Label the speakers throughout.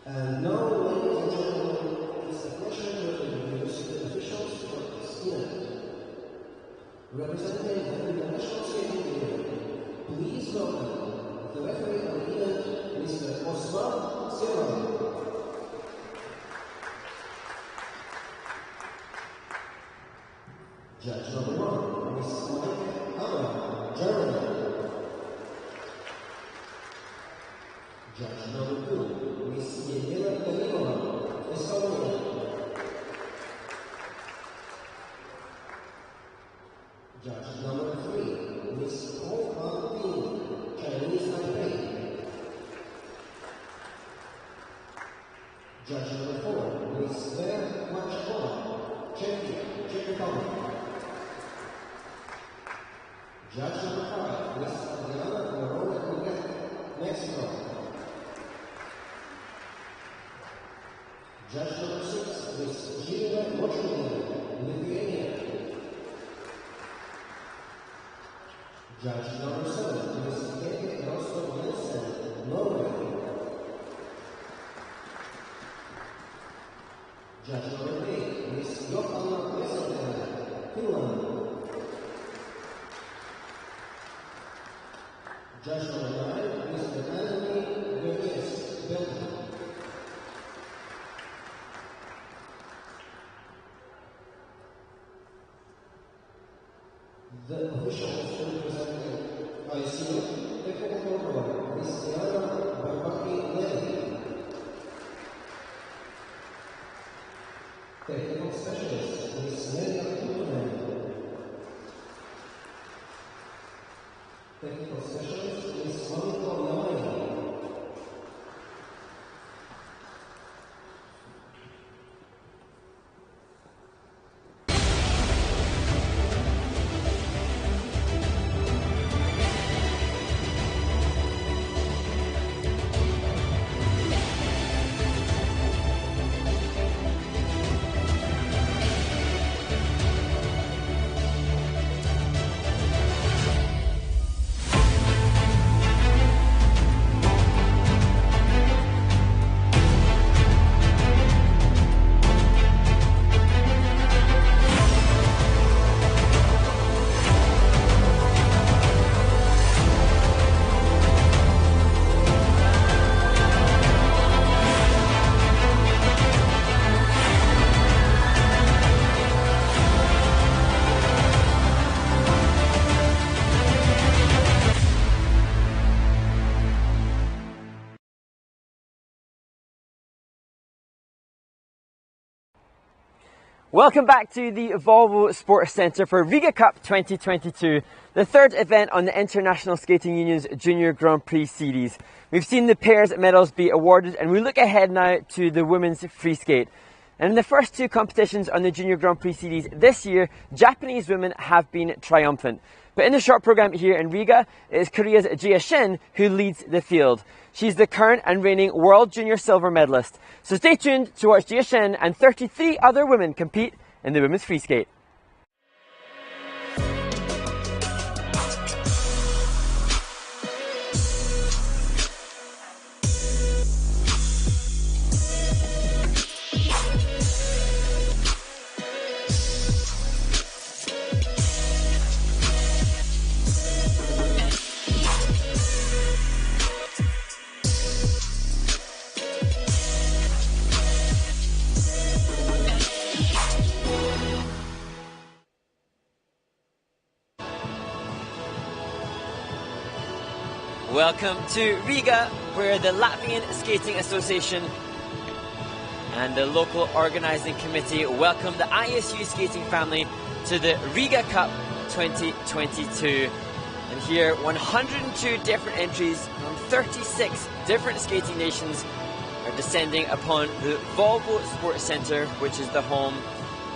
Speaker 1: And now, ladies and gentlemen, it's a pleasure to introduce the officials for this event. Representing the International Skating Union, please welcome the referee of the event, Mr. Yerevan. Judge number 1, Ms. Egna, Germany. Judge number 2, Ms. Yerevan, Estonia. Judge number 3, Ms. Courchevel, Chinese Taipei. Judge number 4, Ms. Courchevel, Czech Republic. Judge number 5, Ms. Egna, Mexico. Judge number 6, Ms. Yerevan, Lithuania. Judge number 7, Ms. Egna, Norway. Judge number 8, Ms. Yerevan, Finland. Judge number 9, Mr. Anthony, Belgium. The officials representing ICU, technical controller, Ms. Levi. Technical specialist, Ms. Technical specialist, Ms. Monica.
Speaker 2: Welcome back to the Volvo Sports Centre for Riga Cup 2022, the third event on the International Skating Union's Junior Grand Prix Series. We've seen the pairs medals be awarded and we look ahead now to the women's free skate. And in the first two competitions on the Junior Grand Prix Series this year, Japanese women have been triumphant. But in the short programme here in Riga, it is Korea's Jia Shin who leads the field. She's the current and reigning World Junior Silver medalist. So stay tuned to watch Jia Shin and 33 other women compete in the women's free skate. Welcome to Riga, where the Latvian Skating Association and the local organising committee welcomed the ISU skating family to the Riga Cup 2022. And here, 102 different entries from 36 different skating nations are descending upon the Volvo Sports Centre, which is the home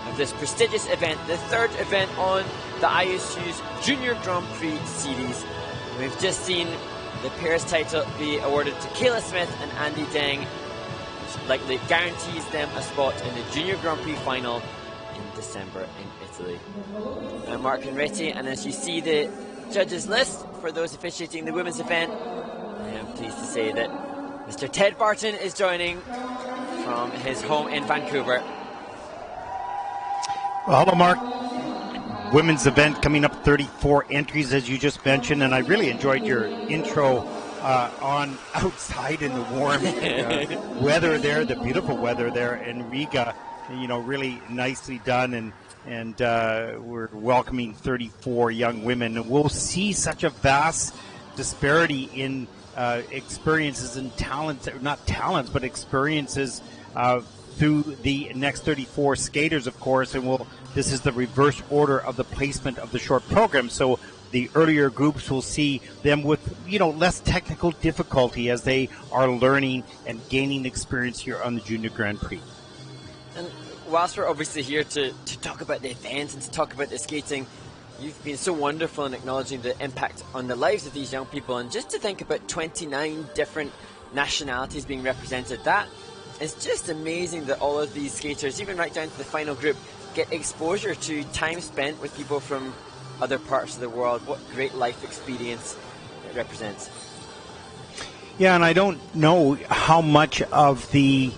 Speaker 2: of this prestigious event, the third event on the ISU's Junior Grand Prix series. We've just seen the pairs title be awarded to Kayla Smith and Andy Deng, which likely guarantees them a spot in the Junior Grand Prix final in December in Italy. I'm Mark Henretti, and as you see the judges list for those officiating the women's event, I am pleased to say that Mr. Ted Barton is joining from his home in Vancouver.
Speaker 3: Well, hello, Mark. Women's event coming up, 34 entries, as you just mentioned, and I really enjoyed your intro on outside in the warm weather there, the beautiful weather there in Riga. You know, really nicely done, and we're welcoming 34 young women. And we'll see such a vast disparity in experiences and talents, not talents, but experiences through the next 34 skaters, of course, and this is the reverse order of the placement of the short program. So the earlier groups will see them with, less technical difficulty as they are learning and gaining experience here on the Junior Grand Prix.
Speaker 2: And whilst we're obviously here to talk about the event and to talk about the skating, you've been so wonderful in acknowledging the impact on the lives of these young people, and just to think about 29 different nationalities being represented, that is just amazing that all of these skaters, even right down to the final group, get exposure to time spent with people from other parts of the world. What great life experience it represents.
Speaker 3: Yeah, and I don't know how much of the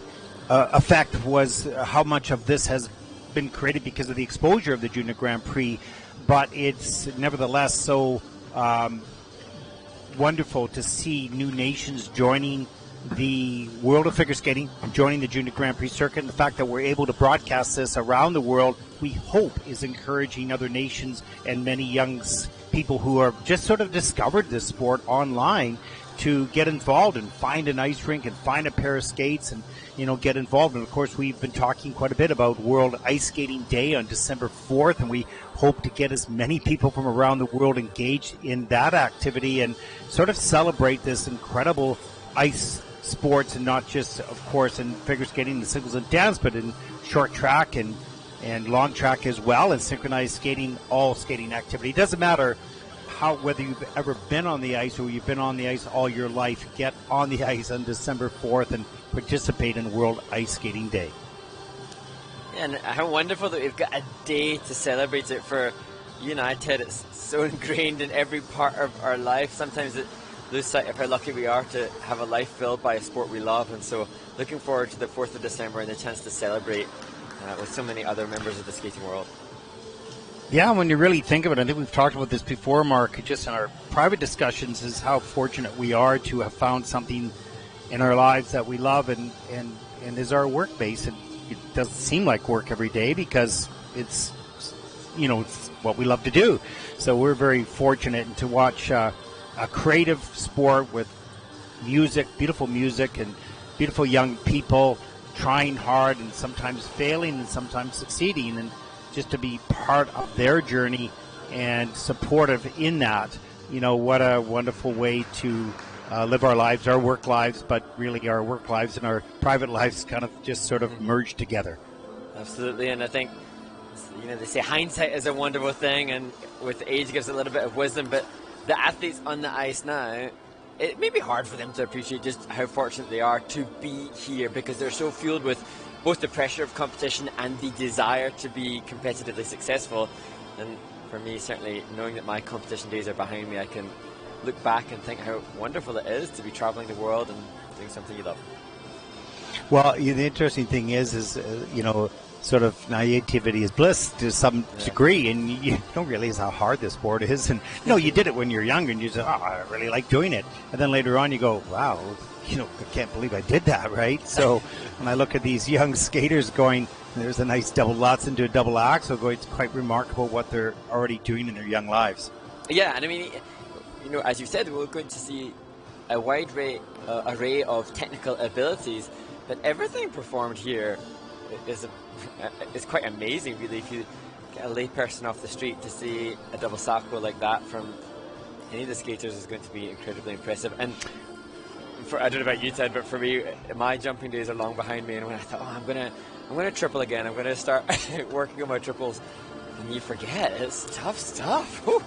Speaker 3: effect was, how much of this has been created because of the exposure of the Junior Grand Prix, but it's nevertheless so wonderful to see new nations joining the world of figure skating, joining the Junior Grand Prix circuit, and the fact that we're able to broadcast this around the world, we hope is encouraging other nations and many young people who are just sort of discovered this sport online to get involved and find an ice rink and find a pair of skates and, get involved. And of course, we've been talking quite a bit about World Ice Skating Day on December 4th, and we hope to get as many people from around the world engaged in that activity and sort of celebrate this incredible ice sports, and not just, of course, in figure skating, the singles and dance, but in short track and long track as well, and synchronized skating, all skating activity. It doesn't matter whether you've ever been on the ice or you've been on the ice all your life, get on the ice on December 4th and participate in World Ice Skating Day.
Speaker 2: And how wonderful that we've got a day to celebrate it for you and I, Ted. It's so ingrained in every part of our life. Sometimes it lose sight of how lucky we are to have a life filled by a sport we love, and so looking forward to the 4th of December and the chance to celebrate with so many other members of the skating world.
Speaker 3: Yeah, when you really think of it, I think we've talked about this before, Mark, just in our private discussions, is how fortunate we are to have found something in our lives that we love and is our work base. And it doesn't seem like work every day because it's what we love to do. So we're very fortunate to watch a creative sport with music, beautiful music, and beautiful young people trying hard and sometimes failing and sometimes succeeding, and just to be part of their journey and supportive in that. What a wonderful way to live our lives, our work lives, but really our work lives and our private lives kind of just sort of merge together.
Speaker 2: Absolutely, and I think, they say hindsight is a wonderful thing, and with age gives a little bit of wisdom, but the athletes on the ice now, it may be hard for them to appreciate just how fortunate they are to be here, because they're so fueled with both the pressure of competition and the desire to be competitively successful. And for me, certainly, knowing that my competition days are behind me, I can look back and think how wonderful it is to be traveling the world and doing something you love.
Speaker 3: Well, the interesting thing is sort of naivety is bliss to some degree, and you don't realize how hard this sport is. And you did it when you're younger, and you say, "Oh, I really like doing it." And then later on, you go, "Wow, I can't believe I did that." Right? So when I look at these young skaters going, there's a nice double Lutz into a double axel, it's quite remarkable what they're already doing in their young lives.
Speaker 2: Yeah, and I mean, as you said, we're going to see a wide array of technical abilities. but everything performed here is quite amazing, really. If you get a layperson off the street to see a double salto like that from any of the skaters is going to be incredibly impressive. And I don't know about you, Ted, but for me, my jumping days are long behind me. And when I thought, I'm gonna triple again, I'm gonna start working on my triples, and you forget, it's tough stuff. Whew.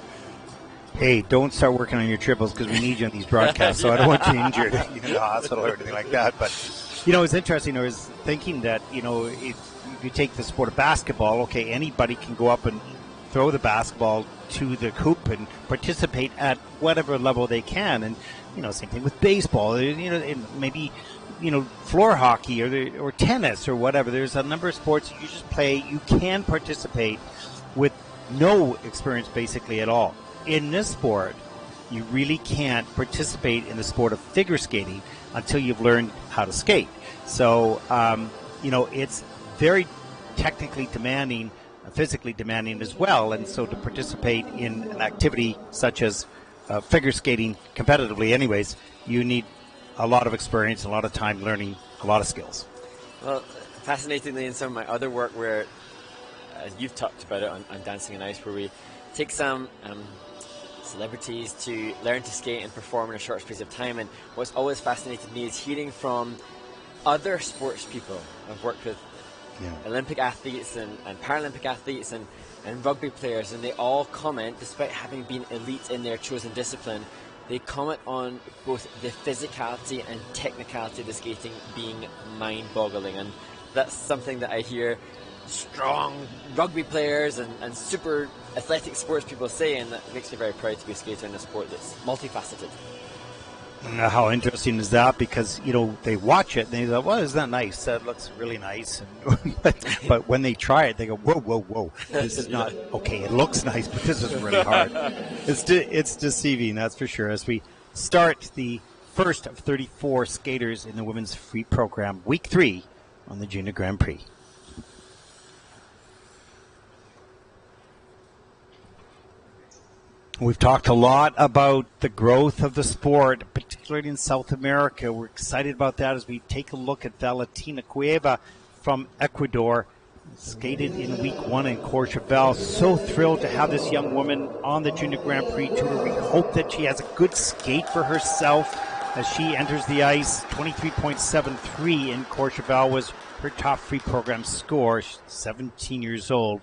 Speaker 3: Hey, don't start working on your triples because we need you on these broadcasts, so I don't want you injured in the hospital or anything like that. But, it's interesting. I was thinking that, if you take the sport of basketball, okay, anybody can go up and throw the basketball to the hoop and participate at whatever level they can. And, same thing with baseball, maybe, floor hockey or tennis or whatever. There's a number of sports you just play. You can participate with no experience basically at all. In this sport, you really can't participate in the sport of figure skating until you've learned how to skate. So, it's very technically demanding, physically demanding as well. And so to participate in an activity such as figure skating competitively anyways, you need a lot of experience, a lot of time learning, a lot of skills.
Speaker 2: Well, fascinatingly, in some of my other work where you've talked about it on Dancing on Ice, where we take some celebrities to learn to skate and perform in a short space of time. And what's always fascinated me is hearing from other sports people. I've worked with Olympic athletes and Paralympic athletes and rugby players, and they all comment, despite having been elite in their chosen discipline, they comment on both the physicality and technicality of the skating being mind-boggling. And that's something that I hear strong rugby players and super athletic sports people say, and that makes me very proud to be a skater in a sport that's multifaceted.
Speaker 3: How interesting is that? Because, they watch it and they go, well, isn't that nice? That looks really nice. But when they try it, they go, whoa, whoa, whoa. This is not, okay, it looks nice, but this is really hard. It's deceiving, that's for sure. As we start the first of 34 skaters in the women's free program, week 3 on the Junior Grand Prix. We've talked a lot about the growth of the sport, particularly in South America. We're excited about that as we take a look at Valentina Cueva from Ecuador. Skated in week 1 in Courchevel. So thrilled to have this young woman on the Junior Grand Prix Tour. We hope that she has a good skate for herself as she enters the ice. 23.73 in Courchevel was her top free program score. She's 17 years old.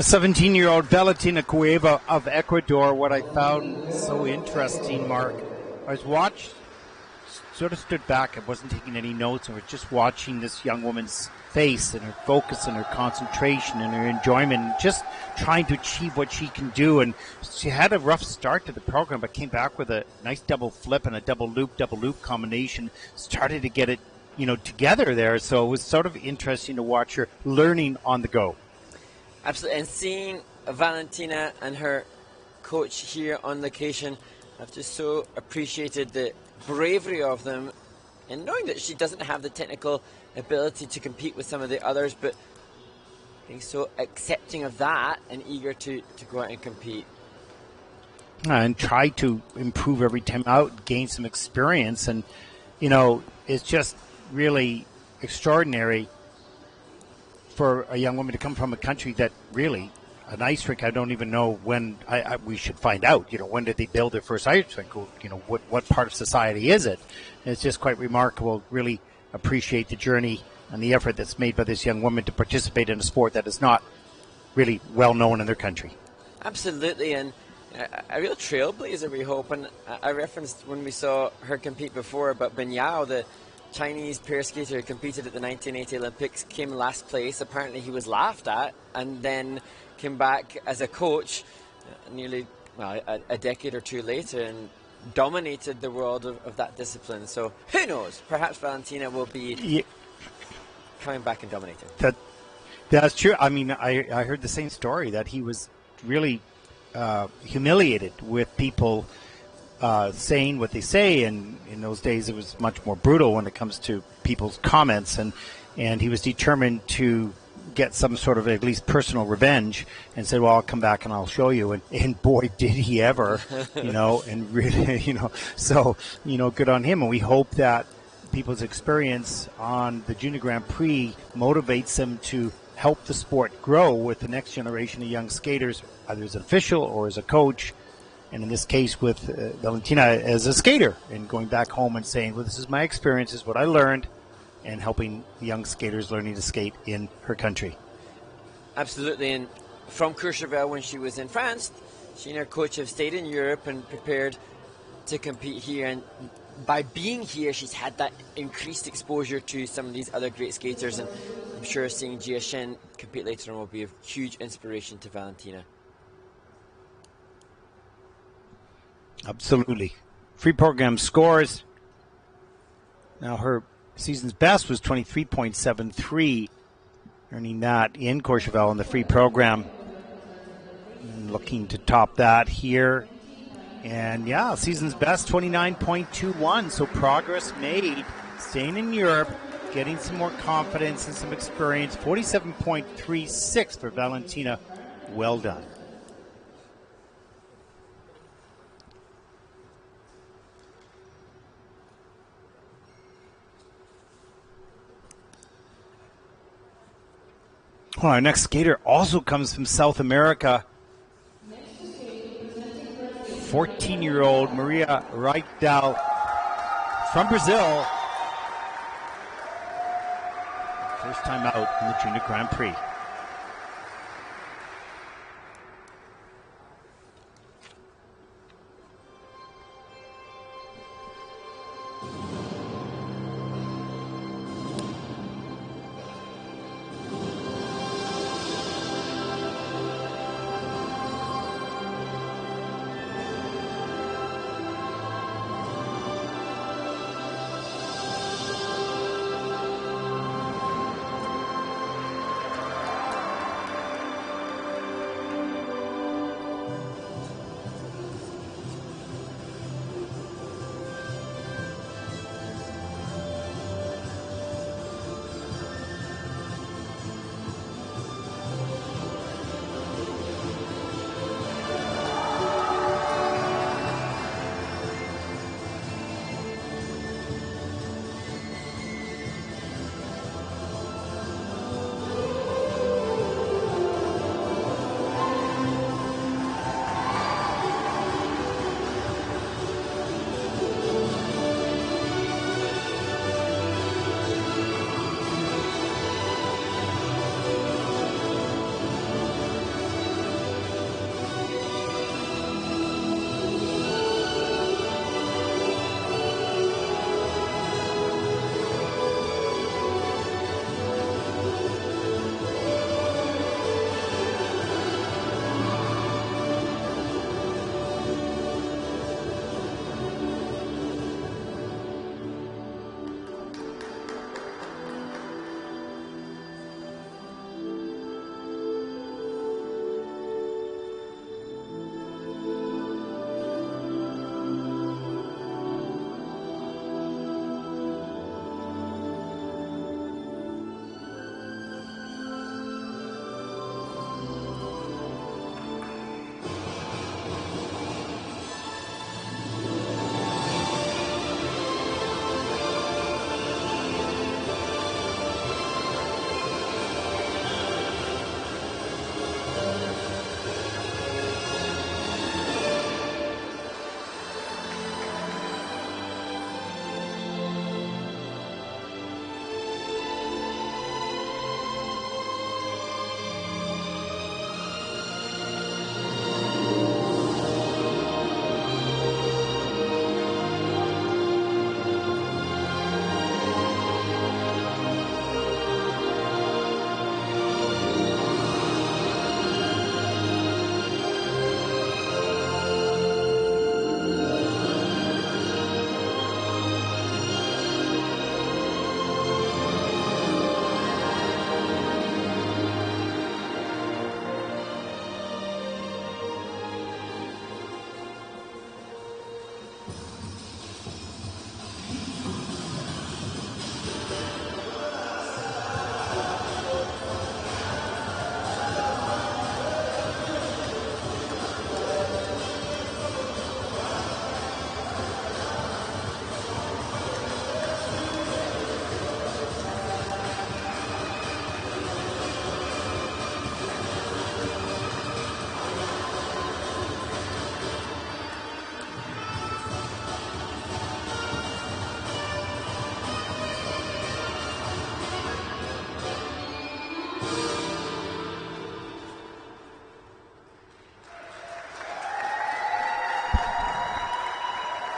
Speaker 3: 17-year-old Valentina Cueva of Ecuador. What I found so interesting, Mark, I was sort of stood back. I wasn't taking any notes. I was just watching this young woman's face and her focus and her concentration and her enjoyment, and just trying to achieve what she can do. And she had a rough start to the program, but came back with a nice double flip and a double loop combination. Started to get it, together there. So it was sort of interesting to watch her learning on the go.
Speaker 2: Absolutely, and seeing Valentina and her coach here on location, I've just so appreciated the bravery of them, and knowing that she doesn't have the technical ability to compete with some of the others, but being so accepting of that and eager to go out and compete.
Speaker 3: And try to improve every time out, gain some experience, and it's just really extraordinary for a young woman to come from a country that really, an ice rink, I don't even know when, we should find out, when did they build their first ice rink, what part of society is it? And it's just quite remarkable. Really appreciate the journey and the effort that's made by this young woman to participate in a sport that is not really well known in their country.
Speaker 2: Absolutely, and a real trailblazer, we hope. And I referenced when we saw her compete before, but Ben Yao, the Chinese pair skater who competed at the 1980 Olympics, came last place. Apparently he was laughed at, and then came back as a coach nearly a decade or two later and dominated the world of that discipline. So who knows, perhaps Valentina will be coming back and dominating.
Speaker 3: That's true. I mean, I heard the same story, that he was really humiliated with people saying what they say, and in those days it was much more brutal when it comes to people's comments, and he was determined to get some sort of at least personal revenge, and said, well, I'll come back and I'll show you, and boy did he ever, and really, so, good on him. And we hope that people's experience on the Junior Grand Prix motivates them to help the sport grow with the next generation of young skaters, either as an official or as a coach, and in this case with Valentina as a skater, and going back home and saying, well, this is my experience, this is what I learned, and helping young skaters learning to skate in her country.
Speaker 2: Absolutely, and from Courchevel, when she was in France, she and her coach have stayed in Europe and prepared to compete here, and by being here she's had that increased exposure to some of these other great skaters, and I'm sure seeing Jia Shen compete later on will be of huge inspiration to Valentina.
Speaker 3: Absolutely. Free program scores. Now her season's best was 23.73, earning that in Courchevel in the free program. And looking to top that here. And yeah, season's best 29.21. So progress made, staying in Europe, getting some more confidence and some experience. 47.36 for Valentina. Well done. Well, our next skater also comes from South America. 14-year-old Maria Reichdahl from Brazil. First time out in the Junior Grand Prix.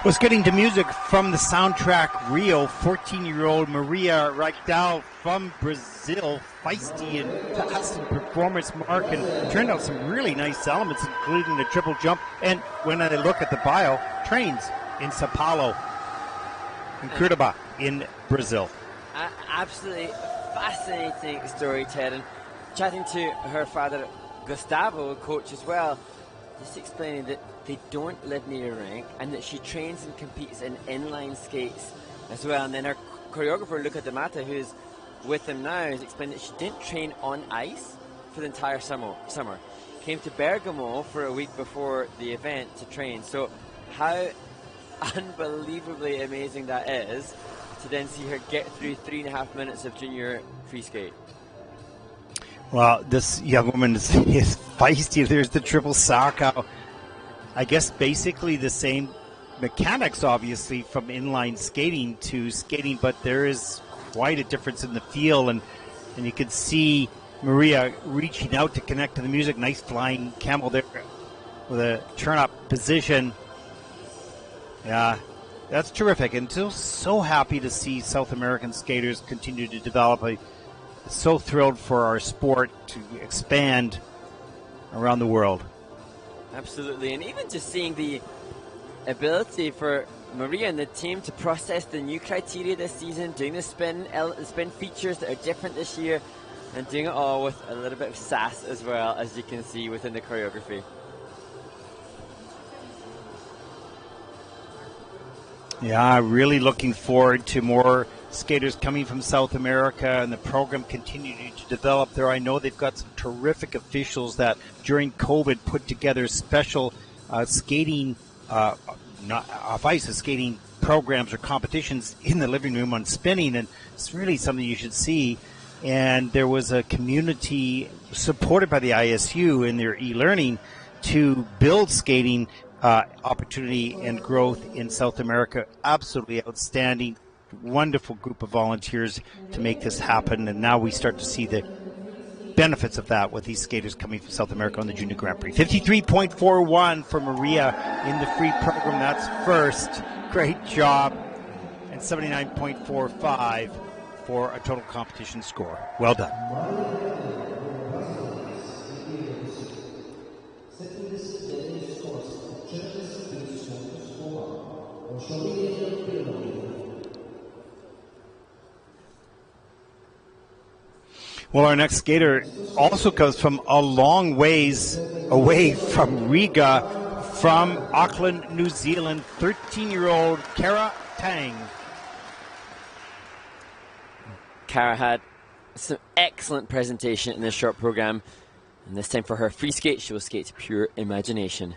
Speaker 3: Was getting to music from the soundtrack Rio. 14-year-old Maria Riga from Brazil, feisty and fast in performance, mark, and turned out some really nice elements, including the triple jump. And when I look at the bio, trains in Sao Paulo, in Curitiba, in Brazil.
Speaker 2: Absolutely fascinating story, Ted. And chatting to her father, Gustavo, coach as well, just explaining that they don't live near a rink and that she trains and competes in inline skates as well. And then her choreographer, Luca D'Amata, who's with them now, has explained that she didn't train on ice for the entire summer. Came to Bergamo for a week before the event to train. So how unbelievably amazing that is to then see her get through 3.5 minutes of junior free skate.
Speaker 3: Well, this young woman is feisty. There's the triple Sakau. I guess basically the same mechanics, obviously, from inline skating to skating, but there is quite a difference in the feel, and you can see Maria reaching out to connect to the music. Nice flying camel there with a turn-up position. Yeah, that's terrific, and so happy to see South American skaters continue to develop. So thrilled for our sport to expand around the world. Absolutely,
Speaker 2: and even just seeing the ability for Maria and the team to process the new criteria this season, doing the spin features that are different this year, and doing it all with a little bit of sass as well, as you can see within the choreography.
Speaker 3: Yeah, really looking forward to more skaters coming from South America and the program continuing to develop there. I know they've got some terrific officials that during COVID put together special skating, not off ice, skating programs or competitions in the living room on spinning, and it's really something you should see. And there was a community supported by the ISU in their e-learning to build skating opportunity and growth in South America. Absolutely outstanding. Wonderful group of volunteers to make this happen, and now we start to see the benefits of that with these skaters coming from South America on the Junior Grand Prix. 53.41 for Maria in the free program. That's first. Great job. And 79.45 for a total competition score. Well done. Well, our next skater also comes from a long ways away from Riga, from Auckland, New Zealand, 13-year-old Kara Tang.
Speaker 2: Kara had some excellent presentation in this short program, and this time for her free skate, she will skate to Pure Imagination.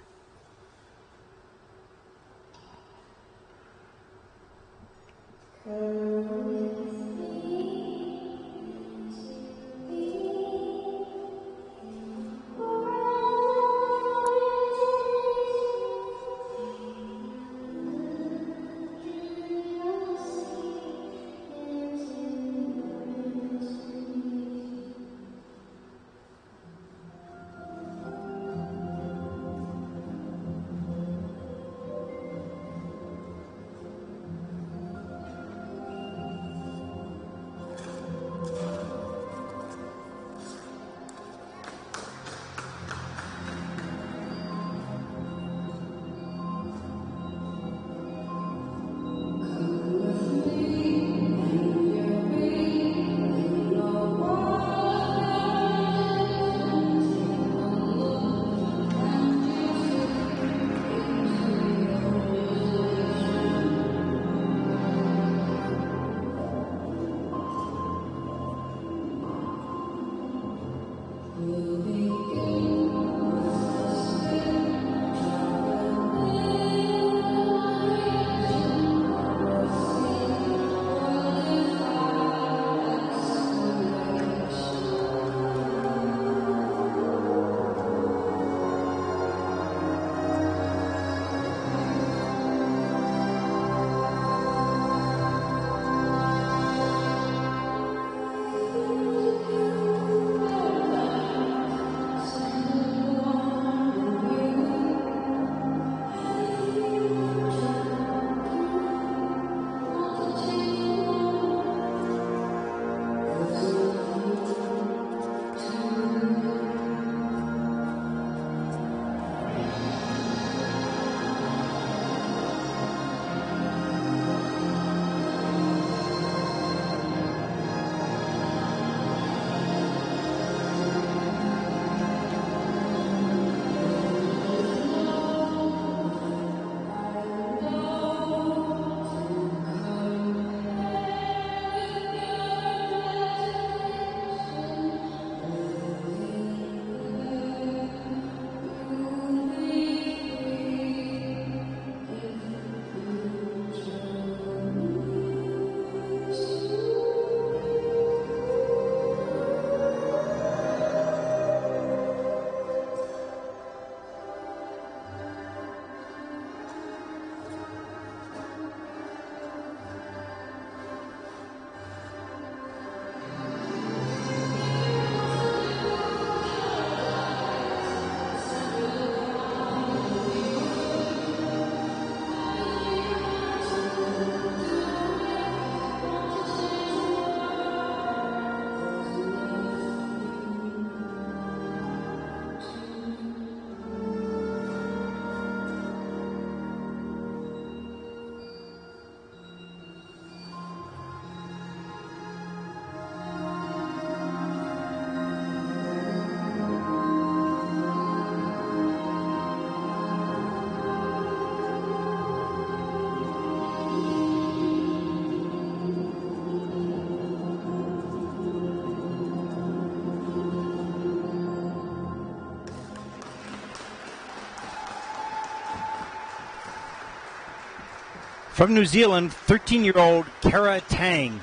Speaker 3: From New Zealand, 13-year-old Kara Tang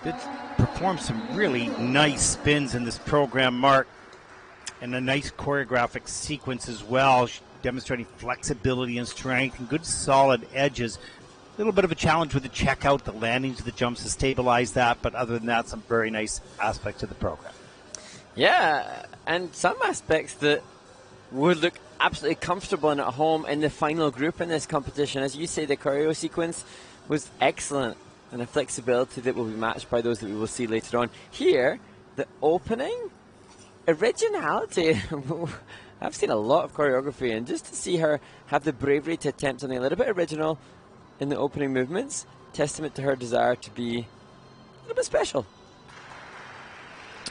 Speaker 3: did perform some really nice spins in this program, Mark, and a nice choreographic sequence as well, demonstrating flexibility and strength and good solid edges. A little bit of a challenge with the checkout, the landings of the jumps to stabilize that, but other than that, some very nice aspects of the program.
Speaker 2: Yeah, and some aspects that would look absolutely comfortable and at home in the final group in this competition. As you say, the choreo sequence was excellent, and a flexibility that will be matched by those that we will see later on. Here, the opening, originality. I've seen a lot of choreography, and just to see her have the bravery to attempt something a little bit original in the opening movements, testament to her desire to be a little bit special.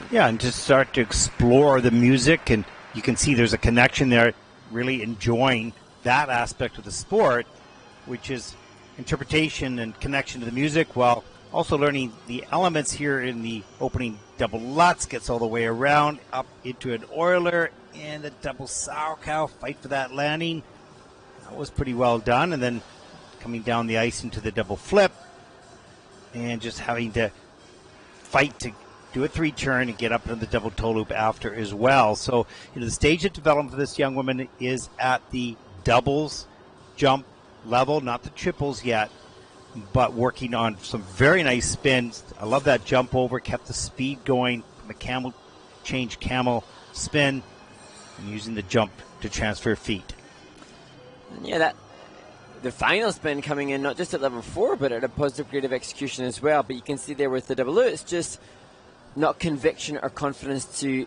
Speaker 3: Yeah, and to start to explore the music, and you can see there's a connection there, really enjoying that aspect of the sport, which is interpretation and connection to the music, while also learning the elements here in the opening double Lutz, gets all the way around, up into an Euler, and a double Sauerkow, fight for that landing. That was pretty well done, and then coming down the ice into the double flip, and just having to fight to do a 3-turn and get up into the double toe loop after as well. So, the stage of development for this young woman is at the doubles jump level, not the triples yet, but working on some very nice spins. I love that jump over, kept the speed going from a camel change camel spin, and using the jump to transfer feet.
Speaker 2: Yeah, the final spin coming in not just at level 4, but at a positive grade of execution as well. But you can see there with the double it's just not conviction or confidence to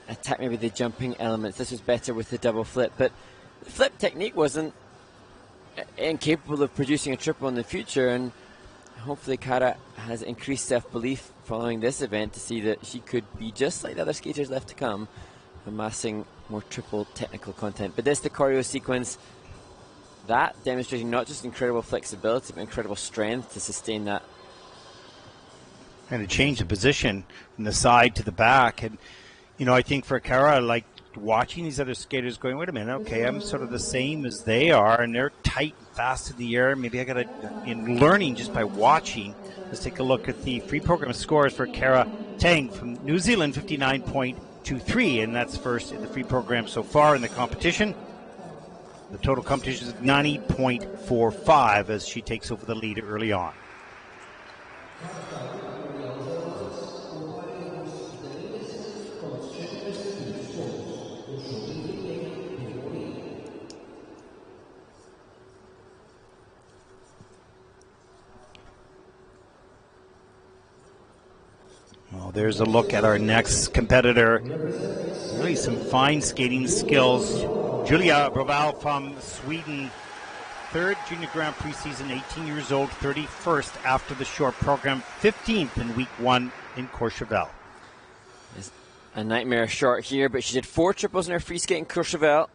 Speaker 2: attack maybe the jumping elements. This was better with the double flip, but the flip technique wasn't incapable of producing a triple in the future, and hopefully Kara has increased self-belief following this event to see that she could be just like the other skaters left to come, amassing more triple technical content. But this, the choreo sequence, that demonstrating not just incredible flexibility, but incredible strength to sustain that.
Speaker 3: And to change the position from the side to the back. And, I think for Kara, like watching these other skaters going, wait a minute, okay, I'm sort of the same as they are, and they're tight and fast in the air. Maybe I got to, in learning just by watching, let's take a look at the free program scores for Kara Tang from New Zealand, 59.23, and that's first in the free program so far in the competition. The total competition is 90.45 as she takes over the lead early on. Well, there's a look at our next competitor. Really some fine skating skills. Julia Broval from Sweden, 3rd Junior Grand Prix season, 18 years old, 31st after the short program, 15th in week 1 in Courchevel.
Speaker 2: It's a nightmare short here, but she did 4 triples in her free skate in Courchevel.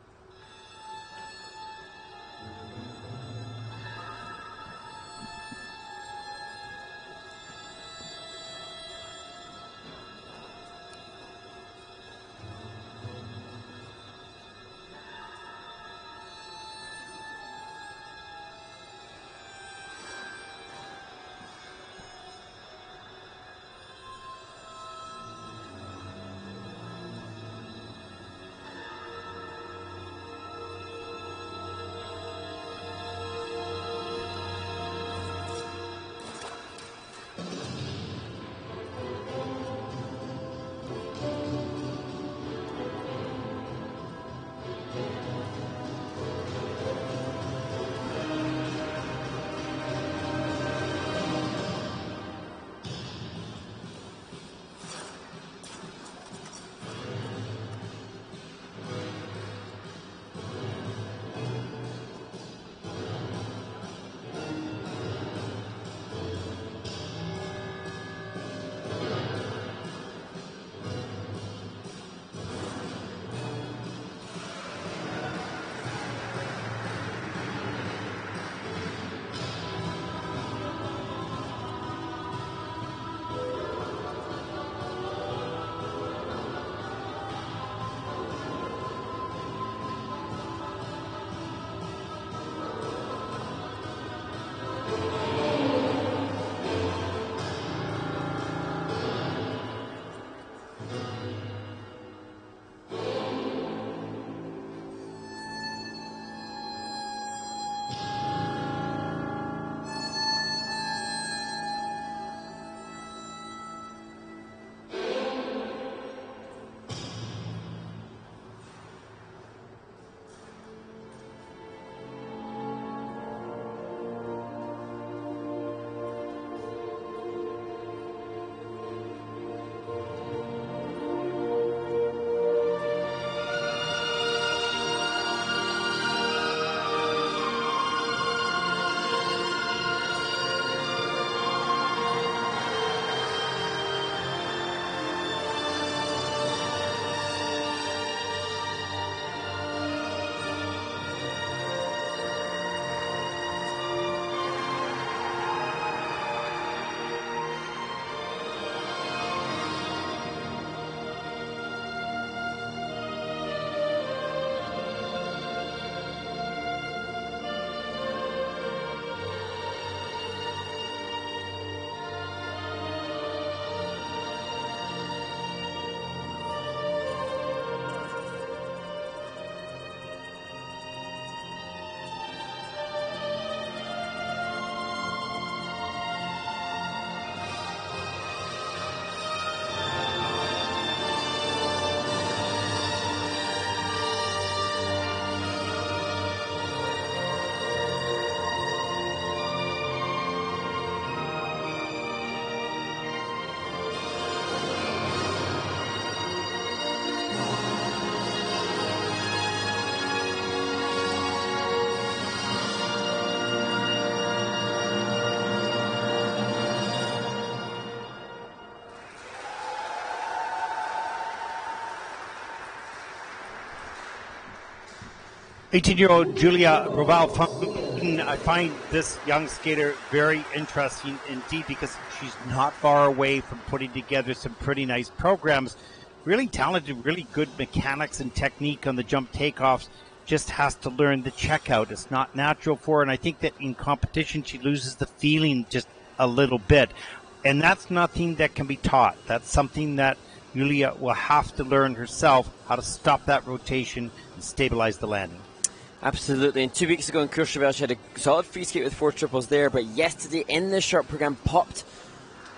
Speaker 3: 18-year-old Julia Broval, I find this young skater very interesting indeed because she's not far away from putting together some pretty nice programs. Really talented, really good mechanics and technique on the jump takeoffs. Just has to learn the checkout. It's not natural for her, and I think that in competition she loses the feeling just a little bit. And that's nothing that can be taught. That's something that Julia will have to learn herself, how to stop that rotation and stabilize the landing.
Speaker 2: Absolutely. And 2 weeks ago in Courchevel, she had a solid free skate with 4 triples there, but yesterday in the short program popped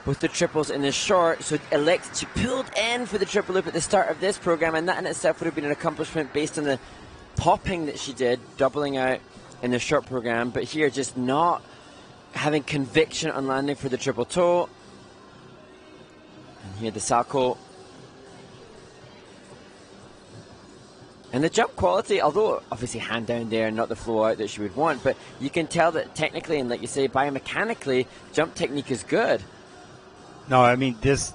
Speaker 2: with the triples in the short, so elected to pull in for the triple loop at the start of this program, and that in itself would have been an accomplishment based on the popping that she did, doubling out in the short program, but here just not having conviction on landing for the triple toe. And here the salto. And the jump quality, although obviously hand down there, not the flow out that she would want, but you can tell that technically and like you say, biomechanically, jump technique is good.
Speaker 3: No, I mean, this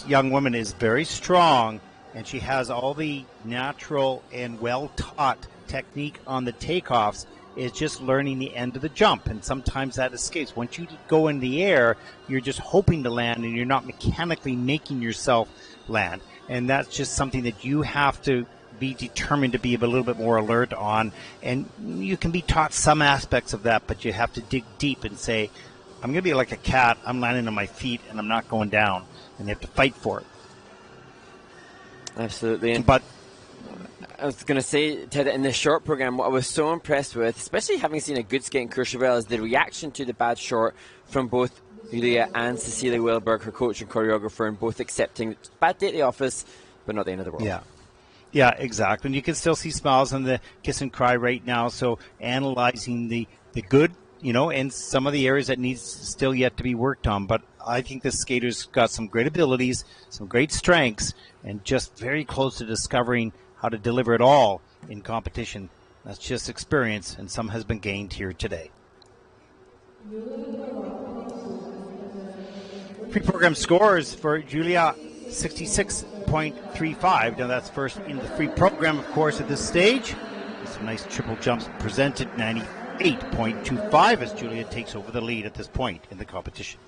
Speaker 3: young woman is very strong, and she has all the natural and well-taught technique on the takeoffs. It's just learning the end of the jump, and sometimes that escapes. Once you go in the air, you're just hoping to land, and you're not mechanically making yourself land. And that's just something that you have to be determined to be a little bit more alert on. And you can be taught some aspects of that, but you have to dig deep and say, I'm going to be like a cat. I'm landing on my feet, and I'm not going down. And they have to fight for it.
Speaker 2: Absolutely.
Speaker 3: But
Speaker 2: I was going to say, Ted, in this short program, what I was so impressed with, especially having seen a good skate in Courchevel, is the reaction to the bad short from both Julia and Cecilia Wilberg, her coach and choreographer, and both accepting bad day at the office, but not the end of the world.
Speaker 3: Yeah, exactly. And you can still see smiles on the kiss and cry right now. So analyzing the good, and some of the areas that needs still yet to be worked on. But I think this skater's got some great abilities, some great strengths, and just very close to discovering how to deliver it all in competition. That's just experience, and some has been gained here today. Pre-program scores for Julia, 66.35. Now that's first in the free program, of course, at this stage. Some nice triple jumps presented, 98.25 as Julia takes over the lead at this point in the competition.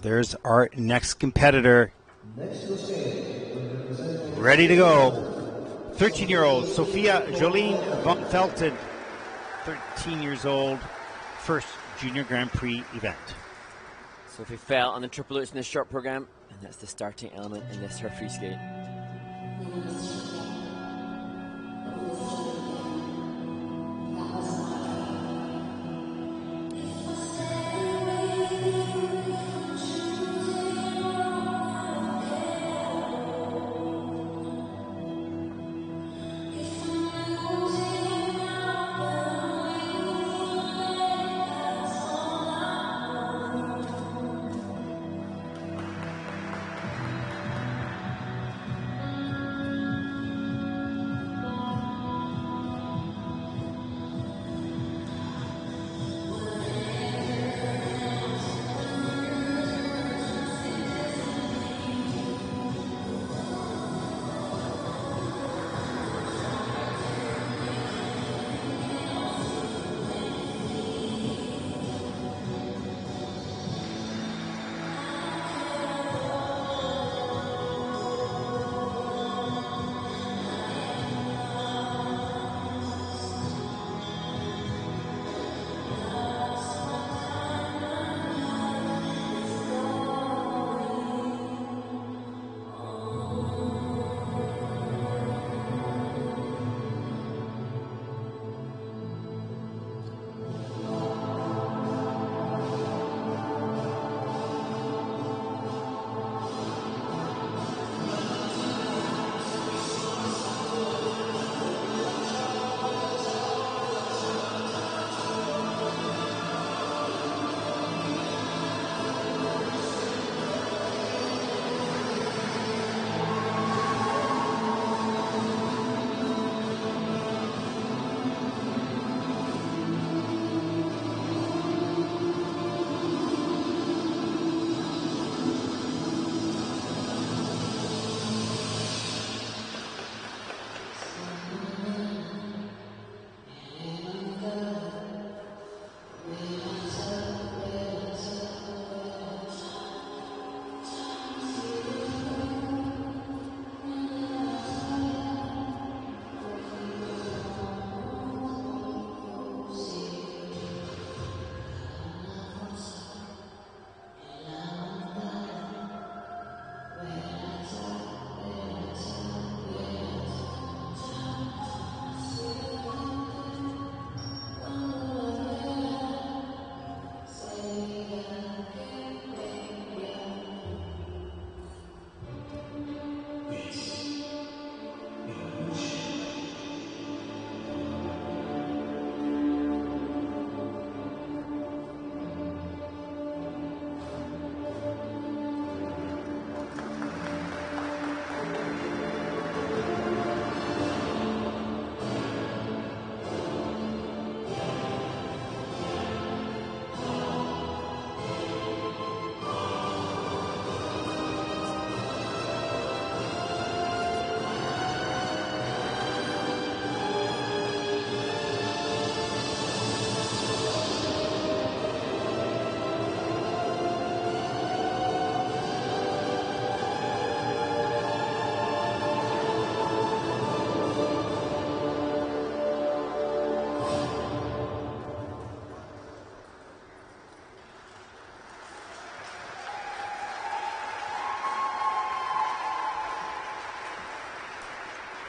Speaker 3: There's our next competitor, ready to go. 13-year-old Sophia Jolene van Velten, 13 years old, first Junior Grand Prix event.
Speaker 2: Sophie fell on the triple loops in this short program, and that's the starting element in this, her free skate.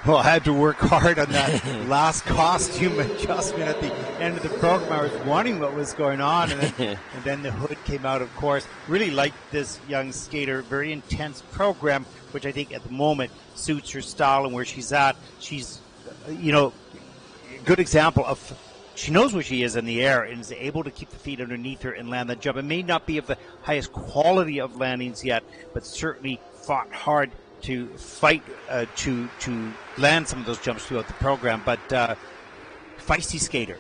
Speaker 3: Well, I had to work hard on that last costume adjustment at the end of the program. I was wondering what was going on, and then the hood came out, of course. Really liked this young skater. Very intense program, which I think at the moment suits her style and where she's at. She's, you know, a good example of she knows where she is in the air and is able to keep the feet underneath her and land that jump. It may not be of the highest quality of landings yet, but certainly fought hard to fight to land some of those jumps throughout the program, but feisty skater.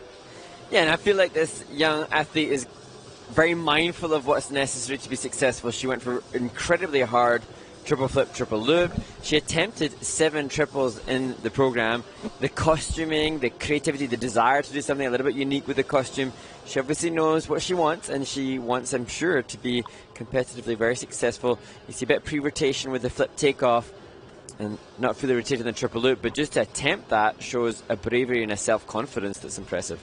Speaker 2: Yeah, and I feel like this young athlete is very mindful of what's necessary to be successful. She went for incredibly hard triple flip, triple loop. She attempted 7 triples in the program. The costuming, the creativity, the desire to do something a little bit unique with the costume. She obviously knows what she wants, and she wants, I'm sure, to be competitively very successful. You see a bit of pre-rotation with the flip takeoff, and not fully rotating the triple loop, but just to attempt that shows a bravery and a self-confidence that's impressive.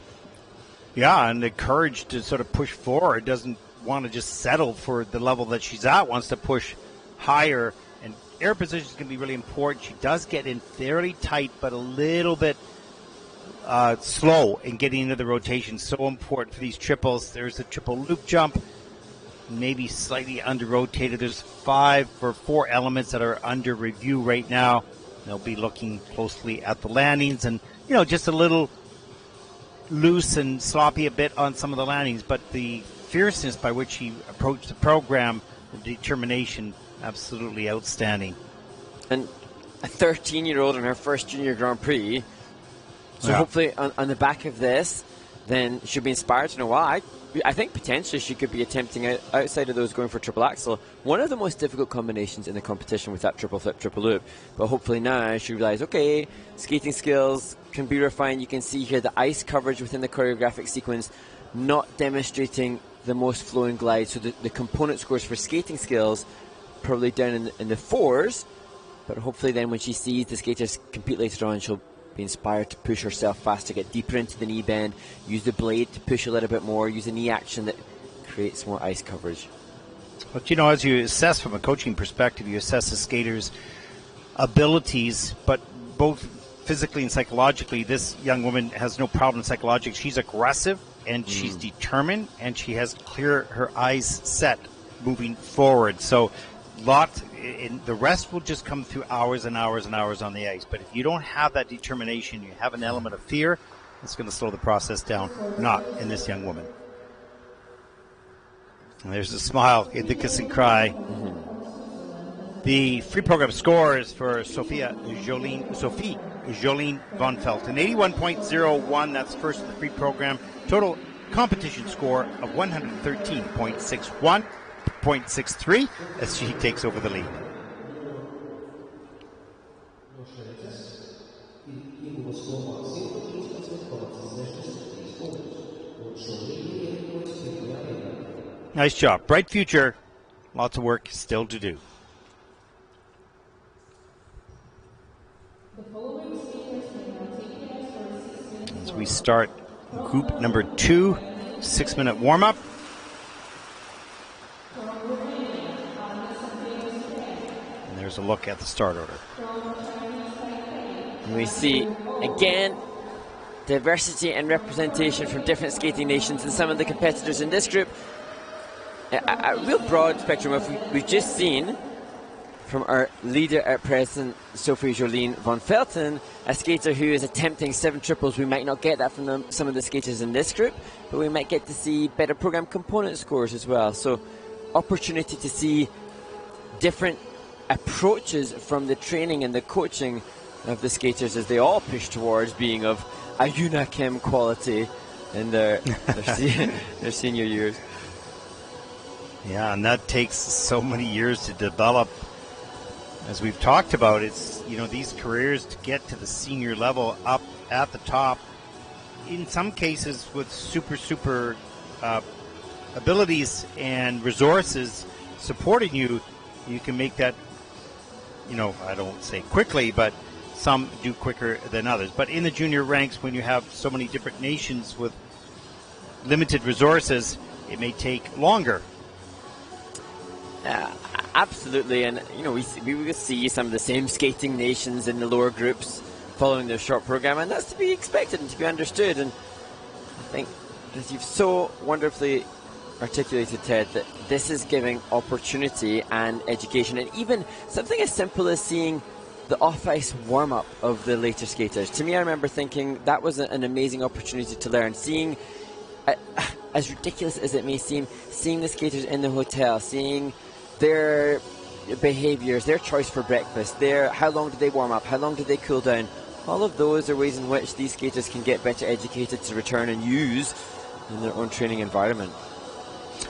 Speaker 3: Yeah, and the courage to sort of push forward, doesn't want to just settle for the level that she's at, wants to push higher, and air position is going to be really important. She does get in fairly tight, but a little bit slow in getting into the rotation. So important for these triples. There's a triple loop jump, maybe slightly under rotated. There's 4 elements that are under review right now. They'll be looking closely at the landings, and you know, just a little loose and sloppy a bit on some of the landings, but the fierceness by which he approached the program, the determination, absolutely outstanding.
Speaker 2: And a 13-year-old in her first Junior Grand Prix. So hopefully on the back of this, then she'll be inspired to know, wow, I think potentially she could be attempting outside of those going for triple axel. One of the most difficult combinations in the competition with that triple flip, triple loop. But hopefully now she realizes, okay, skating skills can be refined. You can see here the ice coverage within the choreographic sequence, not demonstrating the most flowing glide. So the component scores for skating skills probably down in the 4s, but hopefully then when she sees the skaters compete later on, she'll be inspired to push herself faster, get deeper into the knee bend, use the blade to push a little bit more, use a knee action that creates more ice coverage.
Speaker 3: But you know, as you assess from a coaching perspective, you assess the skaters' abilities, but both physically and psychologically, this young woman has no problem psychologically. She's aggressive and she's determined, and she has her eyes set moving forward. So the rest will just come through hours and hours and hours on the ice. But if you don't have that determination, you have an element of fear, it's going to slow the process down. Not in this young woman. And there's a smile in the kiss and cry. The free program scores for Sophie Jolien von Felten, 81.01. That's first in the free program. Total competition score of 113.63 as she takes over the lead. Nice job. Bright future. Lots of work still to do. As we start group number 2, 6-minute warm-up. And there's a look at the start order.
Speaker 2: And we see, again, diversity and representation from different skating nations and some of the competitors in this group. A real broad spectrum of we've just seen from our leader at present, Sophie Jolien von Felten, a skater who is attempting 7 triples. We might not get that from some of the skaters in this group, but we might get to see better program component scores as well. So opportunity to see different approaches from the training and the coaching of the skaters as they all push towards being of a Yuna Kim quality in their senior years.
Speaker 3: Yeah, and that takes so many years to develop. As we've talked about, it's, you know, these careers to get to the senior level up at the top, in some cases with super abilities and resources supporting you, you can make that, you know, I don't say quickly, but some do quicker than others. But in the junior ranks, when you have so many different nations with limited resources, it may take longer.
Speaker 2: Absolutely, and we will see some of the same skating nations in the lower groups following their short program, and that's to be expected and to be understood. And I think, as you've so wonderfully articulated, Ted, that this is giving opportunity and education, and even something as simple as seeing the off-ice warm-up of the later skaters. To me, I remember thinking that was an amazing opportunity to learn, seeing, as ridiculous as it may seem, seeing the skaters in the hotel, seeing their behaviours, their choice for breakfast, how long do they warm up, how long do they cool down. All of those are ways in which these skaters can get better educated to return and use in their own training environment.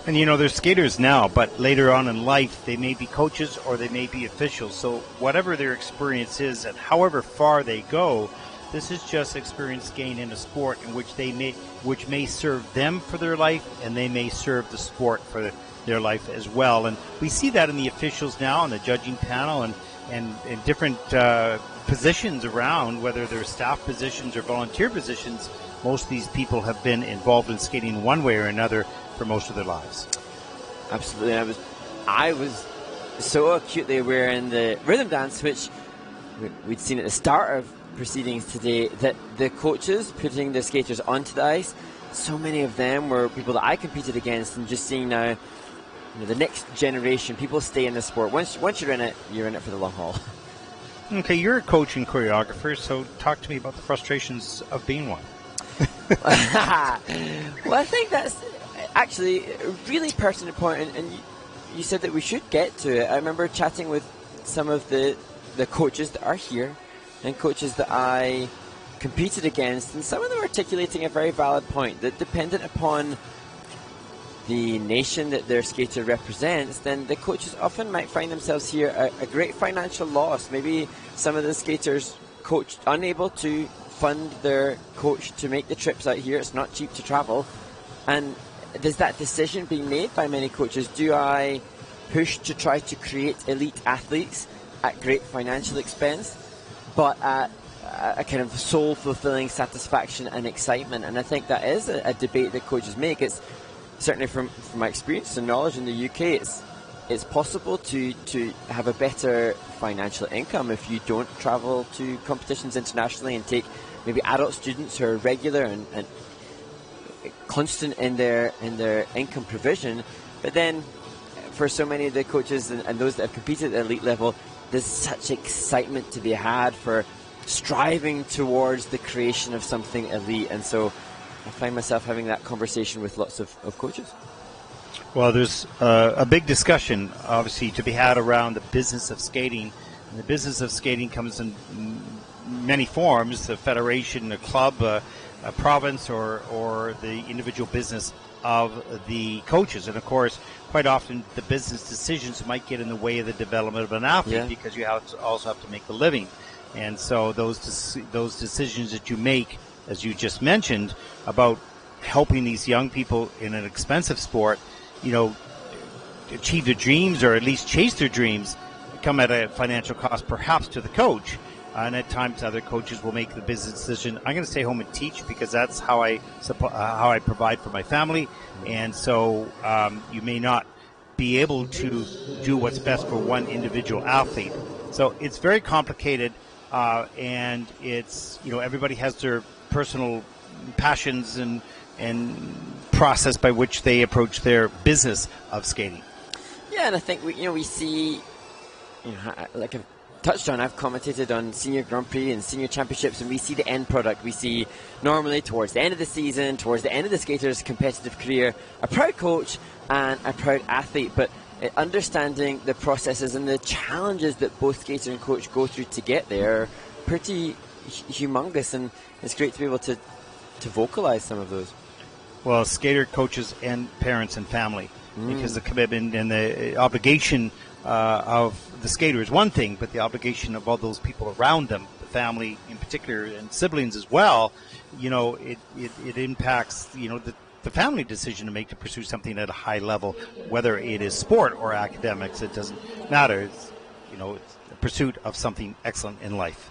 Speaker 3: And they're skaters now, but later on in life they may be coaches or they may be officials. So whatever their experience is and however far they go, this is just experience gained in a sport in which may serve them for their life, and they may serve the sport for their life as well. And we see that in the officials now, on the judging panel, and different positions around, whether they're staff positions or volunteer positions. Most of these people have been involved in skating one way or another for most of their lives.
Speaker 2: Absolutely. I was so acutely aware in the rhythm dance, which we'd seen at the start of proceedings today, that the coaches putting the skaters onto the ice, so many of them were people that I competed against, and just seeing now the next generation, people stay in the sport. Once you're in it for the long haul.
Speaker 3: Okay, you're a coach and choreographer, so talk to me about the frustrations of being one.
Speaker 2: Well, I think that's actually a really pertinent point, and you said that we should get to it. I remember chatting with some of the coaches that are here and coaches that I competed against, and some of them articulating a very valid point that dependent upon the nation that their skater represents, then the coaches often might find themselves here a great financial loss. Maybe some of the skaters coach unable to fund their coach to make the trips out here. It's not cheap to travel. And there's that decision being made by many coaches. Do I push to try to create elite athletes at great financial expense, but at a kind of soul-fulfilling satisfaction and excitement? And I think that is a debate that coaches make. It's certainly from my experience and knowledge in the UK, it's possible to have a better financial income if you don't travel to competitions internationally and take maybe adult students who are regular and constant in their income provision. But then for so many of the coaches and those that have competed at the elite level, there's such excitement to be had for striving towards the creation of something elite. And so I find myself having that conversation with lots of coaches.
Speaker 3: Well, there's a big discussion, obviously, to be had around the business of skating. And the business of skating comes in many forms: the federation, a club, a province, or the individual business of the coaches. And, of course, quite often the business decisions might get in the way of the development of an athlete, because you also have to make a living. And so those decisions that you make, as you just mentioned, about helping these young people in an expensive sport, achieve their dreams or at least chase their dreams, come at a financial cost perhaps to the coach. And at times other coaches will make the business decision, I'm going to stay home and teach because that's how I provide for my family. And so you may not be able to do what's best for one individual athlete. So it's very complicated, and it's, everybody has their personal passions and process by which they approach their business of skating.
Speaker 2: Yeah, and I think we see, like I've touched on, I've commentated on senior Grand Prix and senior championships, and we see the end product. We see normally towards the end of the season, towards the end of the skater's competitive career, a proud coach and a proud athlete. But understanding the processes and the challenges that both skater and coach go through to get there are pretty humongous, and it's great to be able to vocalize some of those.
Speaker 3: Well, skater, coaches, and parents and family, because the commitment and the obligation of the skater is one thing, but the obligation of all those people around them, the family in particular, and siblings as well, it impacts, the family decision to make to pursue something at a high level, whether it is sport or academics. It doesn't matter. It's, it's the pursuit of something excellent in life.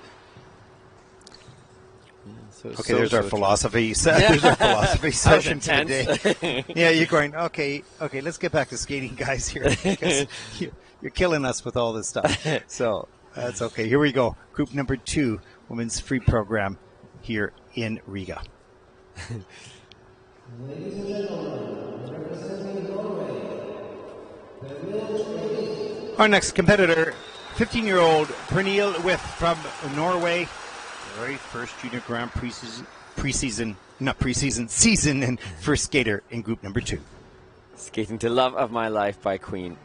Speaker 3: Okay, there's our philosophy. There's our philosophy session for the day. Yeah, you're going, okay, let's get back to skating, guys, here. Because you're killing us with all this stuff. So that's okay. Here we go. Group number 2, women's free program here in Riga.
Speaker 1: Ladies and gentlemen, representing Norway, the male
Speaker 3: Our next competitor, 15-year-old Pernille With from Norway. Very first Junior Grand Prix season and first skater in group number 2.
Speaker 2: Skating to Love of My Life by Queen.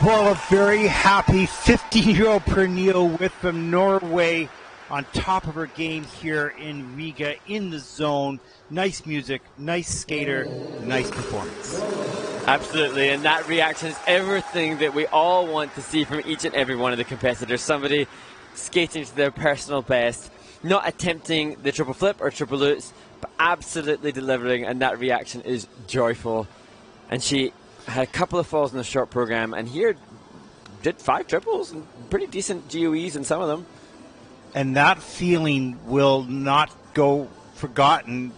Speaker 3: Well, a very happy 15-year-old Pernille With from Norway on top of her game here in Riga, in the zone. Nice music, nice skater, nice performance.
Speaker 2: Absolutely, and that reaction is everything that we all want to see from each and every one of the competitors. Somebody skating to their personal best, not attempting the triple flip or triple lutz, but absolutely delivering, and that reaction is joyful. And she had a couple of falls in the short program, and here did 5 triples and pretty decent GOEs in some of them.
Speaker 3: And that feeling will not be forgotten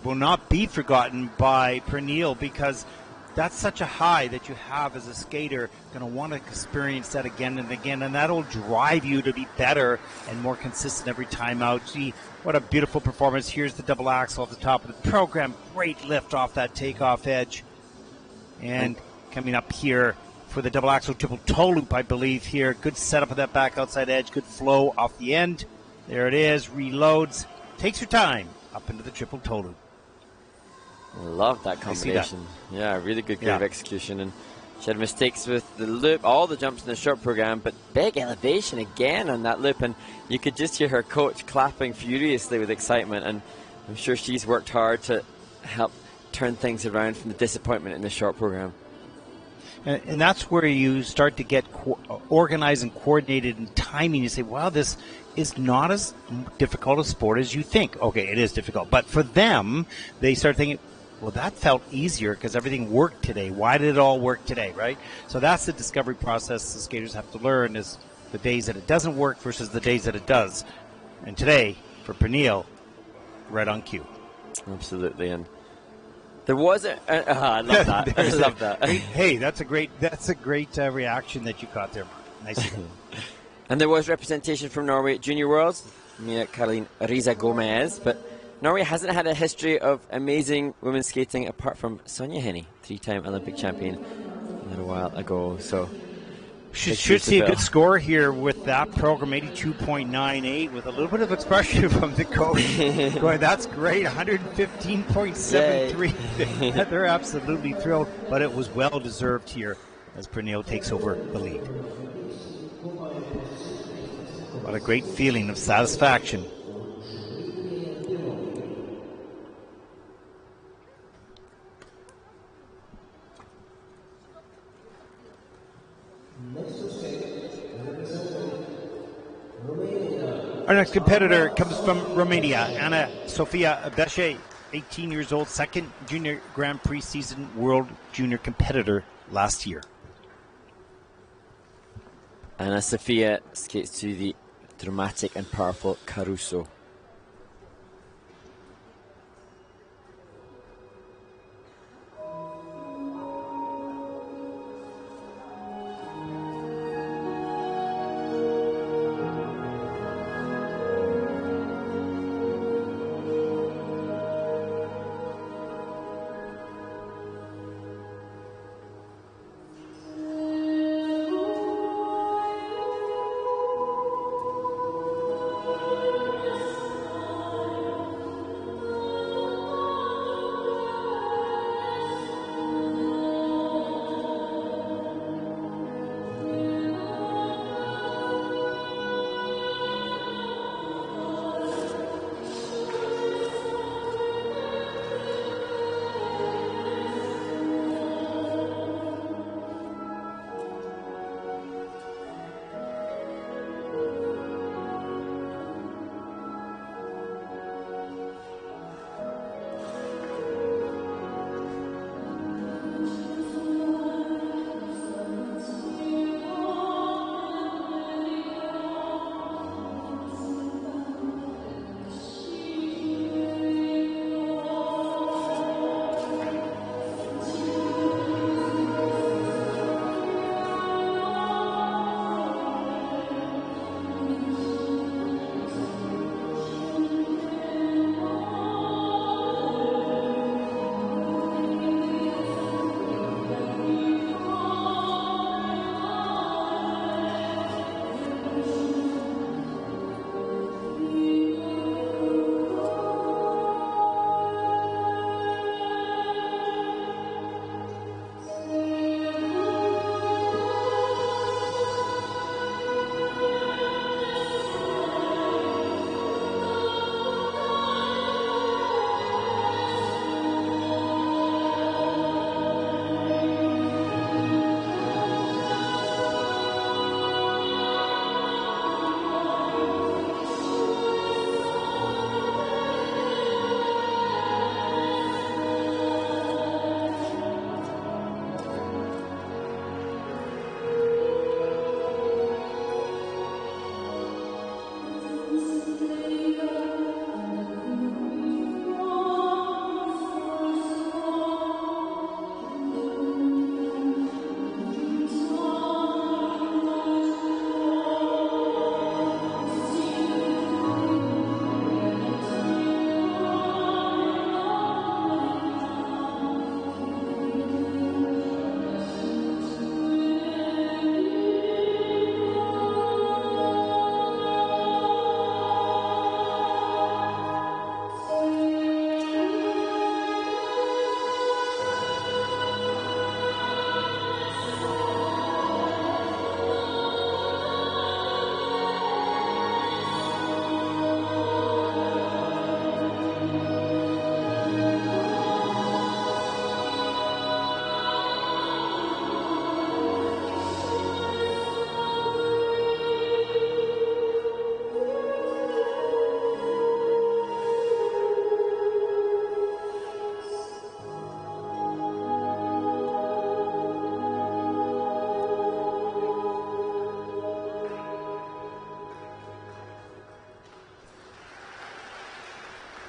Speaker 3: by Pernille, because that's such a high that you have as a skater, going to want to experience that again and again, and that'll drive you to be better and more consistent every time out. Gee, what a beautiful performance. Here's the double axel at the top of the program. Great lift off that takeoff edge. And coming up here for the double axel triple toe loop, I believe here. Good setup of that back outside edge, good flow off the end. There it is, reloads, takes her time up into the triple toe loop.
Speaker 2: Love that combination. Yeah, really good curve execution. And she had mistakes with the loop, all the jumps in the short program, but big elevation again on that loop. And you could just hear her coach clapping furiously with excitement. And I'm sure she's worked hard to help turn things around from the disappointment in the short program.
Speaker 3: And that's where you start to get organized and coordinated and timing. You say, wow, this is not as difficult a sport as you think. Okay, it is difficult. But for them, they start thinking, well, that felt easier because everything worked today. Why did it all work today, right? So that's the discovery process the skaters have to learn, is the days that it doesn't work versus the days that it does. And today, for Pernille, right on cue.
Speaker 2: Absolutely. And there was I love that. I love that.
Speaker 3: Hey, that's a great reaction that you got there. Nice.
Speaker 2: And there was representation from Norway at Junior Worlds, Mia Caroline Riza Gomez, but Norway hasn't had a history of amazing women's skating apart from Sonja Henie, 3-time Olympic champion a little while ago. So
Speaker 3: should see a good score here with that program, 82.98, with a little bit of expression from the coach. Going, that's great, 115.73. They're absolutely thrilled, but it was well deserved here as Pernille takes over the lead. What a great feeling of satisfaction. Our next competitor comes from Romania, Ana Sofia Beșe, 18 years old, second Junior Grand Prix season World Junior competitor last year.
Speaker 2: Ana Sofia skates to the dramatic and powerful Caruso.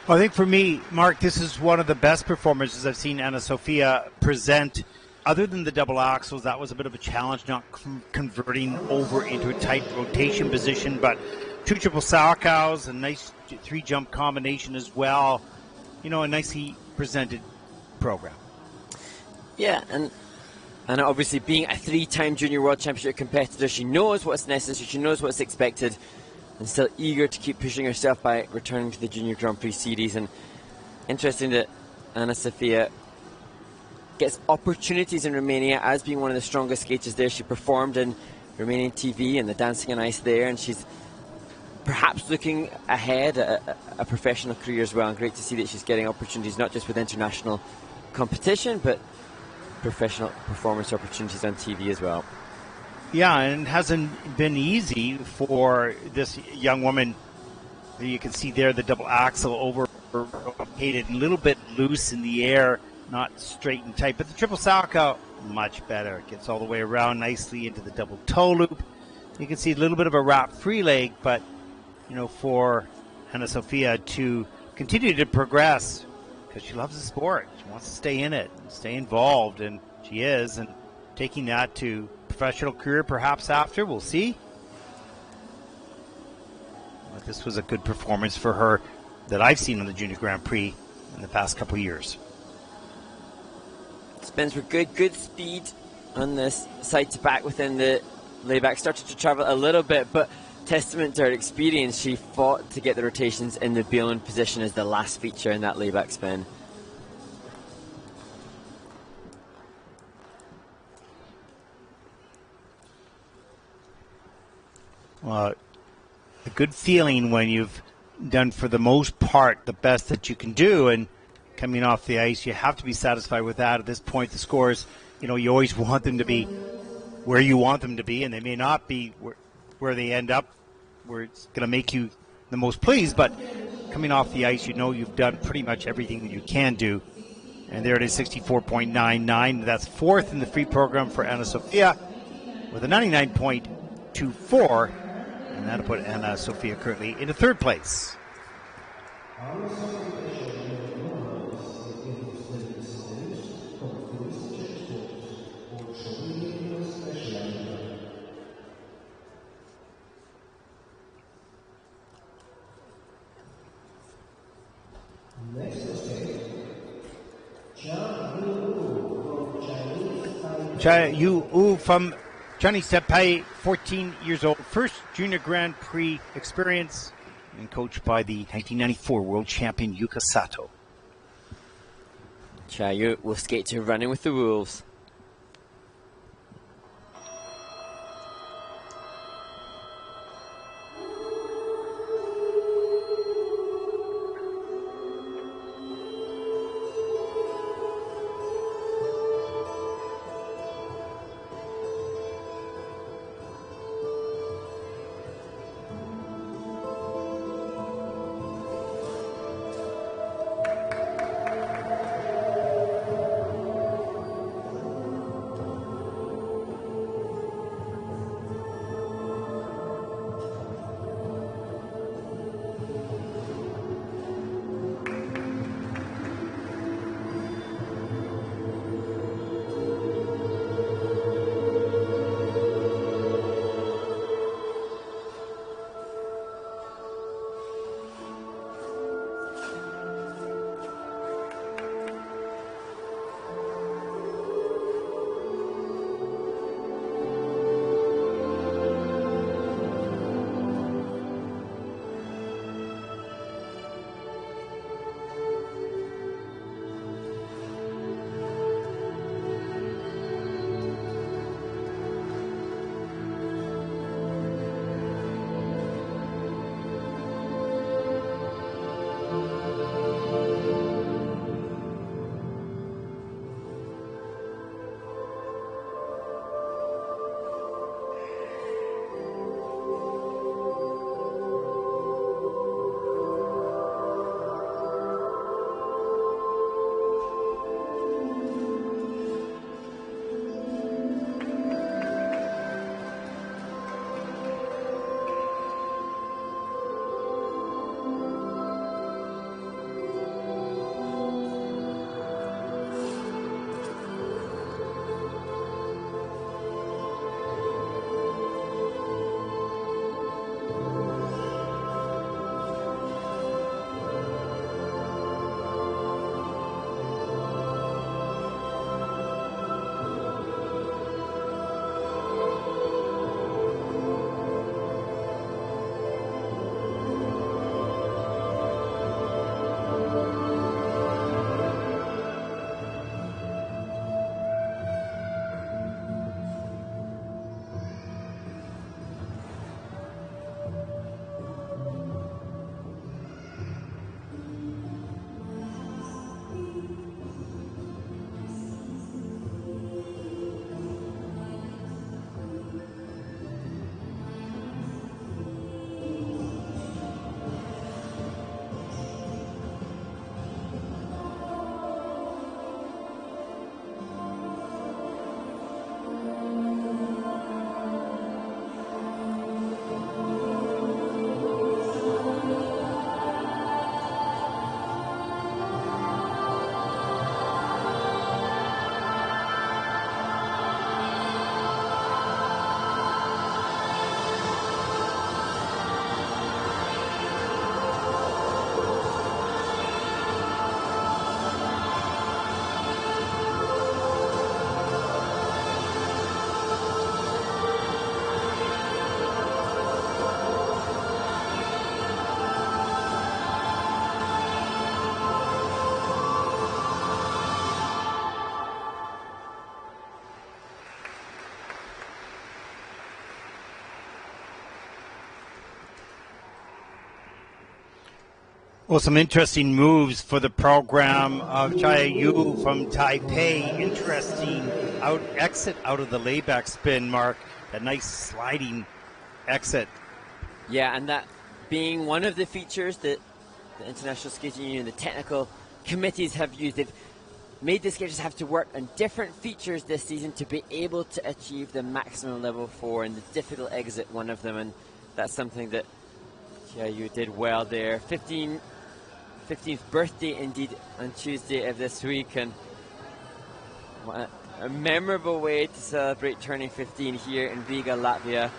Speaker 3: Well, I think for me, Mark, this is one of the best performances I've seen Anna Sofia present. Other than the double axels, that was a bit of a challenge, not converting over into a tight rotation position. But two triple salchows, a nice three-jump combination as well. You know, a nicely presented program.
Speaker 2: Yeah, and obviously being a three-time Junior World Championship competitor, she knows what's necessary, she knows what's expected, and still eager to keep pushing herself by returning to the Junior Grand Prix Series. And interesting that Anna Sofia gets opportunities in Romania as being one of the strongest skaters there. She performed in Romanian TV and the Dancing on Ice there, and she's perhaps looking ahead at a professional career as well. And great to see that she's getting opportunities not just with international competition, but professional performance opportunities on TV as well.
Speaker 3: Yeah, and it hasn't been easy for this young woman. You can see there the double axel overrotated, a little bit loose in the air, not straight and tight. But the triple salchow, much better. It gets all the way around nicely into the double toe loop. You can see a little bit of a wrap free leg, but you know, for Anna Sofia to continue to progress, because she loves the sport, she wants to stay in it, stay involved, and she is, and taking that to professional career perhaps after, we'll see. But this was a good performance for her that I've seen on the Junior Grand Prix in the past couple of years.
Speaker 2: Spins were good speed on this side to back within the layback. Started to travel a little bit, but testament to her experience, she fought to get the rotations in the bailing position as the last feature in that layback spin.
Speaker 3: Well, a good feeling when you've done for the most part the best that you can do, and coming off the ice, you have to be satisfied with that. At this point, the scores, you know, you always want them to be where you want them to be, and they may not be where they end up, where it's going to make you the most pleased, but coming off the ice, you know you've done pretty much everything that you can do. And there it is, 64.99. That's fourth in the free program for Anna Sofia with a 99.24. And that'll put Anna Sofia currently into third place. Cha Yu from Chinese Taipei, 14 years old, first Junior Grand Prix experience, and coached by the 1994 world champion Yuka Sato.
Speaker 2: Cha Yu will skate to Running with the Wolves.
Speaker 3: Well, some interesting moves for the program of Chaya Yu from Taipei. Interesting exit out of the layback spin, Mark. A nice sliding exit.
Speaker 2: Yeah, and that being one of the features that the International Skating Union, the technical committees have used. They've made the skaters have to work on different features this season to be able to achieve the maximum level 4, and the difficult exit one of them, and that's something that you did well there. 15th birthday indeed on Tuesday of this week, and what a memorable way to celebrate turning 15 here in Riga, Latvia.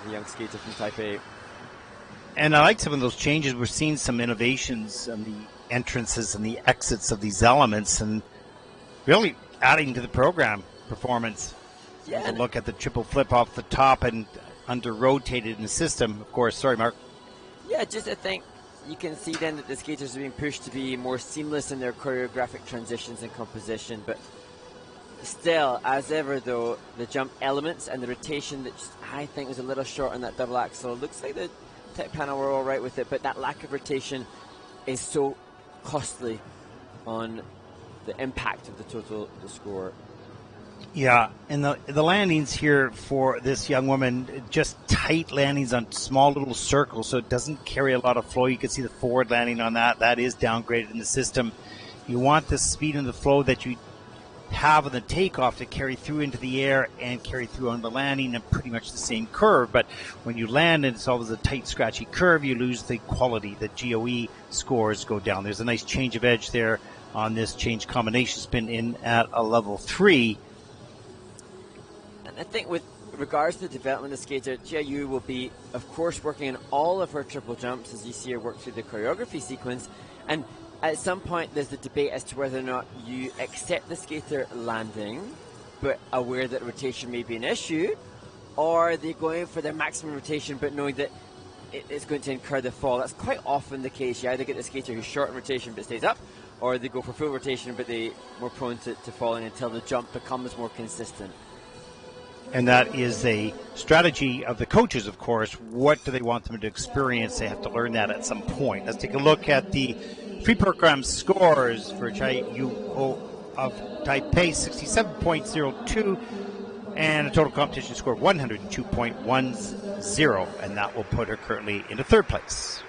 Speaker 2: The young skater from Taipei.
Speaker 3: And I like some of those changes. We're seeing some innovations on the entrances and the exits of these elements, and really adding to the program performance.
Speaker 2: Yeah.
Speaker 3: Look at the triple flip off the top and under rotated in the system. Of course, sorry, Mark.
Speaker 2: Yeah, just I think you can see then that the skaters are being pushed to be more seamless in their choreographic transitions and composition, but still, as ever though, the jump elements and the rotation that I think was a little short on that double axel. Looks like the tech panel were all right with it, but that lack of rotation is so costly on the impact of the total score.
Speaker 3: Yeah, and the landings here for this young woman, just tight landings on small little circles, so it doesn't carry a lot of flow. You can see the forward landing on that. That is downgraded in the system. You want the speed and the flow that you have on the takeoff to carry through into the air and carry through on the landing, and pretty much the same curve. But when you land and it's always a tight, scratchy curve, you lose the quality. The GOE scores go down. There's a nice change of edge there on this change combination spin in at a level 3.
Speaker 2: I think with regards to the development of the skater, Jiayu will be, of course, working on all of her triple jumps as you see her work through the choreography sequence. And at some point, there's the debate as to whether or not you accept the skater landing, but aware that rotation may be an issue, or are they going for their maximum rotation, but knowing that it's going to incur the fall. That's quite often the case. You either get the skater who's short in rotation but stays up, or they go for full rotation, but they're more prone to falling until the jump becomes more consistent.
Speaker 3: And that is a strategy of the coaches, of course. What do they want them to experience? They have to learn that at some point. Let's take a look at the free program scores for Chai Yu of Taipei, 67.02, and a total competition score of 102.10, and that will put her currently into third place.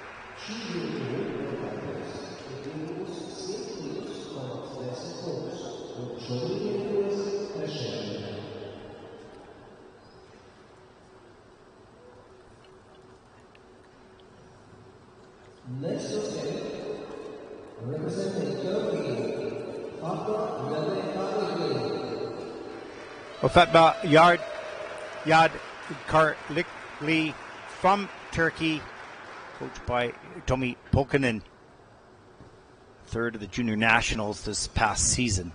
Speaker 1: Next to skate, representing Turkey, Fatma
Speaker 3: Yad Karlikli from Turkey, coached by Tomi Polkanen, third of the junior nationals this past season.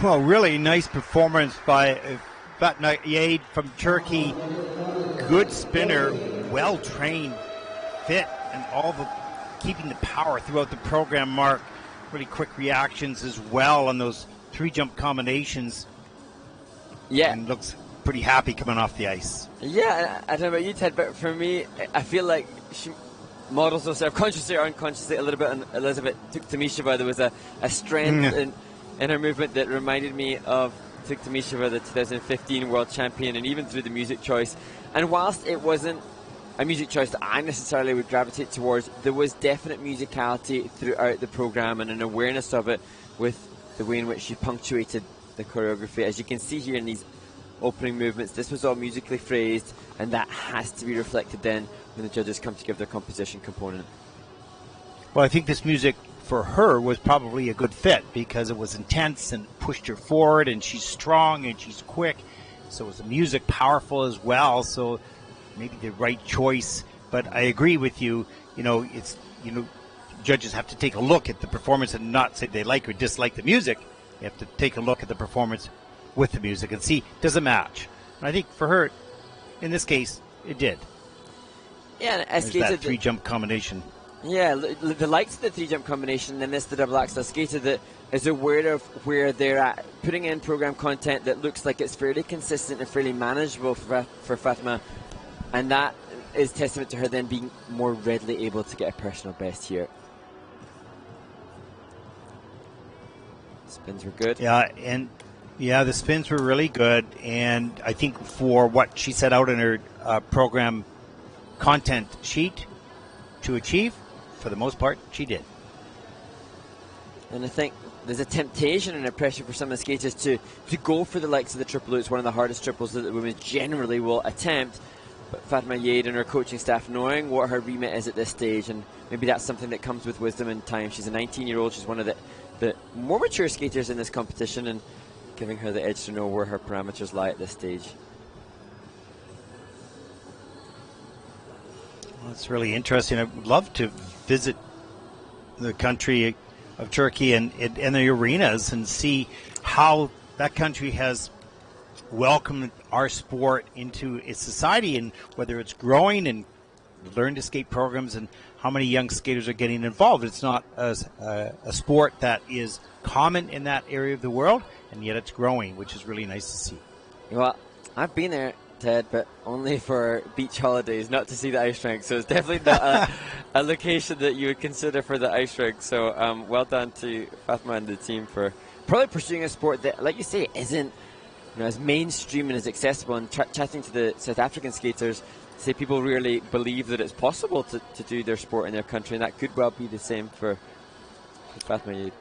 Speaker 3: Well, really nice performance by Fatma Yaid from Turkey. Good spinner, well trained, fit, and all the keeping the power throughout the program. Mark, really quick reactions as well on those 3-jump combinations.
Speaker 2: Yeah,
Speaker 3: and looks pretty happy coming off the ice.
Speaker 2: Yeah, I don't know about you, Ted, but for me, I feel like she models herself consciously or unconsciously a little bit on Elizabeth Tuktamisheva. There was a strength in her movement that reminded me of Tuktamisheva, the 2015 world champion, and even through the music choice. And whilst it wasn't a music choice that I necessarily would gravitate towards, there was definite musicality throughout the program and an awareness of it with the way in which she punctuated the choreography. As you can see here in these opening movements, this was all musically phrased, and that has to be reflected then when the judges come to give their composition component.
Speaker 3: Well, I think this music for her was probably a good fit because it was intense and pushed her forward, and she's strong and she's quick. So was the music powerful as well? So maybe the right choice. But I agree with you. Judges have to take a look at the performance and not say they like or dislike the music. You have to take a look at the performance with the music and see, does it match? And I think for her, in this case, it did.
Speaker 2: Yeah,
Speaker 3: and that 3-jump combination.
Speaker 2: Yeah, the likes of the 3-jump combination, and this the double axel skater that is aware of where they're at, putting in program content that looks like it's fairly consistent and fairly manageable for Fatma, and that is testament to her then being more readily able to get a personal best here. Spins were good.
Speaker 3: Yeah, the spins were really good, and I think for what she set out in her program content sheet to achieve, for the most part, she did.
Speaker 2: And I think there's a temptation and a pressure for some of the skaters to go for the likes of the triple. It's one of the hardest triples that the women generally will attempt. But Fatma Yaid and her coaching staff knowing what her remit is at this stage, and maybe that's something that comes with wisdom and time. She's a 19-year-old. She's one of the more mature skaters in this competition, and giving her the edge to know where her parameters lie at this stage.
Speaker 3: Well, it's really interesting. I would love to visit the country of Turkey and the arenas and see how that country has welcomed our sport into its society, and whether it's growing and learn to skate programs and how many young skaters are getting involved. It's not a sport that is common in that area of the world, and yet it's growing, which is really nice to see.
Speaker 2: Well, I've been there, Ted, but only for beach holidays, not to see the ice rink. So it's definitely not a location that you would consider for the ice rink. So well done to Fatma and the team for probably pursuing a sport that, like you say, isn't as mainstream and as accessible. And chatting to the South African skaters, say people really believe that it's possible to do their sport in their country, and that could well be the same for Fatma Yaid.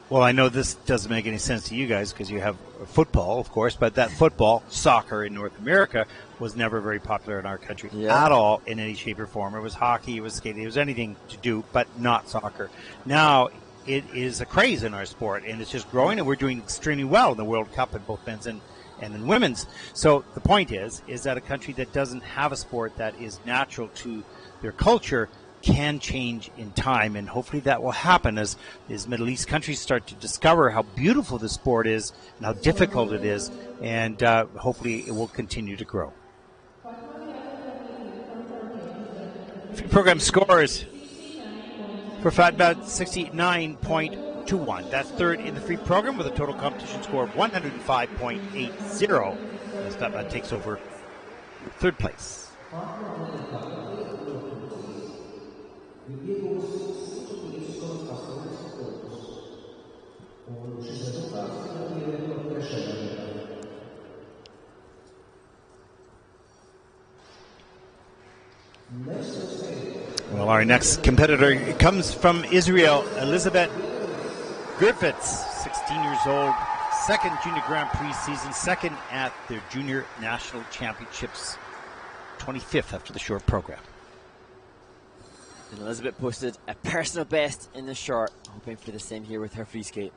Speaker 3: Well, I know this doesn't make any sense to you guys because you have football, of course, but that football, soccer in North America, was never very popular in our country at all in any shape or form. It was hockey, it was skating, it was anything to do, but not soccer. Now it is a craze in our sport, and it's just growing, and we're doing extremely well in the World Cup in both men's and in women's. So the point is that a country that doesn't have a sport that is natural to their culture can change in time, and hopefully that will happen as Middle East countries start to discover how beautiful the sport is and how difficult it is, and hopefully it will continue to grow. Program scores for Fatma 69.21. That's third in the free program with a total competition score of 105.80 as Fatma takes over third place. Well, our next competitor comes from Israel, Elizabeth Griffiths, 16 years old, second Junior Grand Prix season, second at their Junior National Championships, 25th after the short program.
Speaker 2: And Elizabeth posted a personal best in the short, hoping for the same here with her free skate.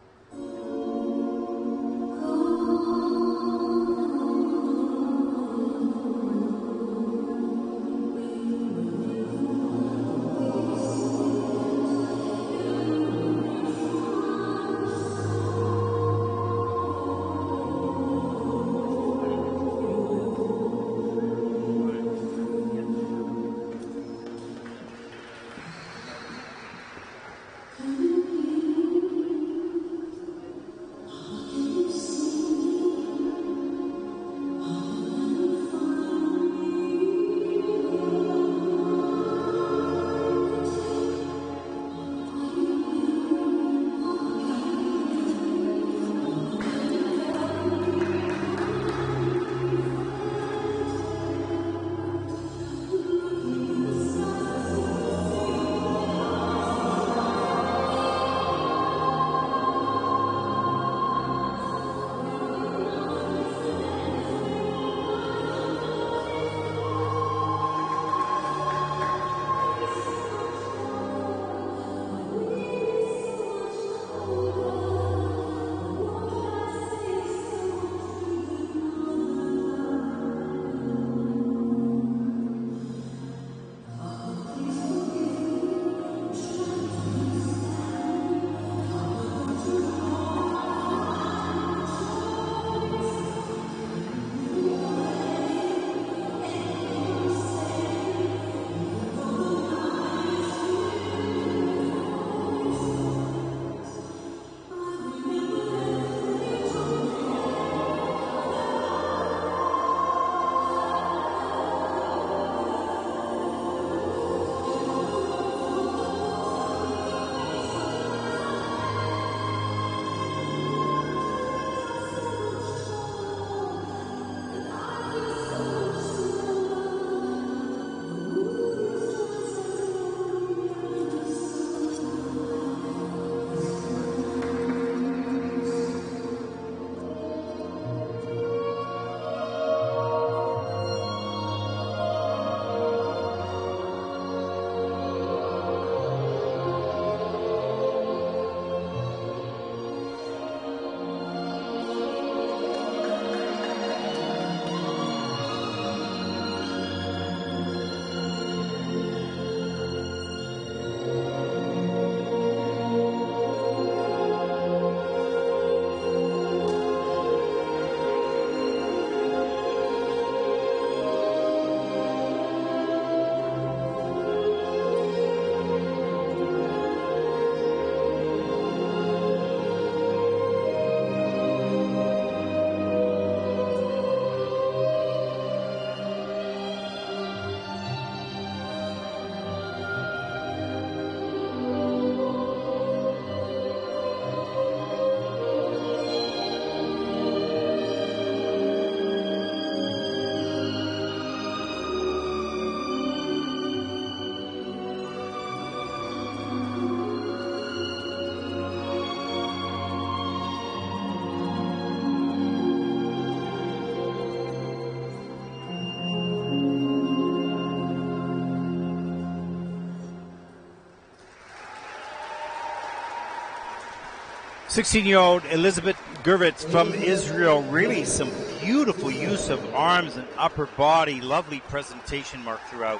Speaker 3: 16-year-old Elizabeth Gurvitz from Israel. Really some beautiful use of arms and upper body. Lovely presentation mark throughout.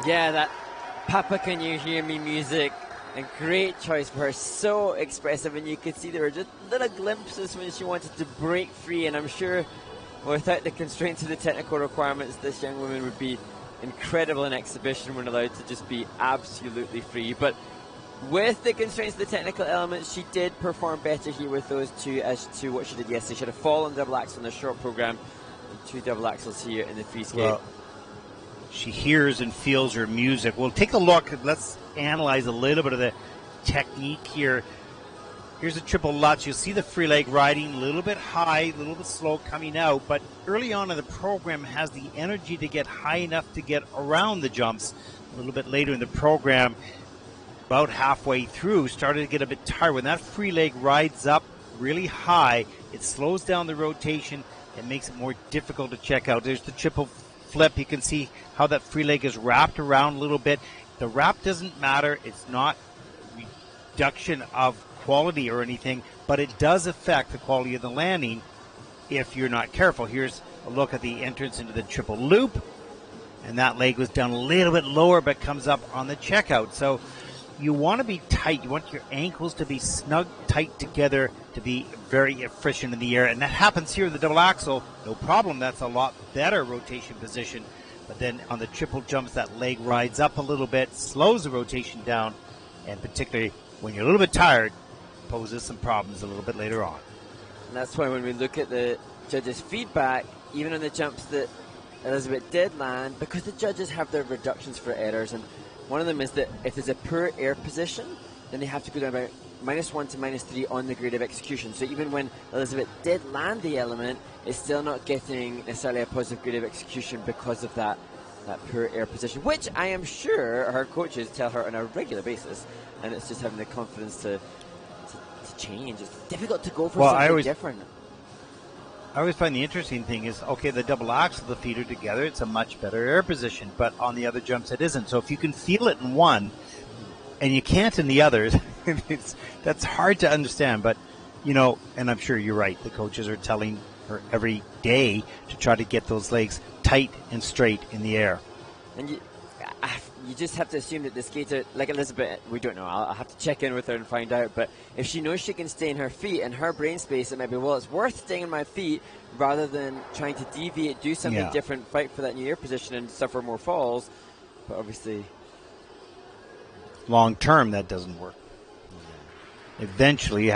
Speaker 2: Yeah, that Papa Can You Hear Me music, a great choice for her. So expressive, and you could see there were just little glimpses when she wanted to break free, and I'm sure without the constraints of the technical requirements, this young woman would be incredible in exhibition when allowed to just be absolutely free. But with the constraints of the technical elements, she did perform better here with those two as to what she did yesterday. She had a fall on double axel in the short program and 2 double axels here in the free skate.
Speaker 3: Well, she hears and feels her music. We'll take a look. Let's analyze a little bit of the technique here. Here's a triple Lutz. You'll see the free leg riding a little bit high, a little bit slow coming out, but early on in the program has the energy to get high enough to get around the jumps. A little bit later in the program, about halfway through, started to get a bit tired. When that free leg rides up really high, it slows down the rotation and makes it more difficult to check out. There's the triple flip. You can see how that free leg is wrapped around a little bit. The wrap doesn't matter. It's not reduction of quality or anything, but it does affect the quality of the landing if you're not careful. Here's a look at the entrance into the triple loop, and that leg was down a little bit lower but comes up on the checkout. So you want to be tight. You want your ankles to be snug tight together to be very efficient in the air, and that happens here in the double axel. No problem. That's a lot better rotation position. But then on the triple jumps, that leg rides up a little bit, slows the rotation down, and particularly when you're a little bit tired, poses some problems a little bit later on.
Speaker 2: And that's why when we look at the judges' feedback, even on the jumps that Elizabeth did land, because the judges have their reductions for errors, and one of them is that if there's a poor air position, then they have to go down about -1 to -3 on the grade of execution. So even when Elizabeth did land the element, it's still not getting necessarily a positive grade of execution because of that poor air position, which I am sure her coaches tell her on a regular basis, and it's just having the confidence to change. It's difficult to go for something different.
Speaker 3: I always find the interesting thing is, okay, the double axle, the feet are together, it's a much better air position, but on the other jumps it isn't. So if you can feel it in one and you can't in the others, that's hard to understand. But, you know, and I'm sure you're right, the coaches are telling her every day to try to get those legs tight and straight in the air.
Speaker 2: And you just have to assume that the skater, like Elizabeth, we don't know, I'll have to check in with her and find out, but if she knows she can stay in her feet and her brain space, it might be, well, it's worth staying in my feet rather than trying to deviate, do something different, fight for that new air position and suffer more falls. But obviously,
Speaker 3: long term, that doesn't work. Eventually, you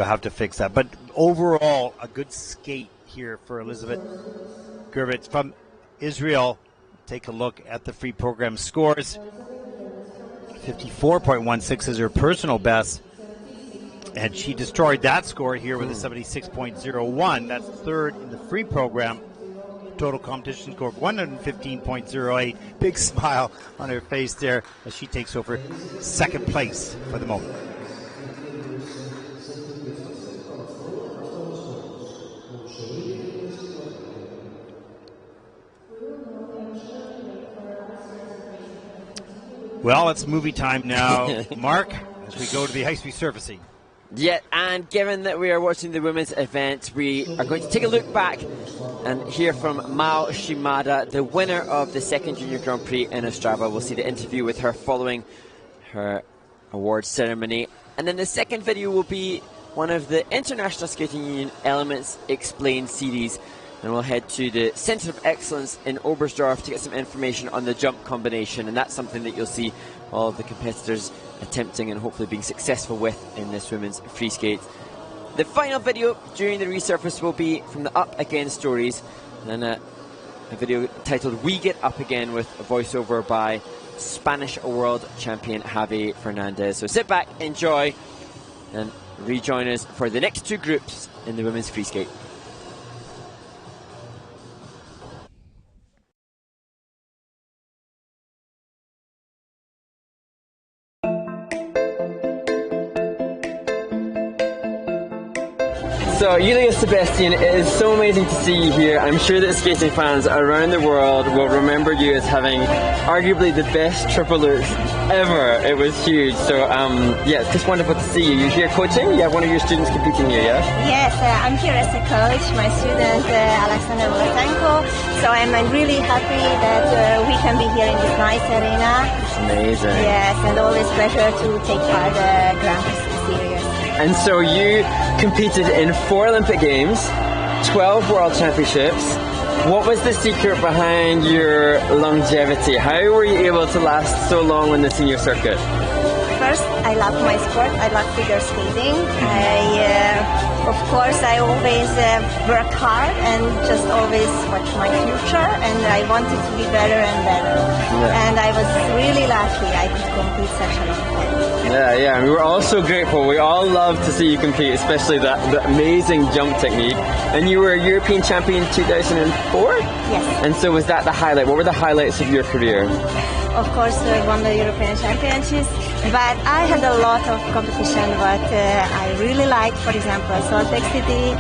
Speaker 3: have to fix that. But overall, a good skate here for Elizabeth Gurvitz from Israel. Take a look at the free program scores. 54.16 is her personal best, and she destroyed that score here with a 76.01. That's third in the free program. Total competition score of 115.08. Big smile on her face there as she takes over second place for the moment. Well, it's movie time now, Mark, as we go to the ice resurfacing.
Speaker 2: Yeah, and given that we are watching the women's event, we are going to take a look back and hear from Mao Shimada, the winner of the second Junior Grand Prix in Ostrava. We'll see the interview with her following her award ceremony. And then the second video will be one of the International Skating Union Elements Explained series. And we'll head to the Center of Excellence in Oberstdorf to get some information on the jump combination. And that's something that you'll see all of the competitors attempting and hopefully being successful with in this women's free skate. The final video during the resurface will be from the Up Again stories. And a video titled We Get Up Again with a voiceover by Spanish world champion Javi Fernandez. So sit back, enjoy, and rejoin us for the next two groups in the women's free skate. So, Yulia Sebastian, it is so amazing to see you here. I'm sure that skating fans around the world will remember you as having arguably the best triple loops ever. It was huge. So, yeah, it's just wonderful to see you. You're here coaching? You have one of your students competing here, yeah?
Speaker 4: Yes, I'm here as a coach, my student Alexander Volatenko. So I'm really happy that we can be here in this nice arena.
Speaker 2: It's amazing.
Speaker 4: Yes, and always pleasure to take part in Grand Prix series.
Speaker 2: And so you competed in 4 Olympic Games, 12 World Championships. What was the secret behind your longevity? How were you able to last so long on the senior circuit?
Speaker 4: First, I love my sport. I love figure skating. Of course, I always work hard and just always watch my future. And I wanted to be better and better. Yeah. And I was really lucky I could compete such a long time.
Speaker 2: Yeah, and we were all so grateful. We all love to see you compete, especially the amazing jump technique. And you were a European champion in 2004?
Speaker 4: Yes.
Speaker 2: And so was that the highlight? What were the highlights of your career?
Speaker 4: Of course, I won the European Championships, but I had a lot of competition what I really liked, for example, Salt Lake City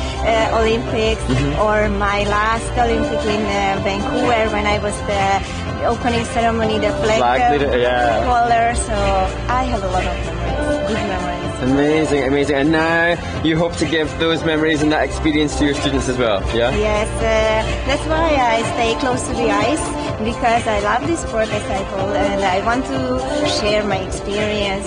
Speaker 4: Olympics, or my last Olympic in Vancouver when I was the opening ceremony, the flag holder, so I have a lot of memories, good memories.
Speaker 2: Amazing. And now you hope to give those memories and that experience to your students as well, yeah?
Speaker 4: Yes, that's why I stay close to the ice, because I love this sport, as I told, and I want to share my experience,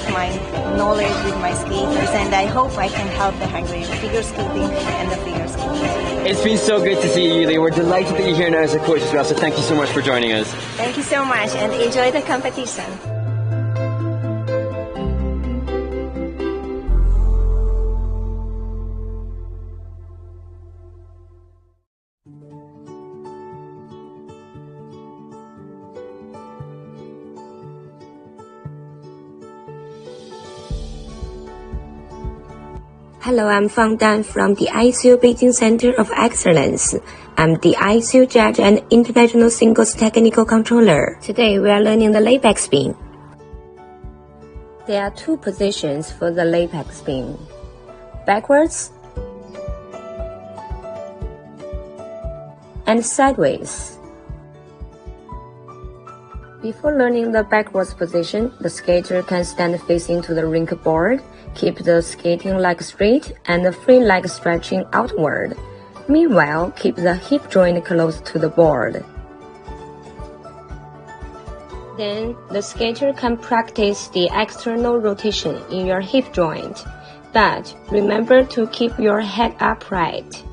Speaker 4: my knowledge with my skaters, and I hope I can help the Hungarian figure skating and the figure skating.
Speaker 2: It's been so good to see you, Yuli. We're delighted that you're here now as a coach as well, so thank you so much for joining us.
Speaker 4: Thank you so much, and enjoy the competition.
Speaker 5: Hello, I'm Fang Dan from the ICU Beijing Center of Excellence. I'm the ICU judge and international singles technical controller. Today we are learning the layback spin. There are 2 positions for the layback spin: backwards and sideways. Before learning the backwards position, the skater can stand facing to the rink board, keep the skating leg straight and the free leg stretching outward. Meanwhile, keep the hip joint close to the board. Then, the skater can practice the external rotation in your hip joint, but remember to keep your head upright.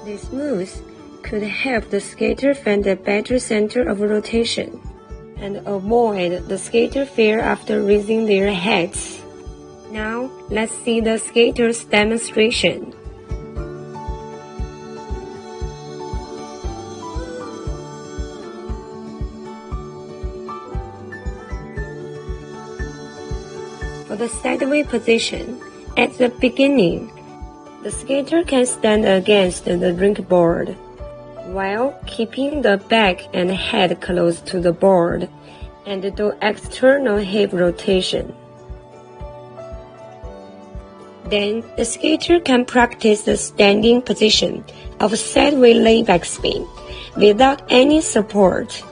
Speaker 5: These moves could help the skater find a better center of rotation and avoid the skater fear after raising their heads. Now, let's see the skater's demonstration. For the sideway position, at the beginning, the skater can stand against the rink board, while keeping the back and head close to the board, and do external hip rotation. Then, the skater can practice the standing position of sideway layback spin without any support.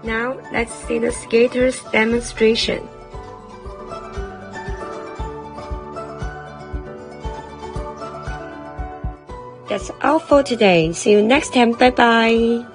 Speaker 5: Now, let's see the skater's demonstration. That's all for today. See you next time. Bye bye.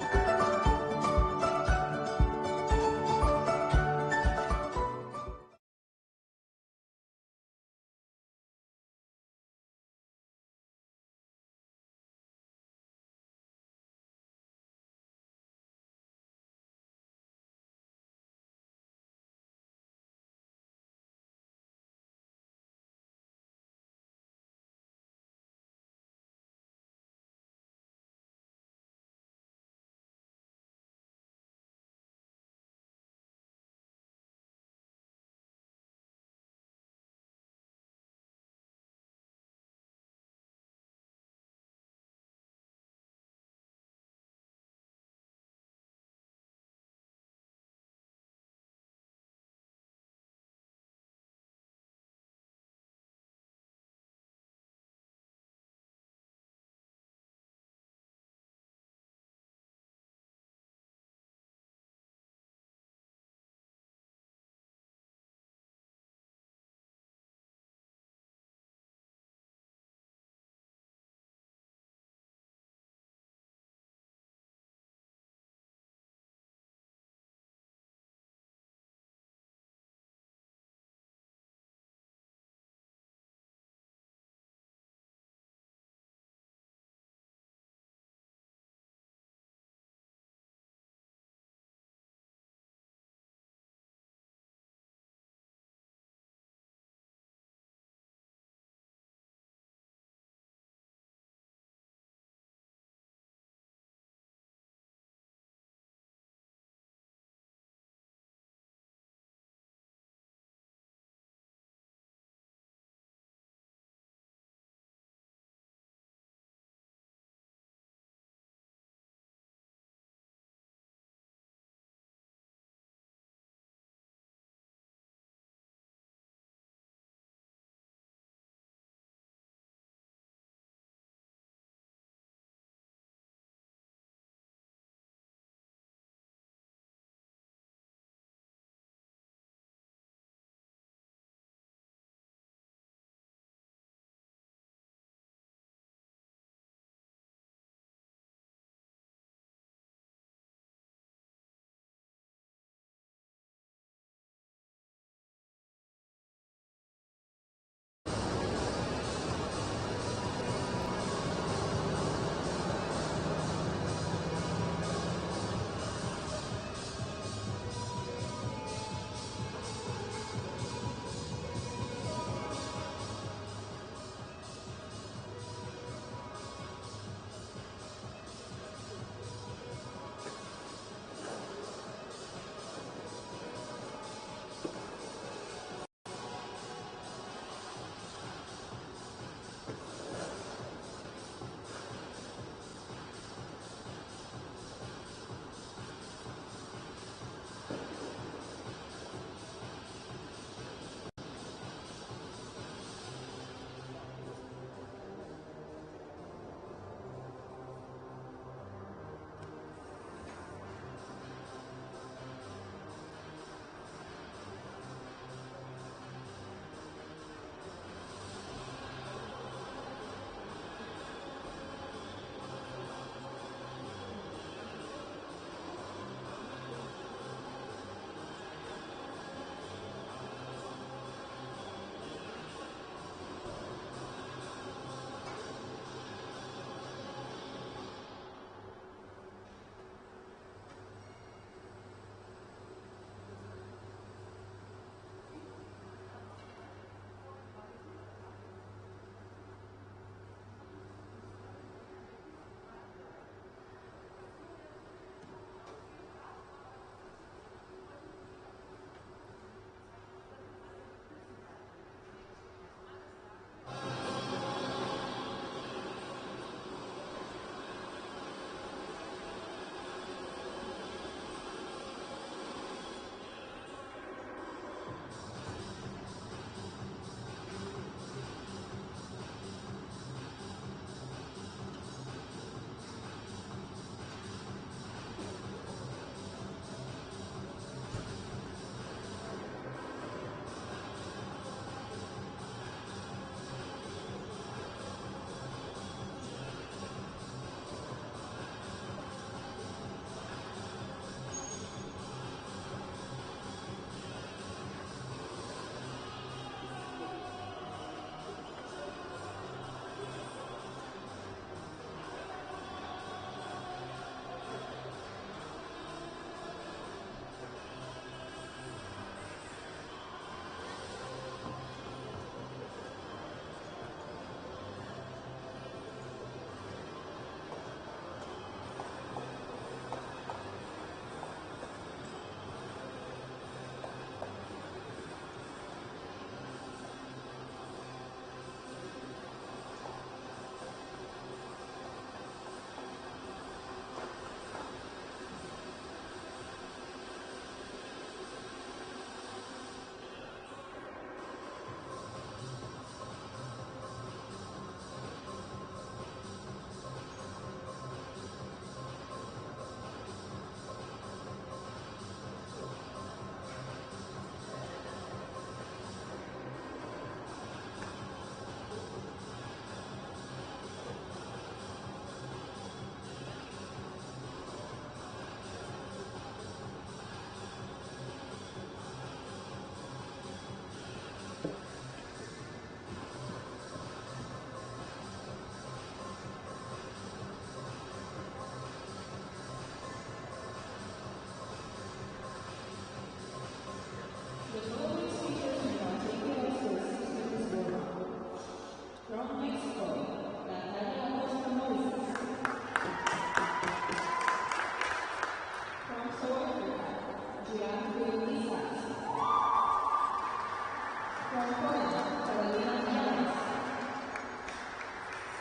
Speaker 1: From Poland, Carolina.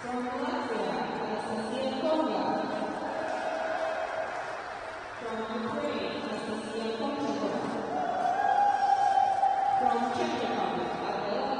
Speaker 1: From Latvia, Anastasia Konya. From Ukraine, Anastasia Courchevel. From Czech Republic, Adela.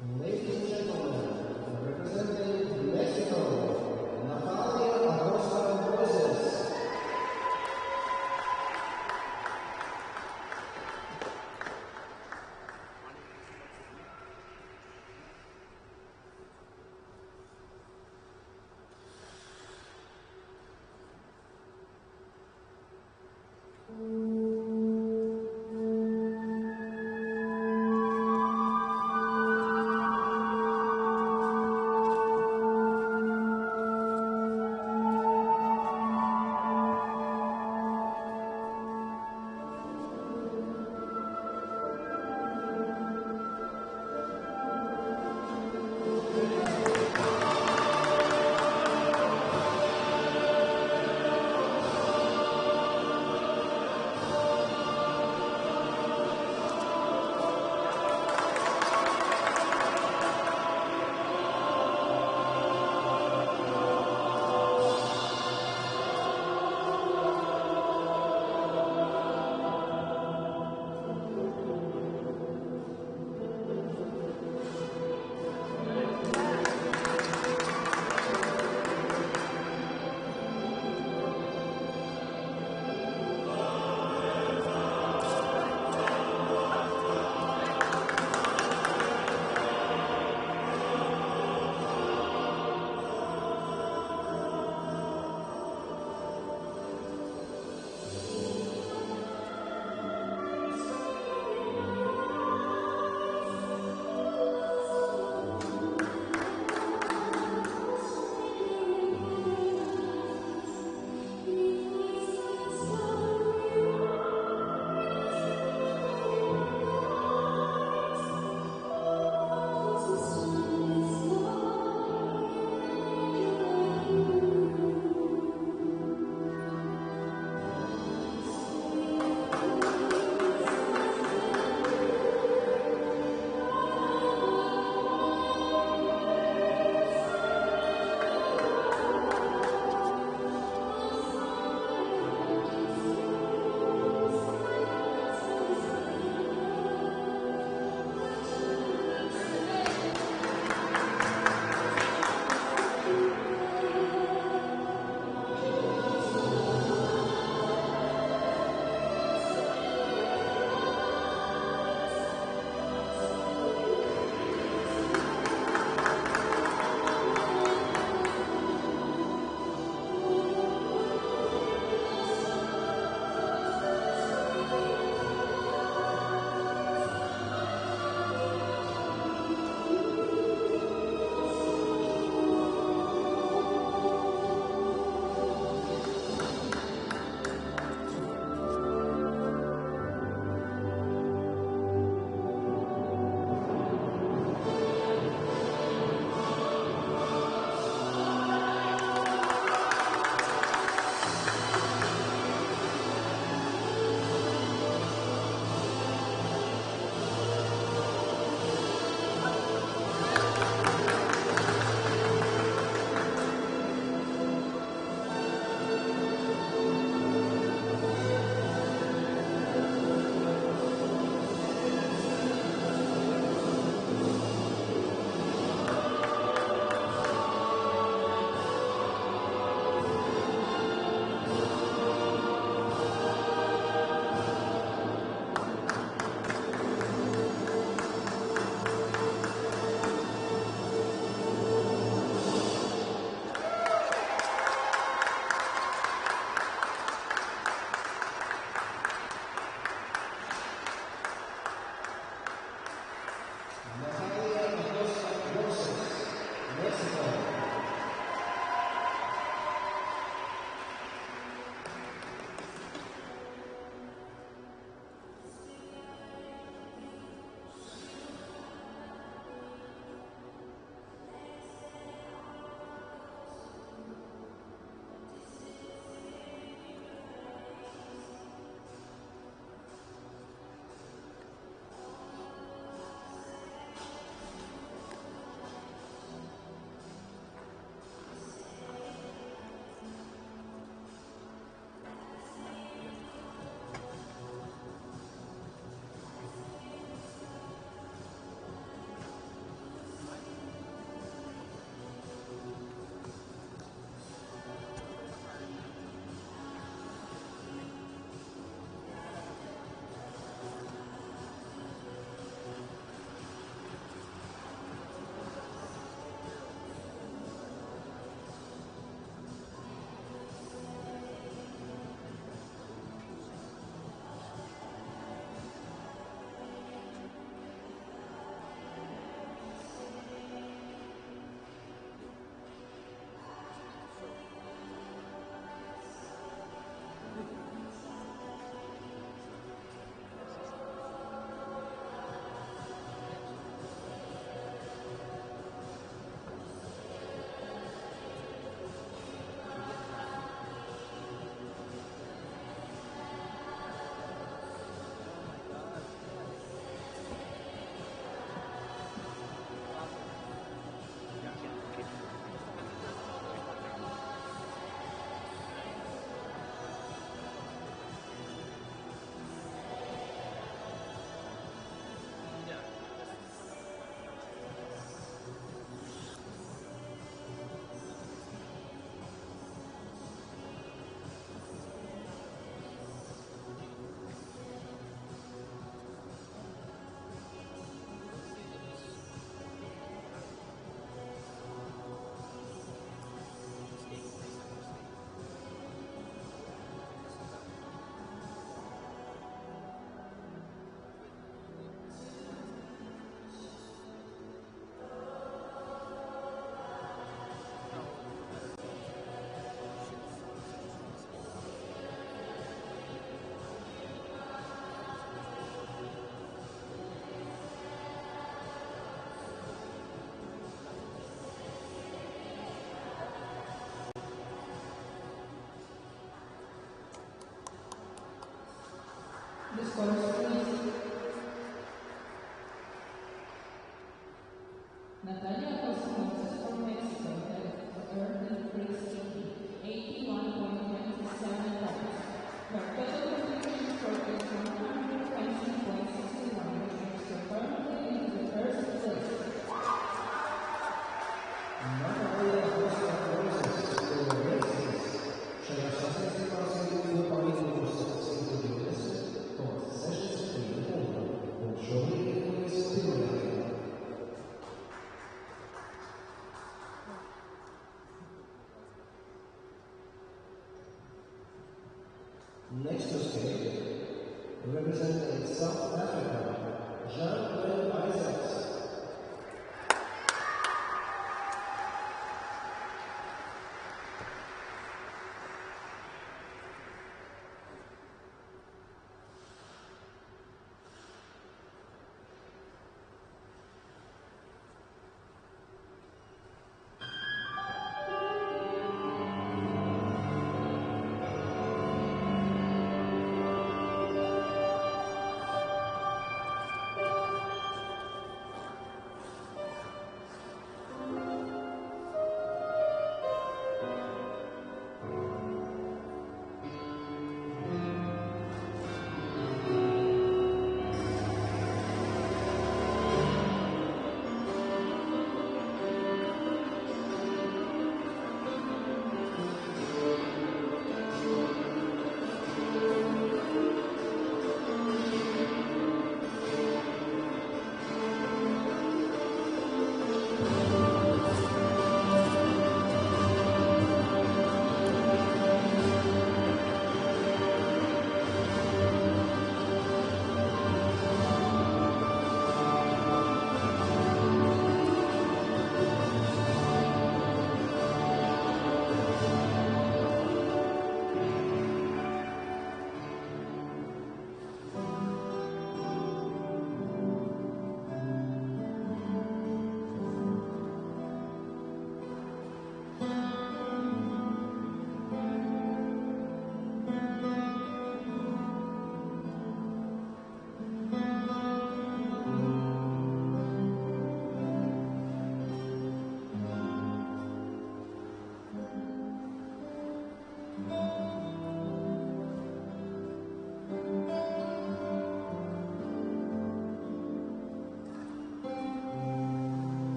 Speaker 1: Ladies and gentlemen, representing Mexico, Natalia Acosta Moises. Next to skate, representing South Africa, Jean Isaacs.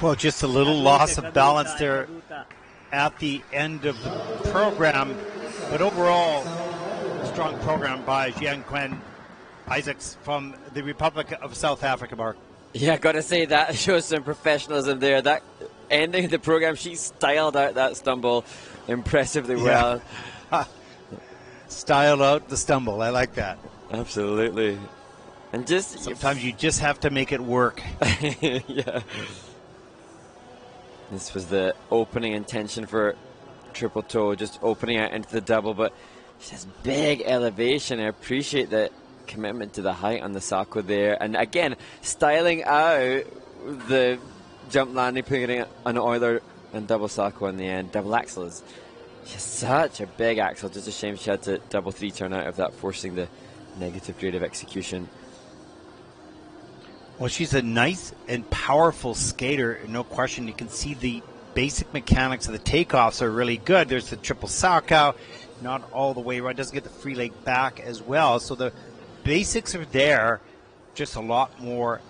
Speaker 3: Well, just a little loss of balance there at the end of the program. But overall, a strong program by Jian Isaacs from the Republic of South Africa, Mark.
Speaker 2: Yeah, got to say that shows some professionalism there. That ending the program, she styled out that stumble impressively well.
Speaker 3: Styled out the stumble. I like that.
Speaker 2: Absolutely. And just
Speaker 3: sometimes you just have to make it work.
Speaker 2: Yeah. This was the opening intention for triple toe, just opening out into the double, but just big elevation. I appreciate the commitment to the height on the Sako there, and again styling out the jump landing, putting it on Euler and double Sako in the end. Double axel is just such a big axel. Just a shame she had to double 3 turn out of that, forcing the negative grade of execution.
Speaker 3: Well, she's a nice and powerful skater, no question. You can see the basic mechanics of the takeoffs are really good. There's the triple Sako, not all the way right. Doesn't get the free leg back as well. So the basics are there, just a lot more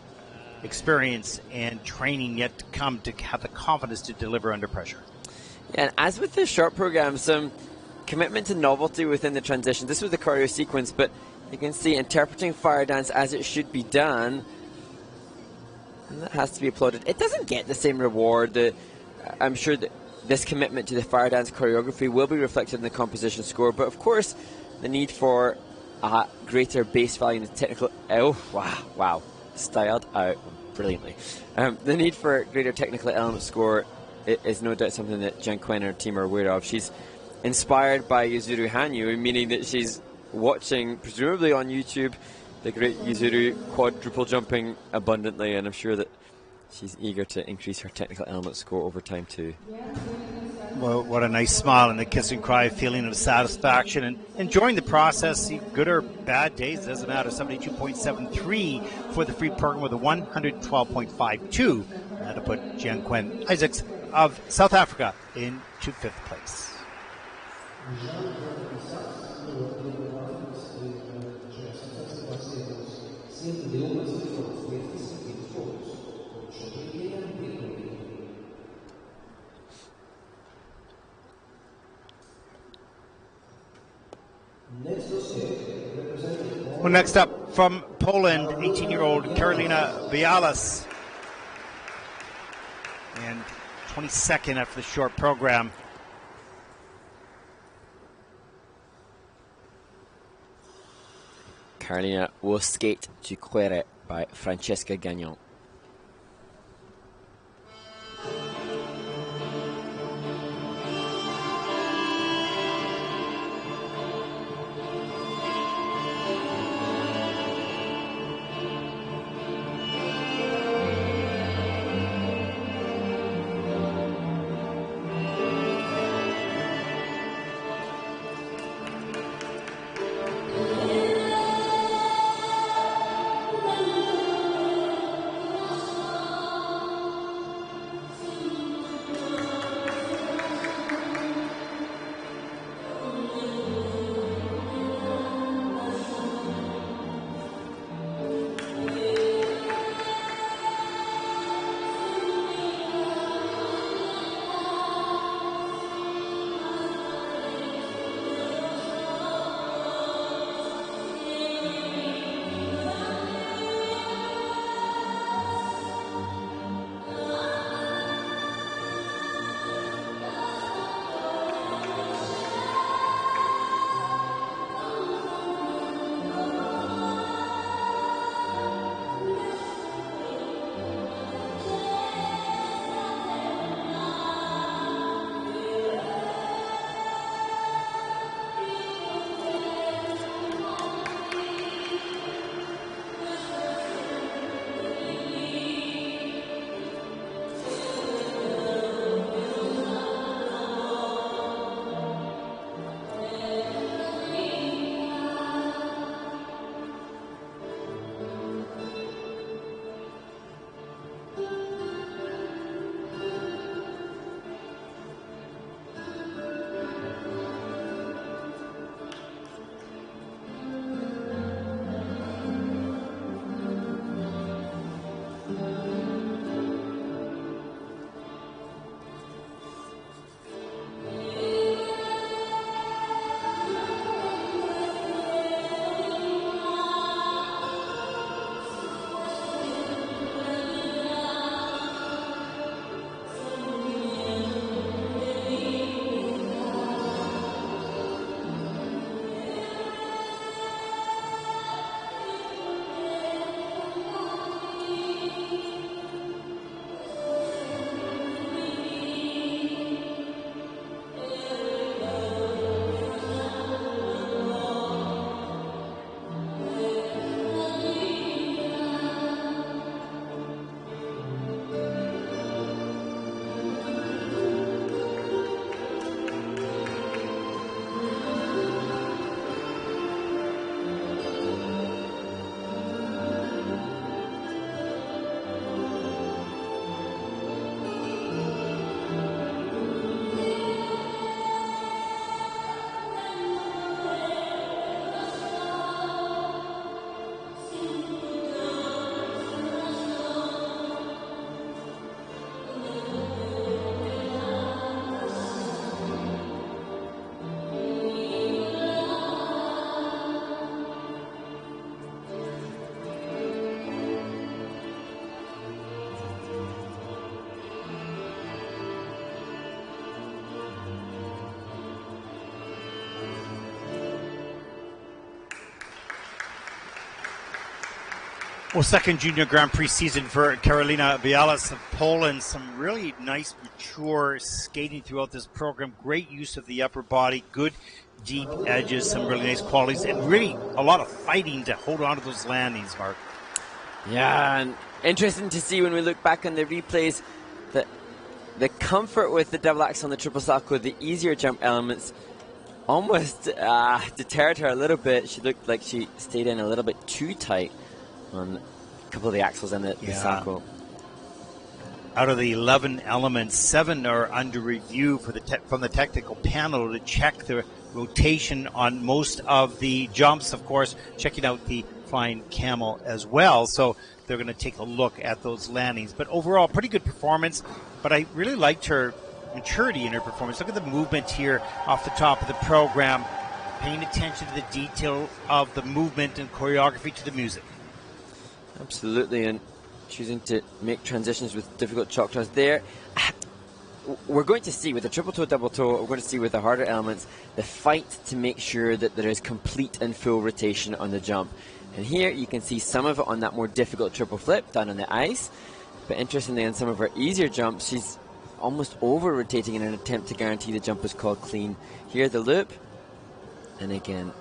Speaker 3: experience and training yet to come to have the confidence to deliver under pressure.
Speaker 2: And as with the short program, some commitment to novelty within the transition. This was the choreo sequence, but you can see interpreting fire dance as it should be done. And that has to be applauded. It doesn't get the same reward. I'm sure that this commitment to the fire dance choreography will be reflected in the composition score, but of course the need for a greater base value in the technical... Oh, wow. Styled out brilliantly. The need for greater technical element score is no doubt something that Jian and her team are aware of. She's inspired by Yuzuru Hanyu, meaning that she's watching, presumably on YouTube, the great Yuzuru quadruple jumping abundantly, and I'm sure that she's eager to increase her technical element score over time too.
Speaker 3: Well, what a nice smile and the kiss and cry feeling of satisfaction and enjoying the process. See, good or bad days, doesn't matter. 72.73 for the free program with a 112.52. That'll put Jian Isaacs of South Africa into 5th place. Well, next up from Poland, 18-year-old Karolina Bialas. And 22nd after the short program.
Speaker 2: Karolina will skate to Quere by Francesca Gagnon.
Speaker 3: Well, second junior Grand Prix season for Karolina Bialas of Poland. Some really nice, mature skating throughout this program. Great use of the upper body, good deep edges, some really nice qualities, and really a lot of fighting to hold on to those landings, Mark.
Speaker 2: Yeah, and interesting to see when we look back on the replays that the comfort with the double axel and the triple salchow, the easier jump elements, almost deterred her a little bit. She looked like she stayed in a little bit too tight on a couple of the axles and the salchow.
Speaker 3: Out of the 11 elements, 7 are under review for from the technical panel to check the rotation on most of the jumps. Of course, checking out the flying camel as well. So they're going to take a look at those landings. But overall, pretty good performance. But I really liked her maturity in her performance. Look at the movement here off the top of the program, paying attention to the detail of the movement and choreography to the music.
Speaker 2: Absolutely, and choosing to make transitions with difficult chalk draws there. We're going to see with the triple toe, double toe, we're going to see with the harder elements, the fight to make sure that there is complete and full rotation on the jump. And here you can see some of it on that more difficult triple flip done on the ice. But interestingly, on some of her easier jumps, she's almost over-rotating in an attempt to guarantee the jump is called clean. Here the loop, and again,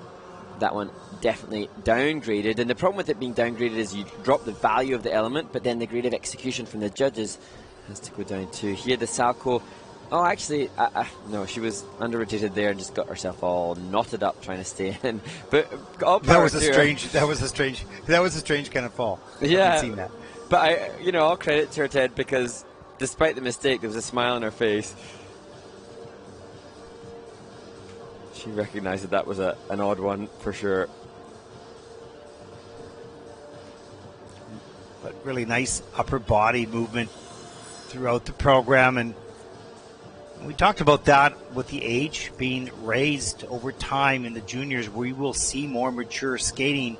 Speaker 2: that one definitely downgraded. And the problem with it being downgraded is you drop the value of the element, but then the grade of execution from the judges has to go down too. Here the salchow, oh actually, no, she was under-rotated there and just got herself all knotted up trying to stay in. But all
Speaker 3: that was a strange kind of fall.
Speaker 2: Yeah,
Speaker 3: I've seen that.
Speaker 2: But all credit to her, Ted, because despite the mistake, there was a smile on her face. She recognized that was an odd one for sure.
Speaker 3: But really nice upper body movement throughout the program. And we talked about that with the age being raised over time in the juniors. We will see more mature skating.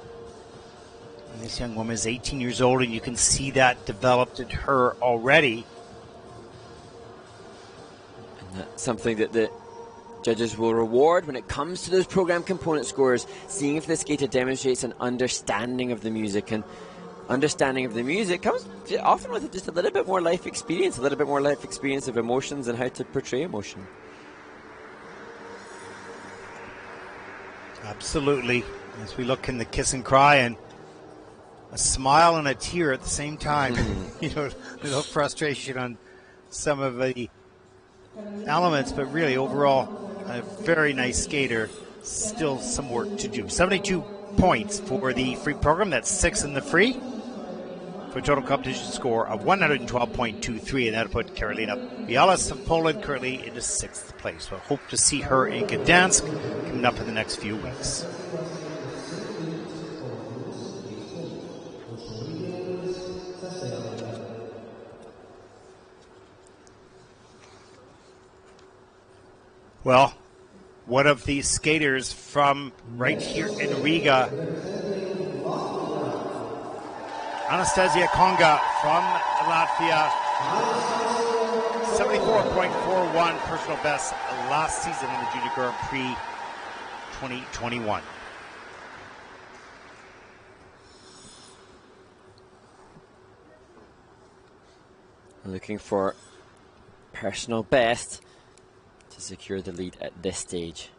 Speaker 3: And this young woman is 18 years old, and you can see that developed in her already.
Speaker 2: And that's something that the judges will reward when it comes to those program component scores, seeing if the skater demonstrates an understanding of the music. And understanding of the music comes often with just a little bit more life experience, of emotions and how to portray emotion.
Speaker 3: Absolutely. As we look in the kiss and cry, and a smile and a tear at the same time. A little frustration on some of the elements, but really overall a very nice skater. Still some work to do. 72 points for the free program. That's 6 in the free for a total competition score of 112.23, and that'll put Karolina Bialas of Poland currently into 6th place. So I hope to see her in Gdansk coming up in the next few weeks. Well, one of the skaters from right here in Riga, Anastasia Konga from Latvia, 74.41 personal best last season in the Junior Grand Prix 2021.
Speaker 2: Looking for personal best to secure the lead at this stage.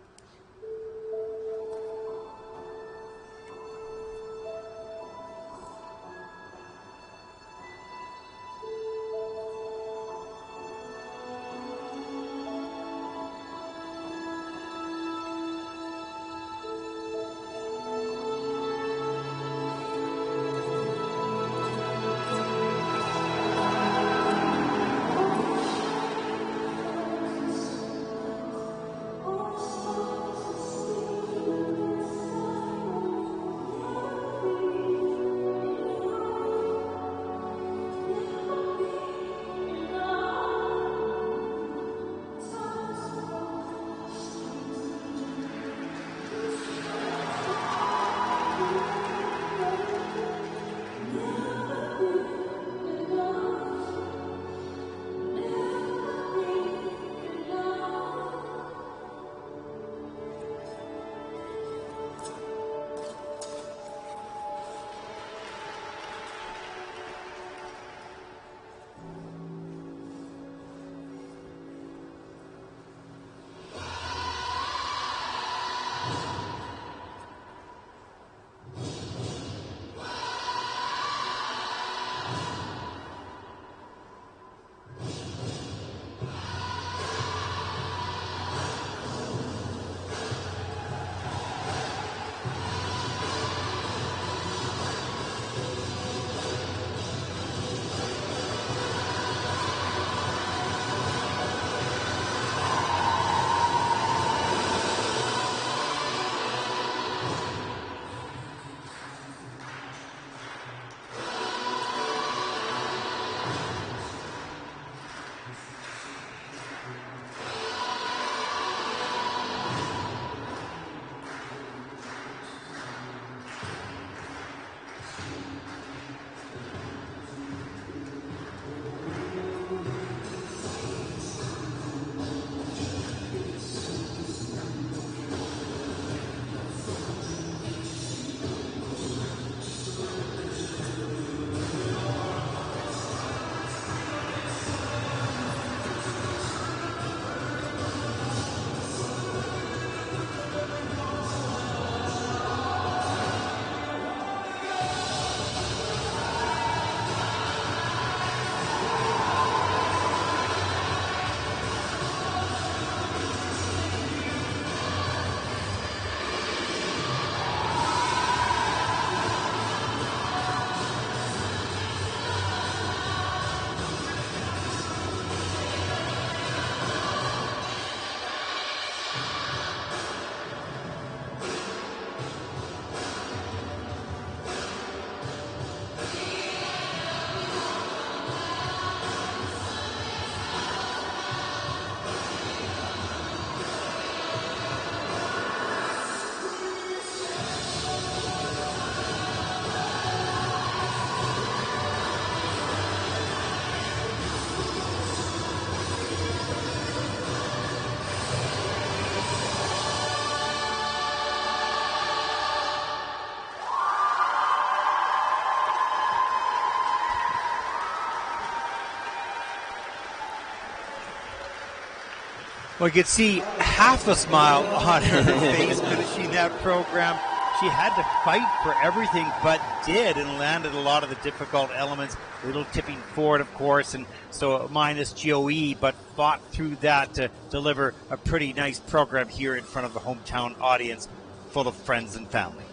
Speaker 3: Well, you could see half a smile on her face finishing that program. She had to fight for everything, but did, and landed a lot of the difficult elements. A little tipping forward, of course, and so minus GOE, but fought through that to deliver a pretty nice program here in front of the hometown audience full of friends and family.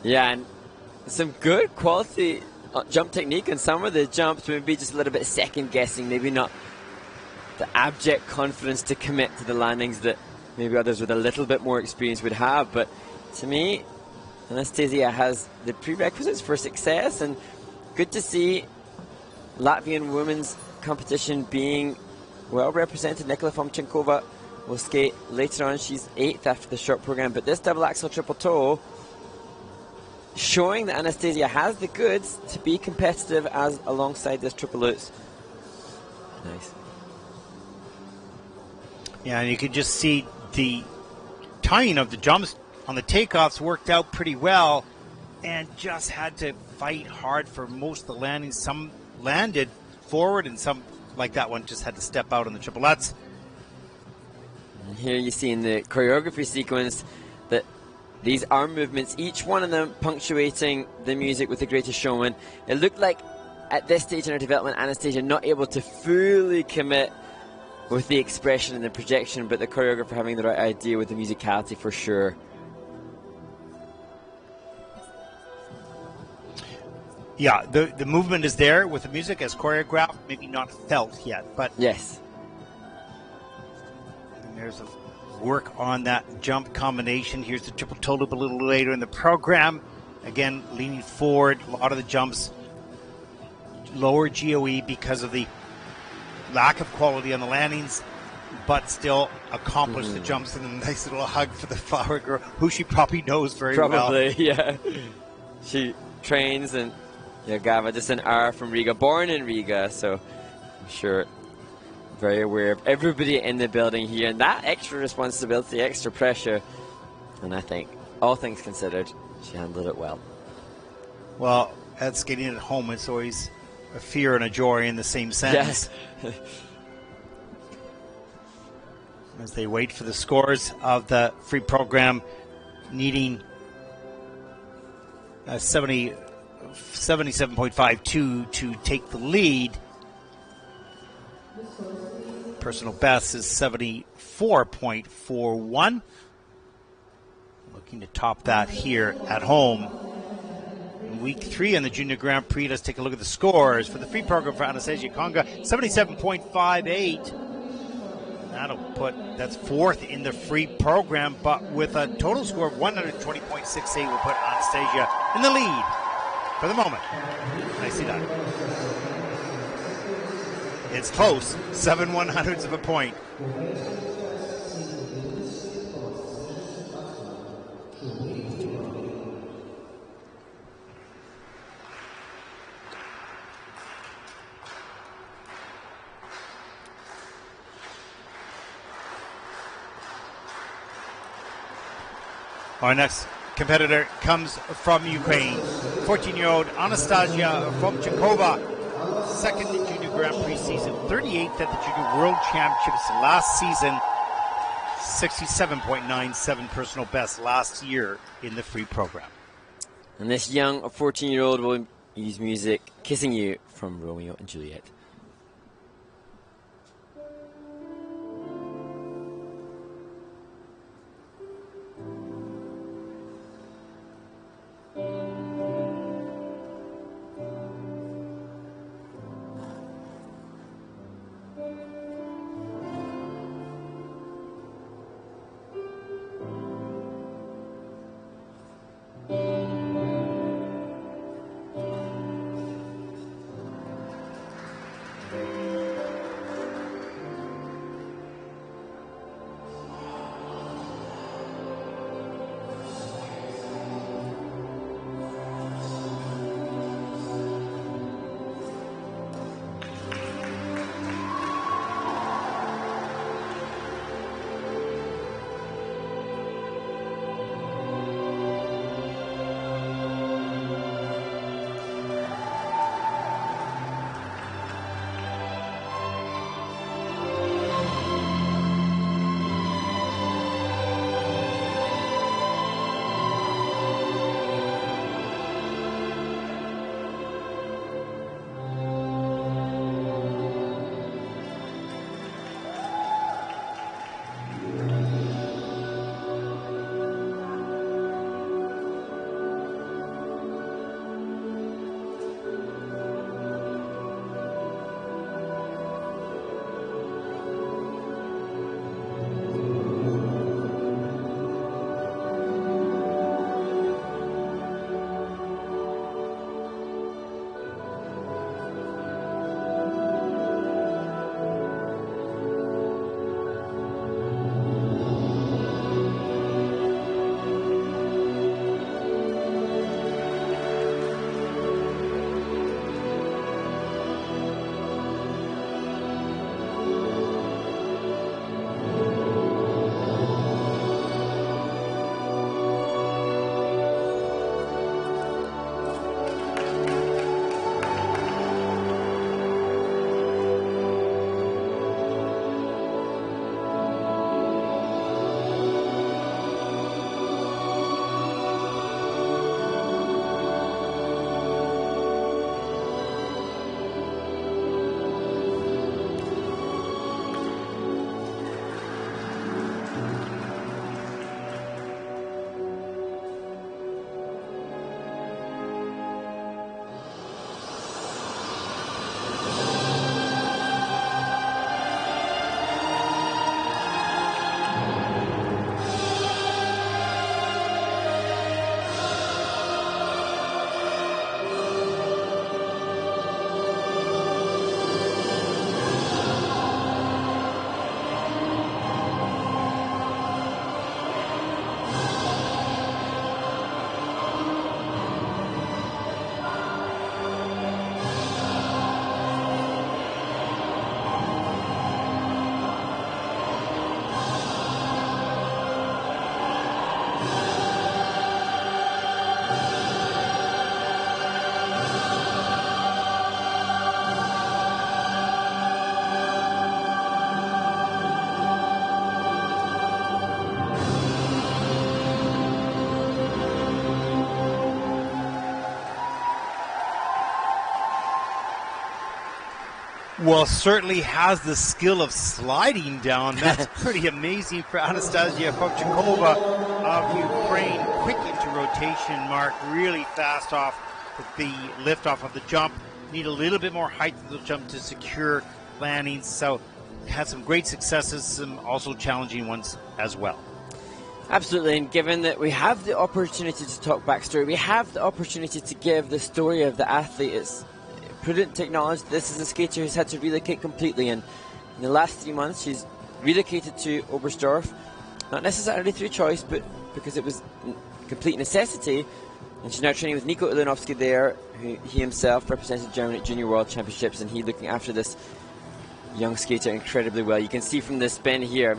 Speaker 2: Yeah, and some good quality jump technique on some of the jumps, maybe just a little bit second guessing, maybe not the abject confidence to commit to the landings that maybe others with a little bit more experience would have. But to me, Anastasia has the prerequisites for success, and good to see Latvian women's competition being well represented. Nikola Fomchenkova will skate later on. She's 8th after the short program, but this double axel triple toe showing that Anastasia has the goods to be competitive as alongside this triple lutz. Nice.
Speaker 3: Yeah, and you can just see the timing of the jumps on the takeoffs worked out pretty well, and just had to fight hard for most of the landings. Some landed forward, and some, like that one, just had to step out on the triple lutz.
Speaker 2: And here you see in the choreography sequence that these arm movements, each one of them punctuating the music with The Greatest Showman. It looked like at this stage in her development, Anastasia not able to fully commit with the expression and the projection, but the choreographer having the right idea with the musicality for sure.
Speaker 3: Yeah, the movement is there with the music as choreographed, maybe not felt yet, but
Speaker 2: yes.
Speaker 3: And there's a work on that jump combination. Here's the triple toe loop a little later in the program. Again, leaning forward, a lot of the jumps lower GOE because of the lack of quality on the landings, but still accomplished the jumps. And a nice little hug for the flower girl, who she probably knows very well.
Speaker 2: Probably, yeah. She trains, and Gava, just an hour from Riga, born in Riga, so I'm sure very aware of everybody in the building here, and that extra responsibility, extra pressure, and I think, all things considered, she handled it well.
Speaker 3: Well, at skating at home, it's always a fear and a joy in the same sentence.
Speaker 2: Yes.
Speaker 3: As they wait for the scores of the free program, needing 77.52 to take the lead. Personal best is 74.41. Looking to top that here at home. In week 3 in the Junior Grand Prix, let's take a look at the scores for the free program for Anastasia Konga. 77.58. That's 4th in the free program, but with a total score of 120.68 will put Anastasia in the lead for the moment. I see that. It's close, 7/100ths of a point. Our next competitor comes from Ukraine. 14-year-old Anastasia Fomchenkova, 2nd Junior Grand Prix season, 38th at the Junior World Championships last season, 67.97 personal best last year in the free program.
Speaker 2: And this young 14-year-old will use music, Kissing You from Romeo and Juliet.
Speaker 3: Well, certainly has the skill of sliding down. That's pretty amazing for Anastasia Kourchevel of Ukraine. Quick into rotation, Mark, really fast off the lift off of the jump. Need a little bit more height to the jump to secure landings. So had some great successes, some also challenging ones as well.
Speaker 2: Absolutely, and given that we have the opportunity to talk backstory, we have the opportunity to give the story of the athlete, it's prudent to acknowledge this is a skater who's had to relocate completely, and in the last 3 months she's relocated to Oberstdorf, not necessarily through choice, but because it was complete necessity, and she's now training with Nico Ilinovsky there, who he himself represented Germany at Junior World Championships, and he looking after this young skater incredibly well. You can see from the spin here,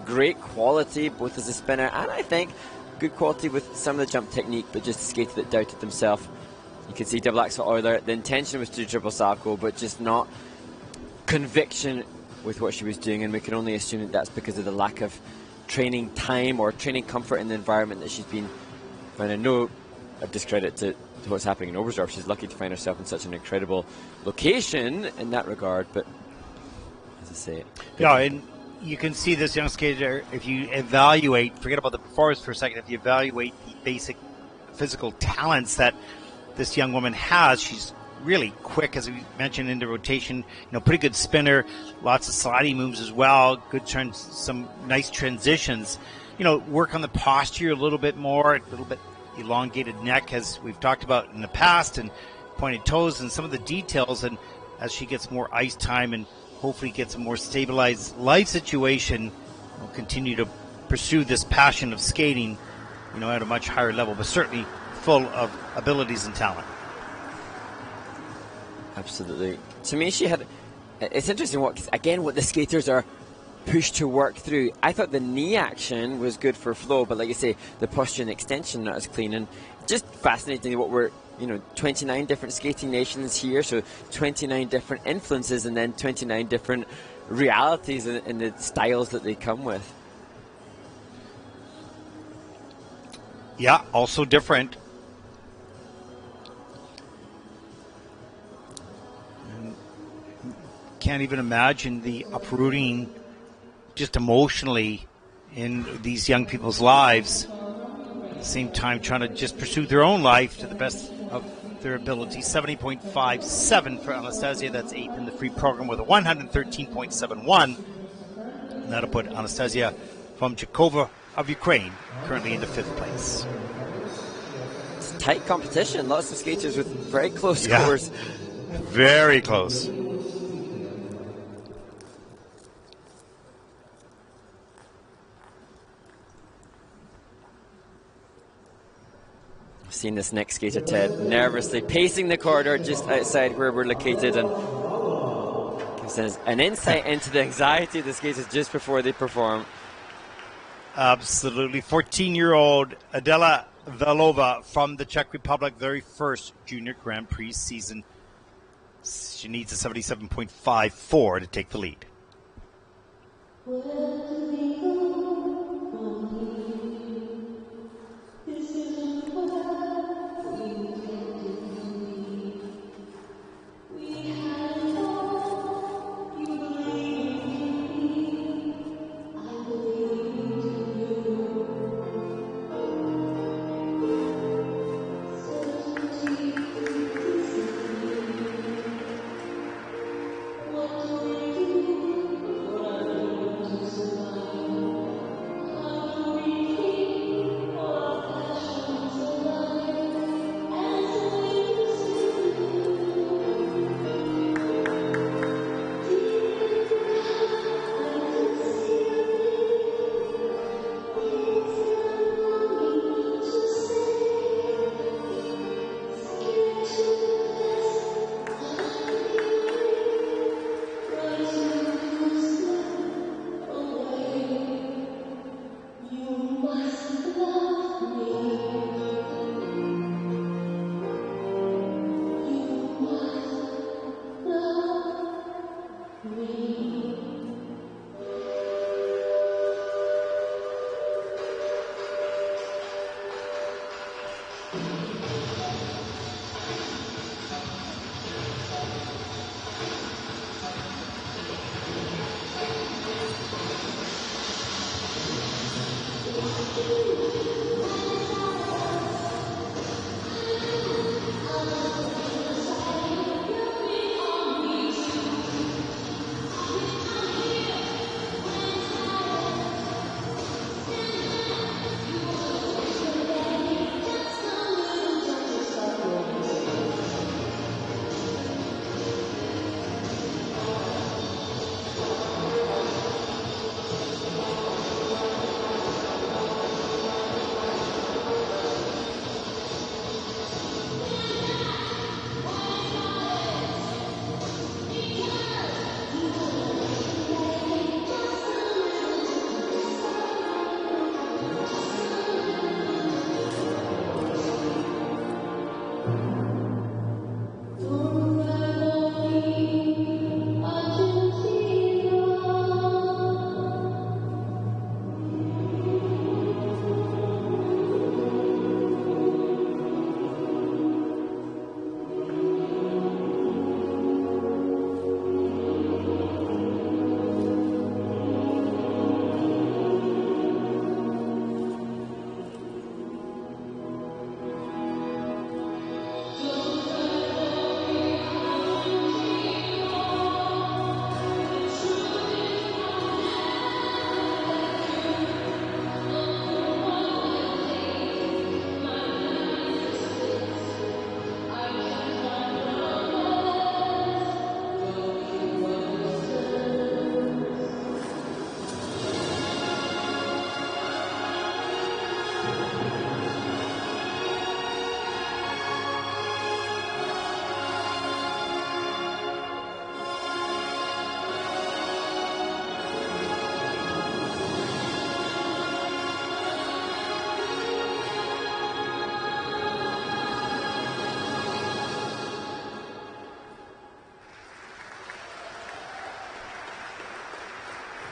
Speaker 2: great quality both as a spinner and I think good quality with some of the jump technique, but just a skater that doubted themselves. You can see double axel Euler, the intention was to do triple salchow, but just not conviction with what she was doing, and we can only assume that that's because of the lack of training time or training comfort in the environment that she's been. And I know a discredit to what's happening in Oberstdorf. She's lucky to find herself in such an incredible location in that regard, but as I say,
Speaker 3: yeah, and you can see this young skater, if you evaluate, forget about the performance for a second, if you evaluate the basic physical talents that this young woman has, she's really quick, as we mentioned, into rotation, pretty good spinner, lots of sliding moves as well, good turns, some nice transitions, work on the posture a little bit more, a little bit elongated neck, as we've talked about in the past, and pointed toes and some of the details, and as she gets more ice time and hopefully gets a more stabilized life situation, we'll continue to pursue this passion of skating, at a much higher level, but certainly full of abilities and talent.
Speaker 2: Absolutely. To me, it's interesting what the skaters are pushed to work through. I thought the knee action was good for flow, but like you say, the posture and extension not as clean, and just fascinating what we're 29 different skating nations here, so 29 different influences and then 29 different realities in the styles that they come with.
Speaker 3: Yeah, also different. Can't even imagine the uprooting just emotionally in these young people's lives. At the same time, trying to just pursue their own life to the best of their ability. 70.57 for Anastasia. That's 8th in the free program with a 113.71. And that'll put Anastasia Kourchevel of Ukraine currently into 5th place.
Speaker 2: It's tight competition. Lots of skaters with very close scores.
Speaker 3: Very close.
Speaker 2: Seeing this next skater, Ted, nervously pacing the corridor just outside where we're located, and gives us an insight into the anxiety of the skaters just before they perform.
Speaker 3: Absolutely. 14-year-old Adela Valova from the Czech Republic, very first Junior Grand Prix season. She needs a 77.54 to take the lead.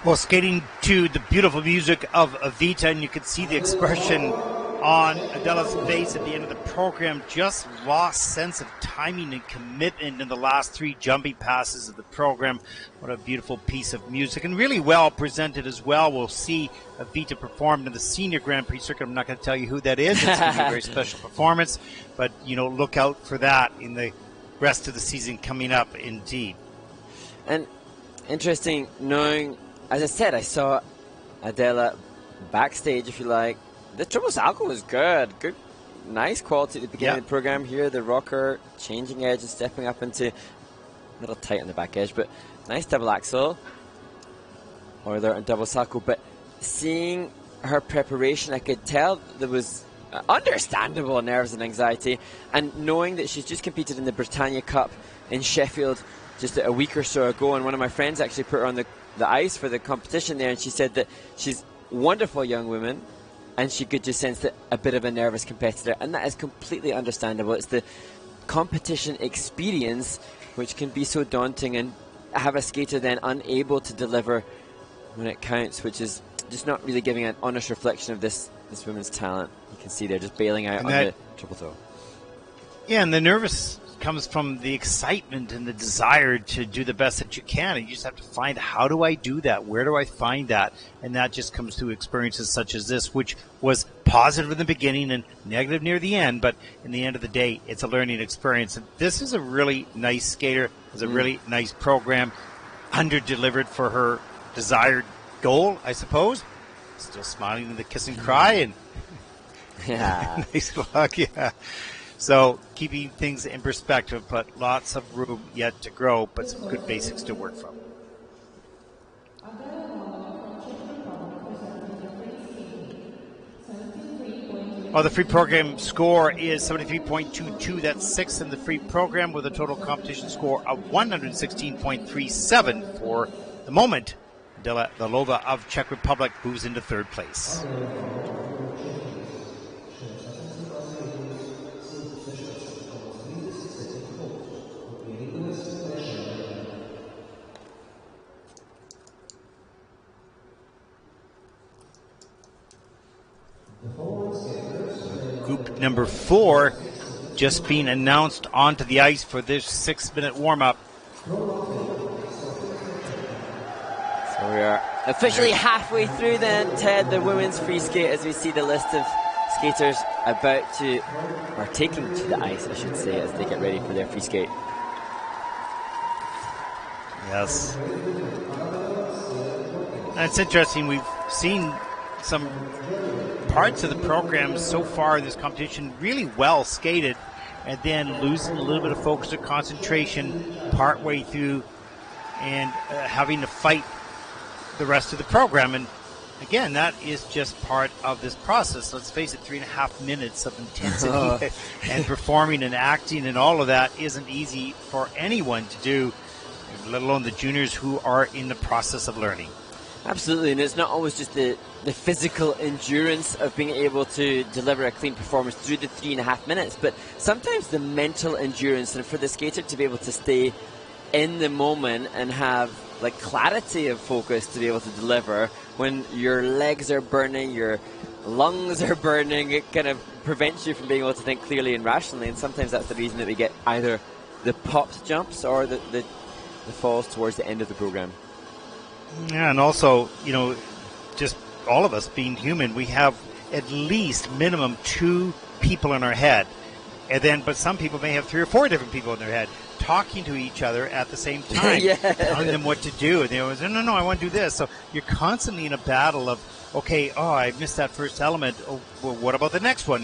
Speaker 3: Well, skating to the beautiful music of Evita, and you can see the expression on Adela's face at the end of the program. Just lost sense of timing and commitment in the last 3 jumping passes of the program. What a beautiful piece of music, and really well presented as well. We'll see Evita performed in the Senior Grand Prix circuit. I'm not going to tell you who that is. It's going to be a very special performance, but look out for that in the rest of the season coming up indeed.
Speaker 2: And interesting knowing, as I said, I saw Adela backstage, if you like. The triple salchow was good, nice quality at the beginning of the program here. The rocker, changing edge and stepping up into, a little tight on the back edge, but nice double axel. Or there on double salchow, but seeing her preparation, I could tell there was understandable nerves and anxiety, and knowing that she's just competed in the Britannia Cup in Sheffield just a week or so ago, and one of my friends actually put her on the ice for the competition there, and she said that she's a wonderful young woman, and she could just sense that a bit of a nervous competitor, and that is completely understandable. It's the competition experience which can be so daunting, and have a skater then unable to deliver when it counts, which is just not really giving an honest reflection of this woman's talent. You can see they're just bailing out on the triple throw.
Speaker 3: Yeah, and the nervous comes from the excitement and the desire to do the best that you can. And you just have to find, how do I do that? Where do I find that? And that just comes through experiences such as this, which was positive in the beginning and negative near the end. But in the end of the day, it's a learning experience. And this is a really nice skater. It's a really nice program. Under-delivered for her desired goal, I suppose. Still smiling in the kiss and cry. And
Speaker 2: yeah.
Speaker 3: Nice luck, yeah. So keeping things in perspective, but lots of room yet to grow, but some good basics to work from. The free program score is 73.22. That's 6th in the free program with a total competition score of 116.37 for the moment. Adela Valova of Czech Republic moves into 3rd place. Group number 4 just being announced onto the ice for this 6-minute warm-up.
Speaker 2: So we are officially halfway through then, Ted, the women's free skate, as we see the list of skaters about to, or taking to the ice, I should say, as they get ready for their free skate.
Speaker 3: Yes. And it's interesting, we've seen some parts of the program so far in this competition really well skated, and then losing a little bit of focus or concentration partway through, and having to fight the rest of the program. And again, that is just part of this process. Let's face it, 3.5 minutes of intensity and performing and acting and all of that isn't easy for anyone to do, let alone the juniors who are in the process of learning.
Speaker 2: Absolutely, and it's not always just the physical endurance of being able to deliver a clean performance through the 3.5 minutes, but sometimes the mental endurance, and for the skater to be able to stay in the moment and have like clarity of focus to be able to deliver when your legs are burning, your lungs are burning. It kind of prevents you from being able to think clearly and rationally, and sometimes that's the reason that we get either the popped jumps or the falls towards the end of the program.
Speaker 3: Yeah, and also, just all of us being human, we have at least minimum 2 people in our head. And then, but some people may have 3 or 4 different people in their head talking to each other at the same time, telling them what to do. And they always, no, I want to do this. So you're constantly in a battle of, okay, I missed that first element. Oh, well, what about the next one?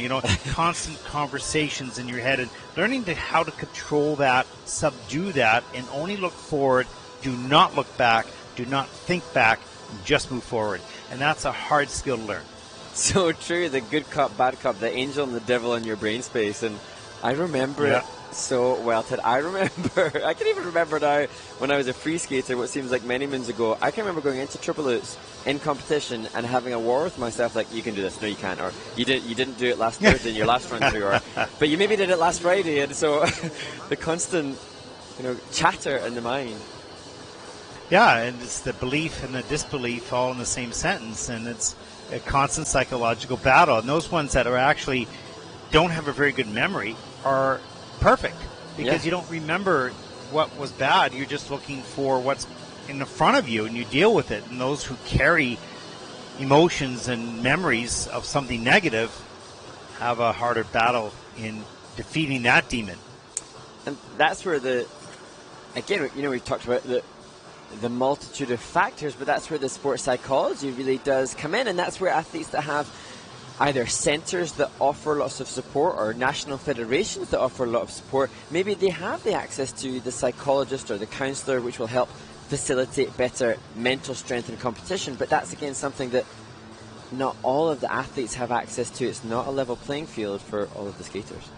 Speaker 3: Constant conversations in your head, and learning how to control that, subdue that, and only look forward. Do not look back. Do not think back. Just move forward. And that's a hard skill to learn.
Speaker 2: So true. The good cop, bad cop, the angel and the devil in your brain space. And I remember it so well, Ted. I can even remember now when I was a free skater, what seems like many moons ago. I can remember going into triple oots in competition and having a war with myself, like, you can do this, no you can't, or you didn't do it last Thursday in your last run through, or but you maybe did it last Friday. And so the constant chatter in the mind.
Speaker 3: Yeah, and it's the belief and the disbelief all in the same sentence, and it's a constant psychological battle. And those ones that are actually don't have a very good memory are perfect because you don't remember what was bad. You're just looking for what's in the front of you, and you deal with it. And those who carry emotions and memories of something negative have a harder battle in defeating that demon.
Speaker 2: And that's where again, we've talked about the multitude of factors, but that's where the sports psychology really does come in, and that's where athletes that have either centres that offer lots of support or national federations that offer a lot of support, maybe they have the access to the psychologist or the counsellor, which will help facilitate better mental strength in competition. But that's again something that not all of the athletes have access to. It's not a level playing field for all of the skaters.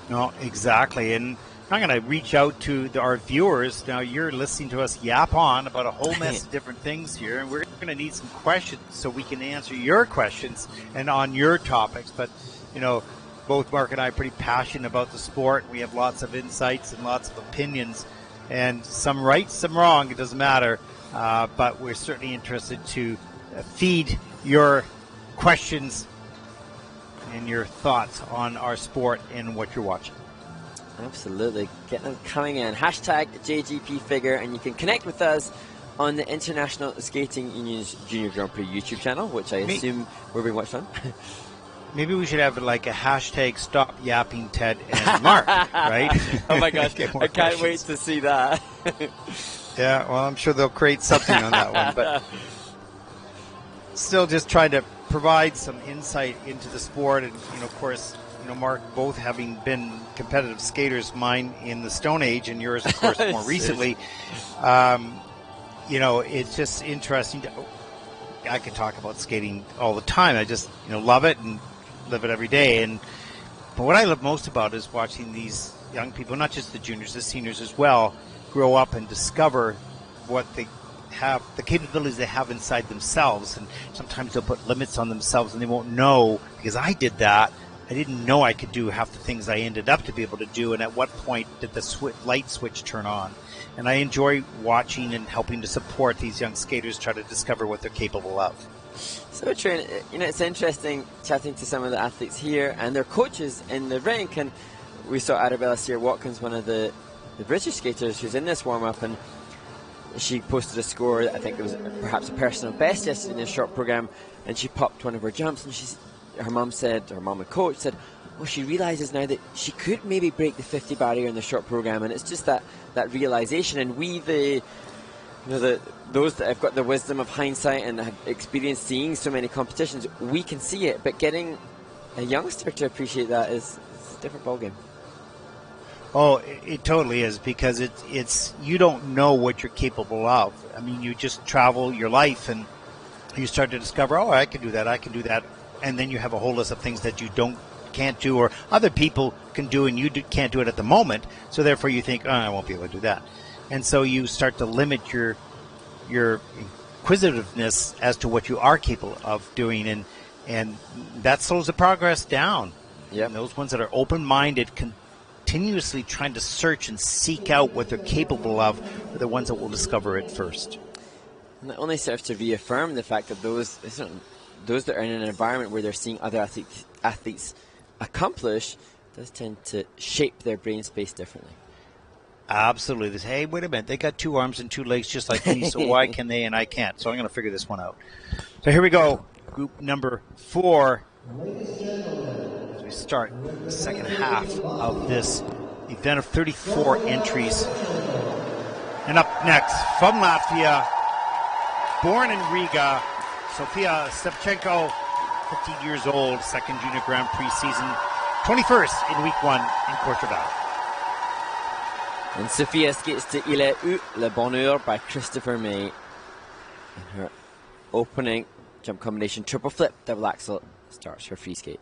Speaker 3: No, exactly. And I'm going to reach out to our viewers. Now, you're listening to us yap on about a whole mess of different things here, and we're going to need some questions so we can answer your questions and on your topics. But, both Mark and I are pretty passionate about the sport. We have lots of insights and lots of opinions, and some right, some wrong. It doesn't matter. But we're certainly interested to feed your questions and your thoughts on our sport and what you're watching.
Speaker 2: Absolutely. Get them coming in. Hashtag JGP Figure, and you can connect with us on the International Skating Union's Junior Grand Prix YouTube channel, which I assume we're being watched on.
Speaker 3: Maybe we should have like a hashtag Stop Yapping Ted and Mark, right?
Speaker 2: Oh my gosh, I can't wait to see that.
Speaker 3: Yeah, well, I'm sure they'll create something on that one, but still just trying to provide some insight into the sport. And, of course, Mark, both having been competitive skaters, mine in the Stone Age and yours, of course, more recently, it's just interesting. I could talk about skating all the time. I just, love it and live it every day. But what I love most about it is watching these young people, not just the juniors, the seniors as well, grow up and discover what they have, the capabilities they have inside themselves. And sometimes they'll put limits on themselves and they won't know, because I did that. I didn't know I could do half the things I ended up to be able to do, and at what point did the light switch turn on? And I enjoy watching and helping to support these young skaters try to discover what they're capable of.
Speaker 2: So, Trent, it's interesting chatting to some of the athletes here and their coaches in the rink, and we saw Arabella Sear-Watkins, one of the British skaters who's in this warm-up, and she posted a score, I think it was perhaps a personal best yesterday in the short program, and she popped one of her jumps, and her mum and coach said, she realizes now that she could maybe break the 50 barrier in the short program, and it's just that realization. And we, those that have got the wisdom of hindsight and have experienced seeing so many competitions, we can see it, but getting a youngster to appreciate that is a different ballgame.
Speaker 3: Oh, it totally is, because it's you don't know what you're capable of. I mean, you just travel your life and you start to discover, I can do that. And then you have a whole list of things that you can't do, or other people can do, and you can't do it at the moment. So therefore you think, I won't be able to do that. And so you start to limit your inquisitiveness as to what you are capable of doing, and that slows the progress down.
Speaker 2: Yeah.
Speaker 3: And those ones that are open-minded, continuously trying to search and seek out what they're capable of, are the ones that will discover it first.
Speaker 2: And that only serves to reaffirm the fact that those that are in an environment where they're seeing other athletes accomplish does tend to shape their brain space differently.
Speaker 3: Absolutely. They say, hey, wait a minute, they got 2 arms and 2 legs just like me, so why can they and I can't? So I'm going to figure this one out. So here we go, group number 4, as we start the second half of this event of 34 entries. And up next, from Latvia, born in Riga, Sofia Stevchenko, 15 years old, second Junior Grand Prix season, 21st in week 1 in Courchevel.
Speaker 2: And Sofia skates to Il est eu le bonheur by Christopher May. And her opening jump combination, triple flip, double axel, starts her free skate.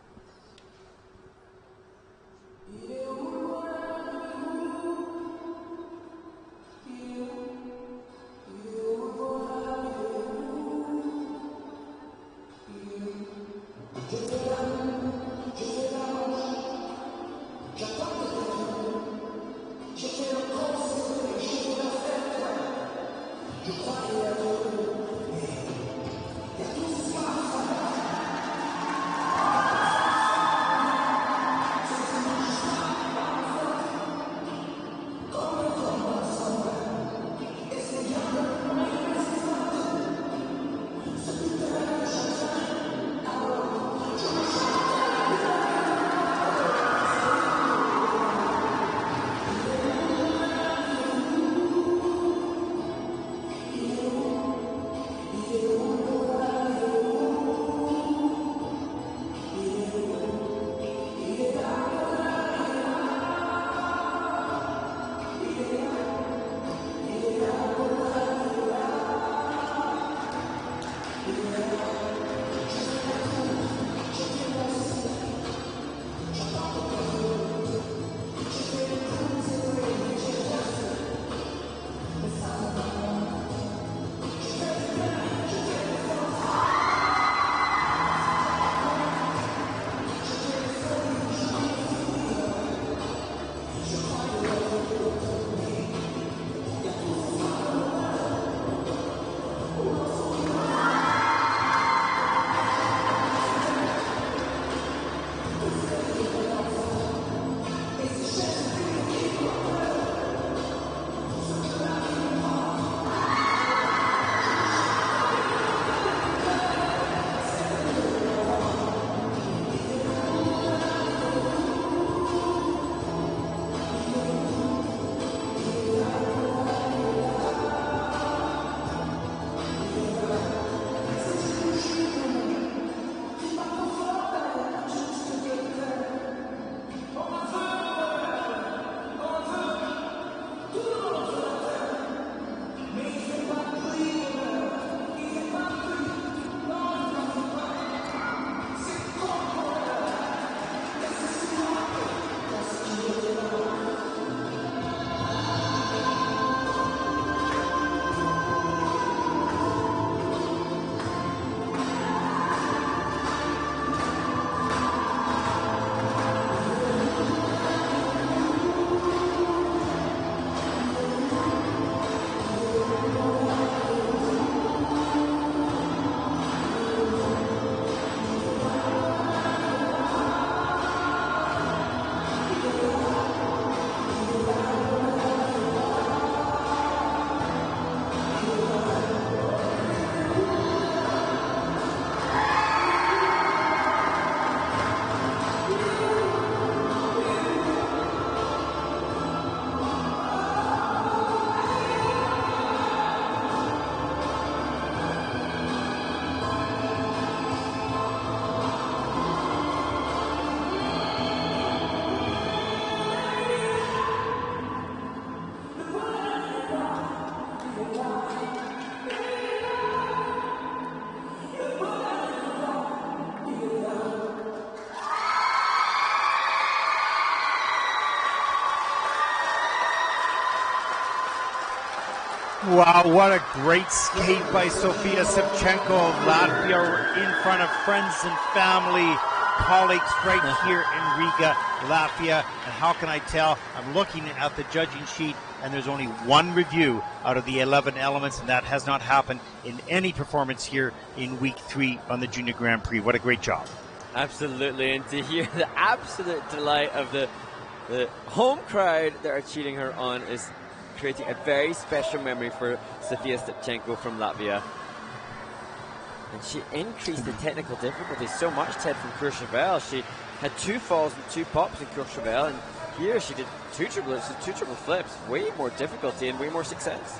Speaker 3: Wow, what a great skate by Sofia Savchenko. Latvia in front of friends and family, colleagues right here in Riga, Latvia. And how can I tell? I'm looking at the judging sheet, and there's only one review out of the 11 elements, and that has not happened in any performance here in week 3 on the Junior Grand Prix. What a great job.
Speaker 2: Absolutely, and to hear the absolute delight of the home crowd that are cheering her on is creating a very special memory for Sofia Savchenko from Latvia. And she increased the technical difficulty so much, Ted, from Courchevel. She had 2 falls and 2 pops in Courchevel, and here she did 2 triplets and 2 triple flips. Way more difficulty and way more success.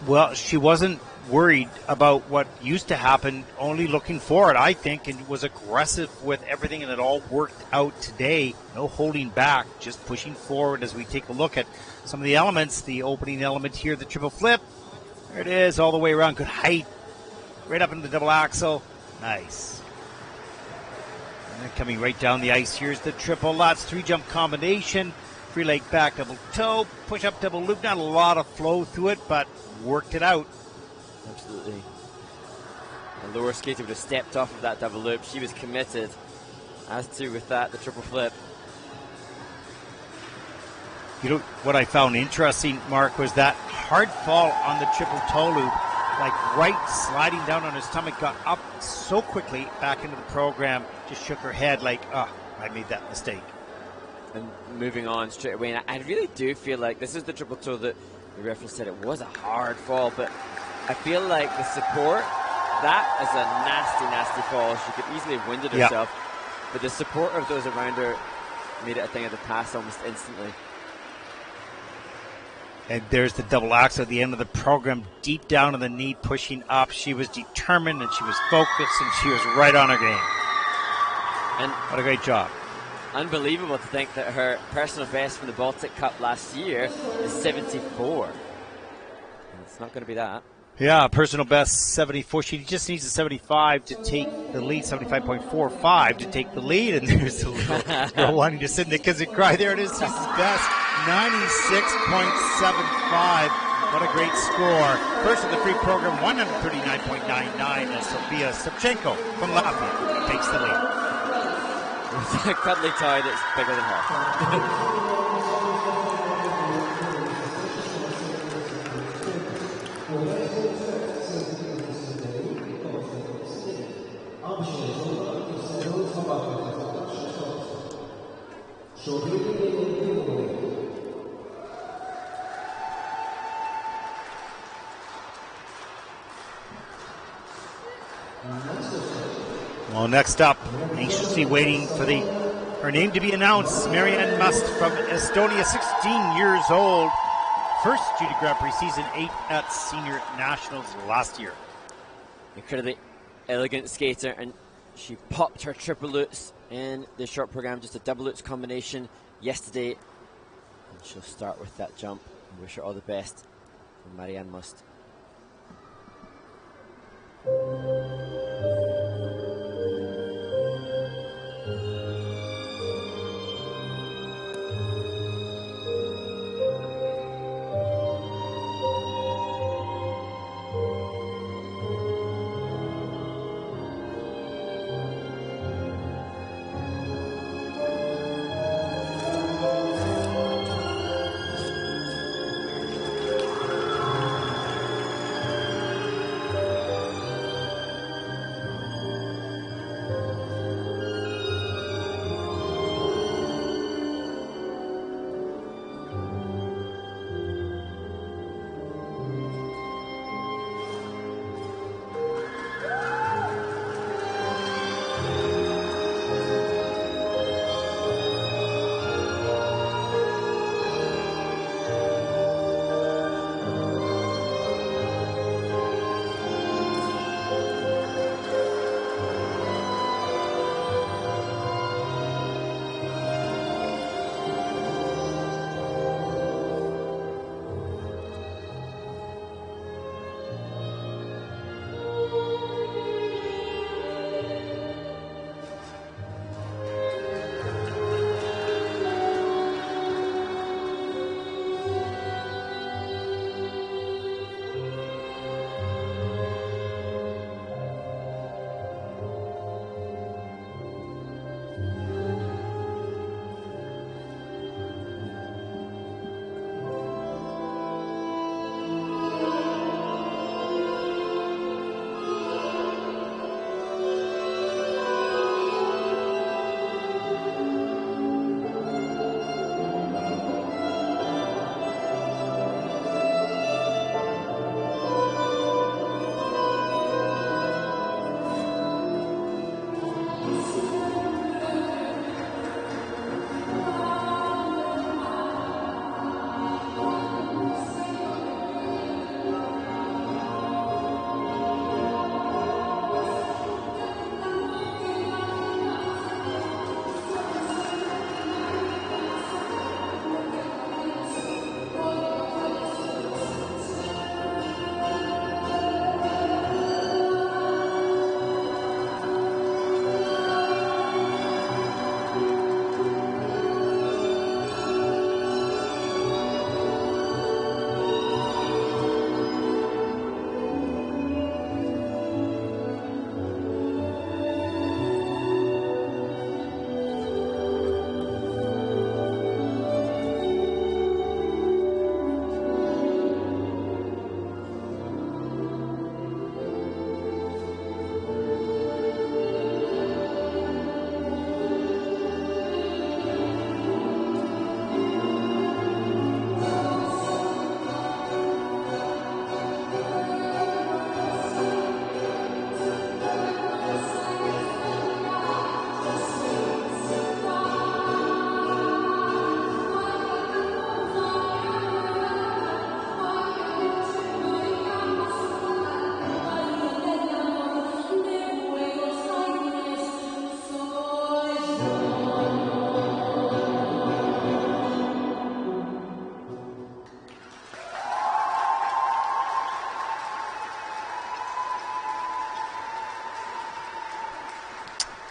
Speaker 3: Well, she wasn't worried about what used to happen, only looking forward, I think, and was aggressive with everything, and it all worked out today. No holding back, just pushing forward as we take a look at some of the elements. The opening element here, the triple flip. There it is, all the way around. Good height. Right up into the double axel. Nice. And then coming right down the ice, here's the triple Lutz 3-jump combination. Free leg back, double toe, push up, double loop. Not a lot of flow through it, but worked it out.
Speaker 2: Absolutely. The lower skater would have stepped off of that double loop. She was committed, as to with that, the triple flip.
Speaker 3: You know, what I found interesting, Mark, was that hard fall on the triple toe loop, like right sliding down on her stomach, got up so quickly back into the program, just shook her head like, oh, I made that mistake.
Speaker 2: And moving on straight away, and I really do feel like this is the triple toe that the referee said it was a hard fall, but I feel like the support, that is a nasty, nasty fall. She could easily have winded herself, but the support of those around her made it a thing of the past almost instantly.
Speaker 3: And there's the double axel at the end of the program, deep down on the knee, pushing up. She was determined and she was focused and she was right on her game.
Speaker 2: And
Speaker 3: what a great job.
Speaker 2: Unbelievable to think that her personal best from the Baltic Cup last year is 74. And it's not going to be that.
Speaker 3: Yeah, personal best 74. She just needs a 75 to take the lead, 75.45 to take the lead. And there's the little girl wanting to sit in the kids and cry. There it is, Teese's best, 96.75. What a great score. First of the free program, 139.99 as Sofia Savchenko from Latvia takes the lead.
Speaker 2: With a cuddly tie that's bigger than her.
Speaker 3: Well, next up, anxiously waiting for her name to be announced, Marianne Must from Estonia, 16 years old. First Junior Grand Prix season, 8 at Senior Nationals last year.
Speaker 2: Incredibly elegant skater, and she popped her triple lutz in the short program, just a double lutz combination yesterday. And she'll start with that jump. I wish her all the best from Marianne Must.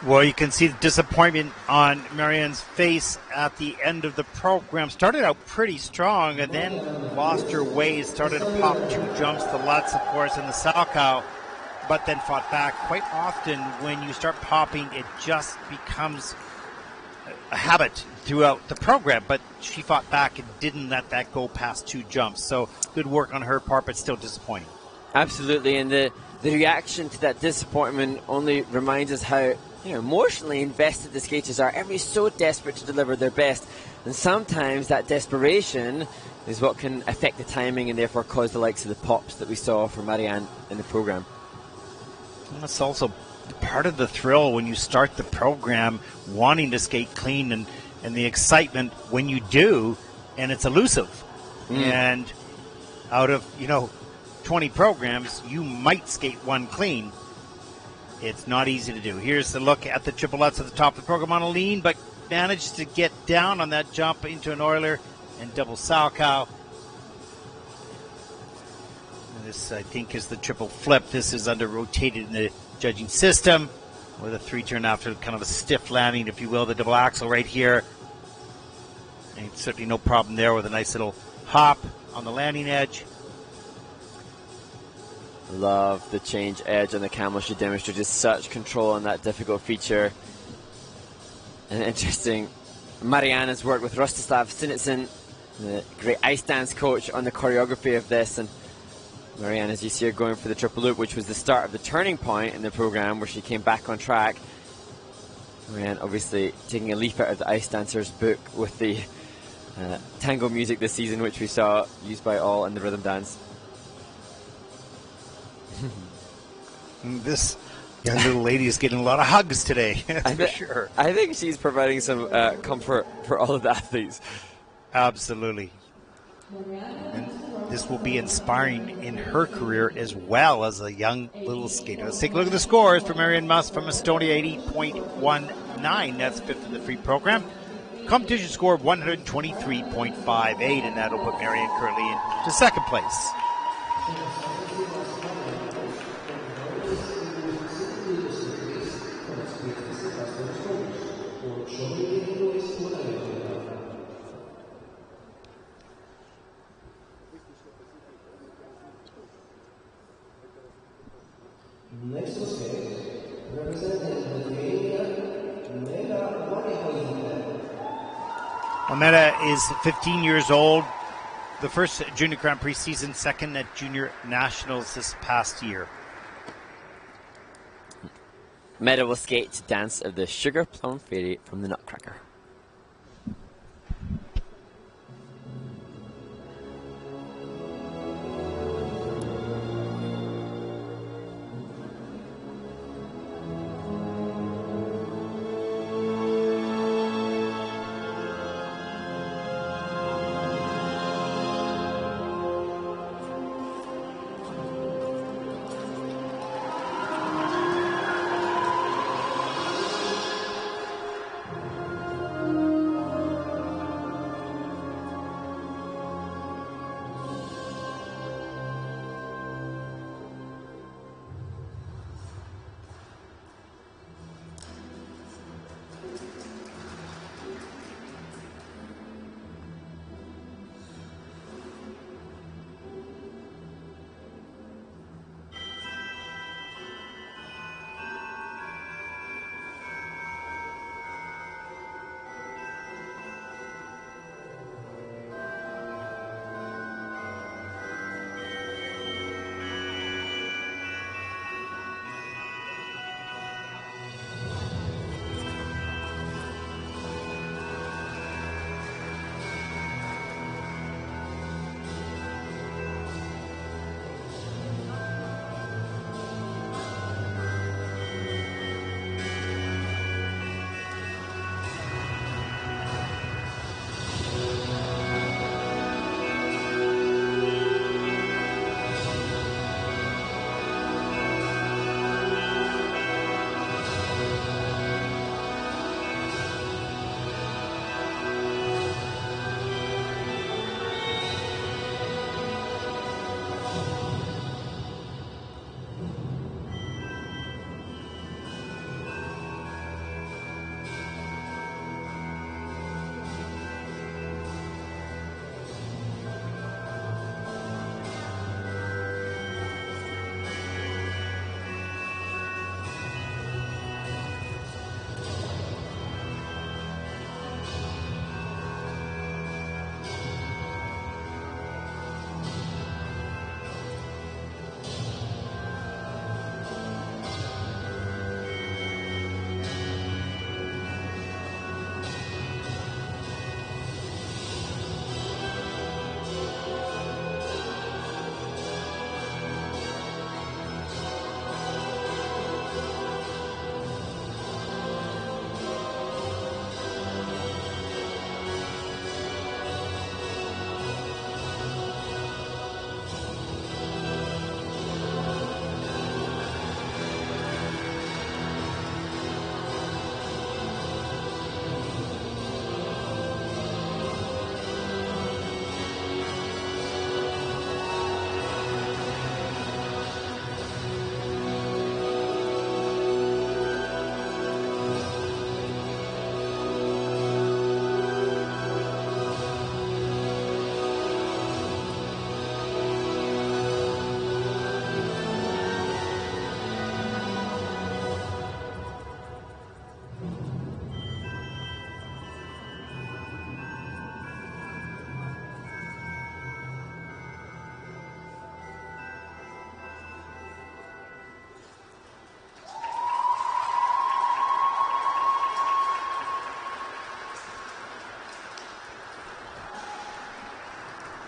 Speaker 3: Well, you can see the disappointment on Marianne's face at the end of the program. Started out pretty strong and then lost her way. Started to pop 2 jumps, the Lutz, of course, and the Salchow, but then fought back. Quite often when you start popping, it just becomes a habit throughout the program, but she fought back and didn't let that go past 2 jumps. So good work on her part, but still disappointing.
Speaker 2: Absolutely, and the reaction to that disappointment only reminds us how emotionally invested the skaters are. Everybody's so desperate to deliver their best, and sometimes that desperation is what can affect the timing and therefore cause the likes of the pops that we saw from Marianne in the program.
Speaker 3: And that's also part of the thrill when you start the program, wanting to skate clean, and the excitement when you do, and it's elusive. And out of 20 programs, you might skate 1 clean. It's not easy to do. Here's a look at the triple Lutz at the top of the program on a lean, but managed to get down on that jump into an Euler and double Salchow. And this, I think, is the triple flip. This is under rotated in the judging system with a 3-turn after kind of a stiff landing, if you will, the double axle right here. And certainly no problem there with a nice little hop on the landing edge.
Speaker 2: Love the change edge on the camel. She demonstrated such control on that difficult feature. And interesting, Marianne has worked with Rostislav Sinitsin, the great ice dance coach, on the choreography of this. And Marianne, as you see her going for the triple loop, which was the start of the turning point in the program where she came back on track. Marianne obviously taking a leaf out of the ice dancer's book with the tango music this season, which we saw used by all in the rhythm dance.
Speaker 3: This young little lady is getting a lot of hugs today, for sure.
Speaker 2: I think she's providing some comfort for all of the athletes.
Speaker 3: Absolutely. And this will be inspiring in her career as well as a young little skater. Let's take a look at the scores for Marianne Musk from Estonia, 80.19. That's 5th in the free program. Competition score of 123.58, and that'll put Marianne currently into 2nd place.
Speaker 1: Next to skate, representing Lithuania,
Speaker 3: Meta is 15 years old. The first Junior Grand Prix season, 2nd at Junior Nationals this past year.
Speaker 2: Meta will skate to Dance of the Sugar Plum Fairy from the Nutcracker.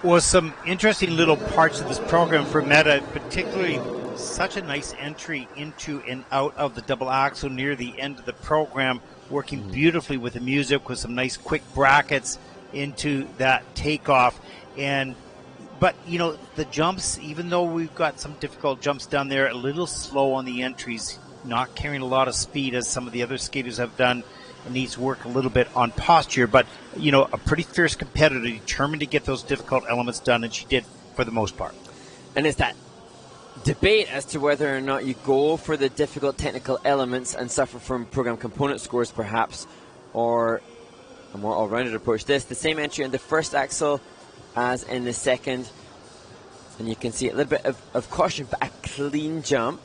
Speaker 3: Well, some interesting little parts of this program for Meta, particularly such a nice entry into and out of the double axel near the end of the program, working beautifully with the music with some nice quick brackets into that takeoff. But you know, the jumps, even though we've got some difficult jumps down there, a little slow on the entries, not carrying a lot of speed as some of the other skaters have done. It needs to work a little bit on posture, but you know, a pretty fierce competitor, determined to get those difficult elements done, and she did for the most part.
Speaker 2: And it's that debate as to whether or not you go for the difficult technical elements and suffer from program component scores perhaps, or a more all-rounded approach. The same entry in the first axle as in the second, and you can see a little bit of caution, but a clean jump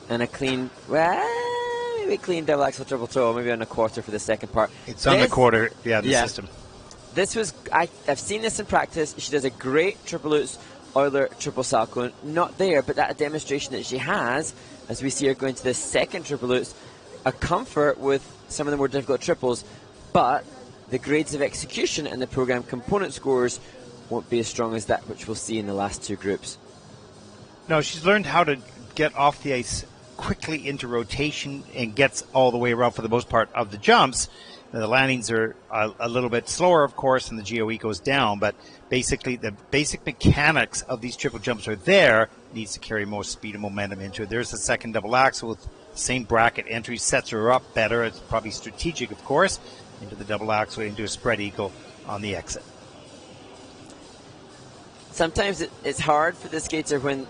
Speaker 2: and a clean, maybe clean double axel triple toe, maybe on a quarter for the second part.
Speaker 3: It's on the quarter, the system.
Speaker 2: This was, I've seen this in practice. She does a great triple Lutz Euler triple salchow, not there, but that a demonstration that she has, as we see her going to the second triple Lutz, a comfort with some of the more difficult triples, but the grades of execution and the program component scores won't be as strong as that which we'll see in the last two groups.
Speaker 3: No, she's learned how to get off the ice quickly into rotation and gets all the way around for the most part of the jumps. The landings are a little bit slower, of course, and the GOE goes down, but basically the basic mechanics of these triple jumps are there. Needs to carry more speed and momentum into it. There's the second double axel with the same bracket entry, sets her up better. It's probably strategic, of course, into the double axel, into a spread eagle on the exit.
Speaker 2: Sometimes it's hard for the skater when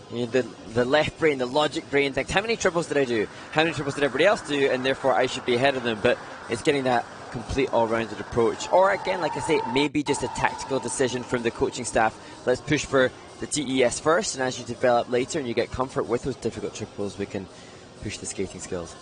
Speaker 2: the left brain, the logic brain thinks, how many triples did I do? How many triples did everybody else do? And therefore I should be ahead of them. But it's getting that complete all-rounded approach. Or again, like I say, maybe just a tactical decision from the coaching staff. Let's push for the TES first, and as you develop later and you get comfort with those difficult triples, we can push the skating skills.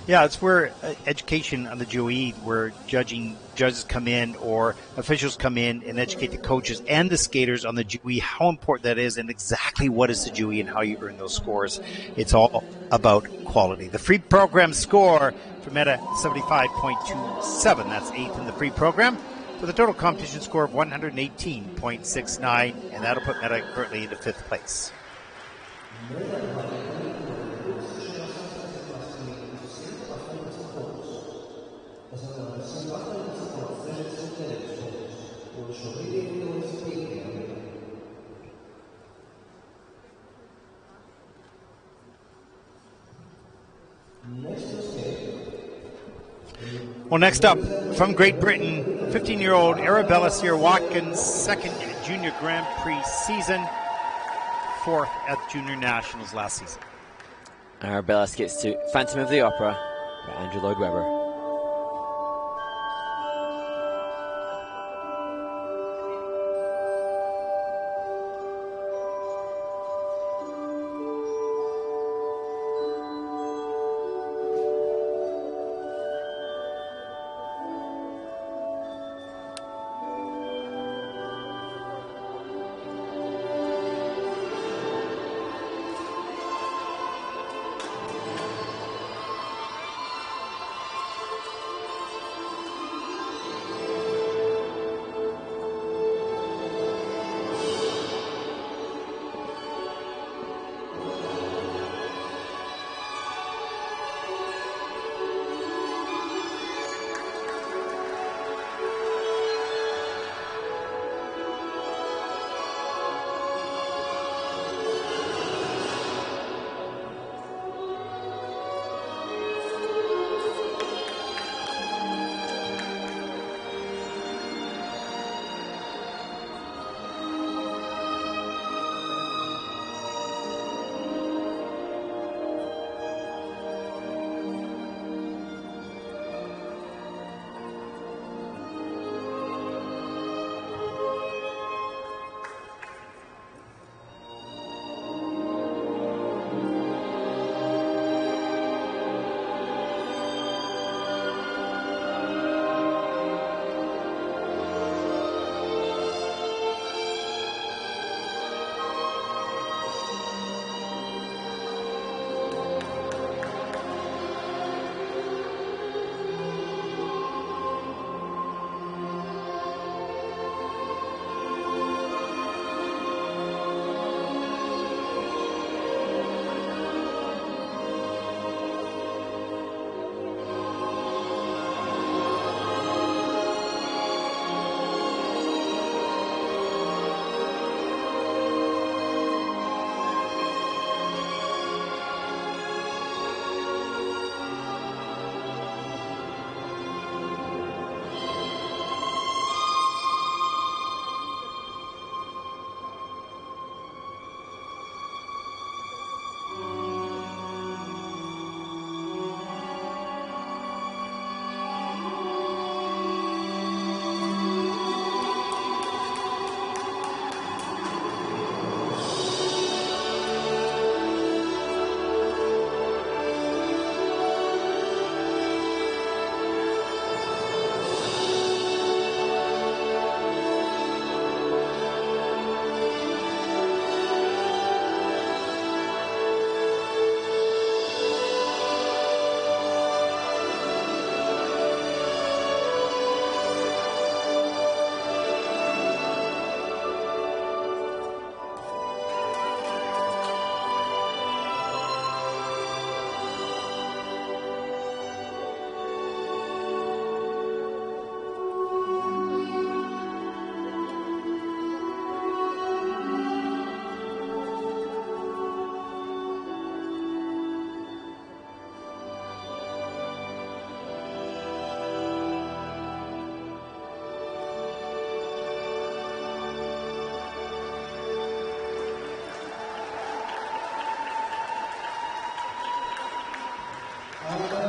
Speaker 3: Yeah, it's where education on the GOE, where judges come in or officials come in and educate the coaches and the skaters on the GOE, how important that is and exactly what is the GOE and how you earn those scores. It's all about quality. The free program score for Meta, 75.27. That's 8th in the free program, with a total competition score of 118.69, and that'll put Meta currently into 5th place. Well, next up, from Great Britain, 15-year-old Arabella Sear-Watkins, second Junior Grand Prix season, 4th at Junior Nationals last season.
Speaker 2: Arabella skates to Phantom of the Opera by Andrew Lloyd Webber.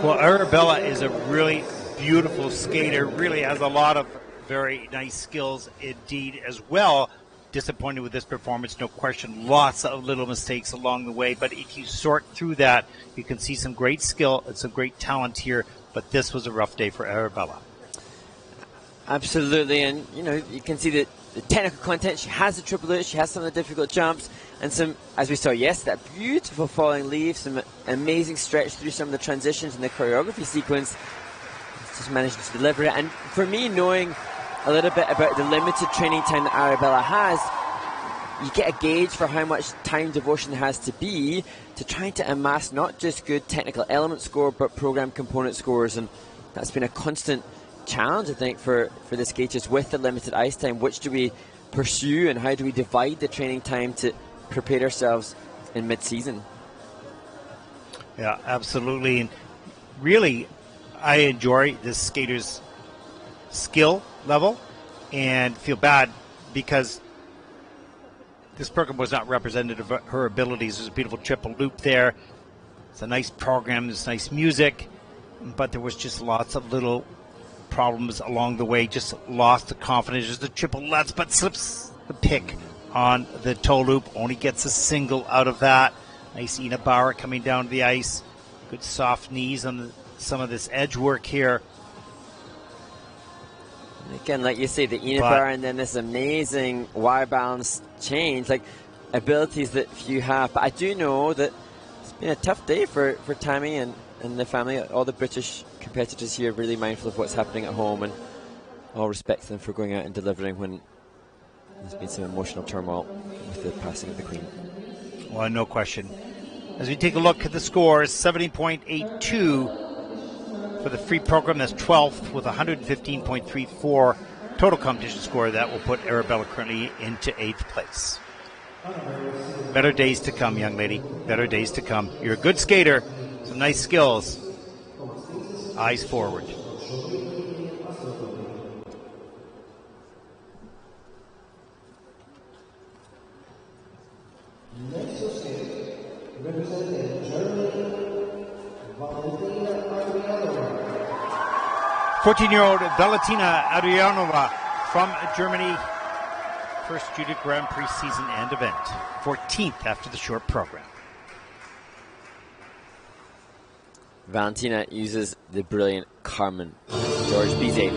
Speaker 3: Well, Arabella is a really beautiful skater, really has a lot of very nice skills indeed as well. Disappointed with this performance, no question. Lots of little mistakes along the way, but if you sort through that, you can see some great skill and some great talent here, but this was a rough day for Arabella.
Speaker 2: Absolutely, and you know, you can see the technical content. She has the triple loop, she has some of the difficult jumps, and some, as we saw yesterday, that beautiful falling leaf, some amazing stretch through some of the transitions in the choreography sequence. Just managed to deliver it. And for me, knowing a little bit about the limited training time that Arabella has, you get a gauge for how much time devotion has to be to trying to amass not just good technical element score, but program component scores. And that's been a constant challenge, I think, for the skaters with the limited ice time. Which do we pursue, and how do we divide the training time to prepare ourselves in mid-season?
Speaker 3: Yeah, absolutely. And really, I enjoy this skater's skill level and feel bad because this program was not representative of her abilities. There's a beautiful triple loop there. It's a nice program, there's nice music, but there was just lots of little problems along the way. Just lost the confidence. There's the triple lutz, but slips the pick on the toe loop. Only gets a single out of that. Nice Ina Bauer coming down the ice. Good soft knees on some of this edge work here.
Speaker 2: Again, like you say, the Ina Bauer and then this amazing wire balance change, like abilities that few have. But I do know that it's been a tough day for Tammy and the family. All the British competitors here are really mindful of what's happening at home, and all respect to them for going out and delivering when there's been some emotional turmoil with the passing of the Queen.
Speaker 3: Well, no question. As we take a look at the scores, 70.82 for the free program. That's 12th with 115.34 total competition score. That will put Arabella currently into 8th place. Better days to come, young lady. Better days to come. You're a good skater. Some nice skills. Eyes forward.
Speaker 1: Next to skate, representing Germany, Valentina Adrianova.
Speaker 3: 14-year-old Valentina Adrianova from Germany. First junior Grand Prix season and event. 14th after the short program.
Speaker 2: Valentina uses the brilliant Carmen George Bizet.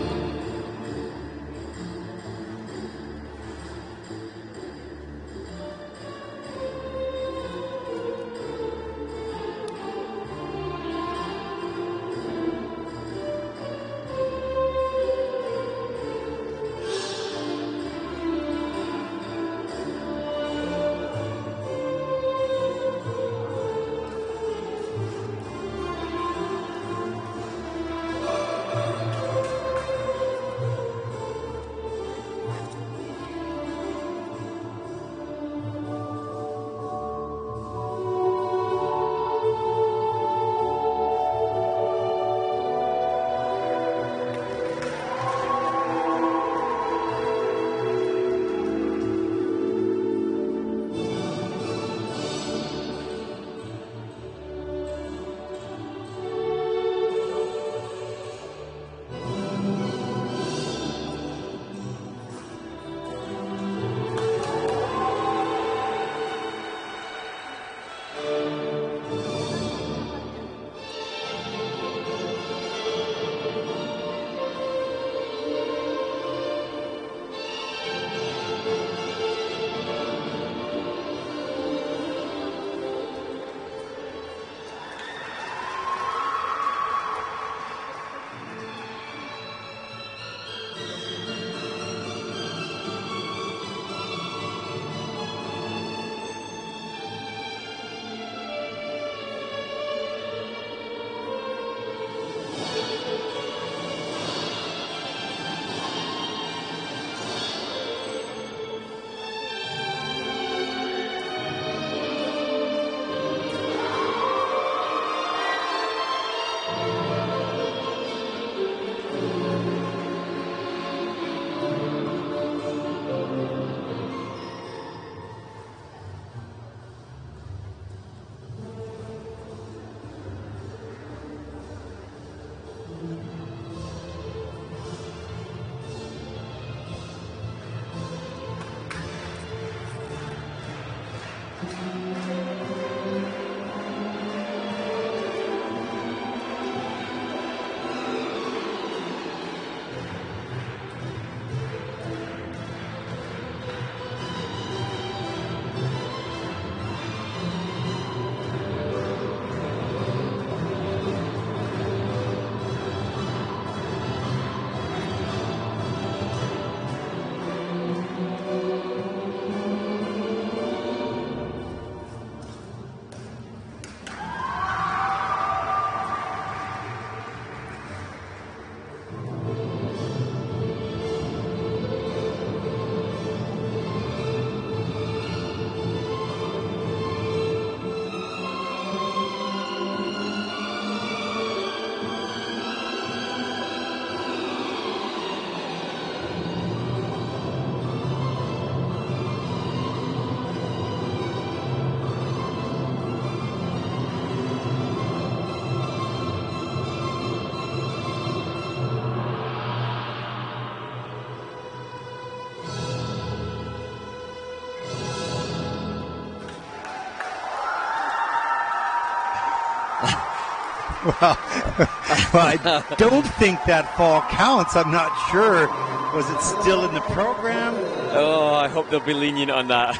Speaker 3: Well, I don't think that fall counts. I'm not sure. Was it still in the program?
Speaker 2: Oh, I hope they'll be lenient on that.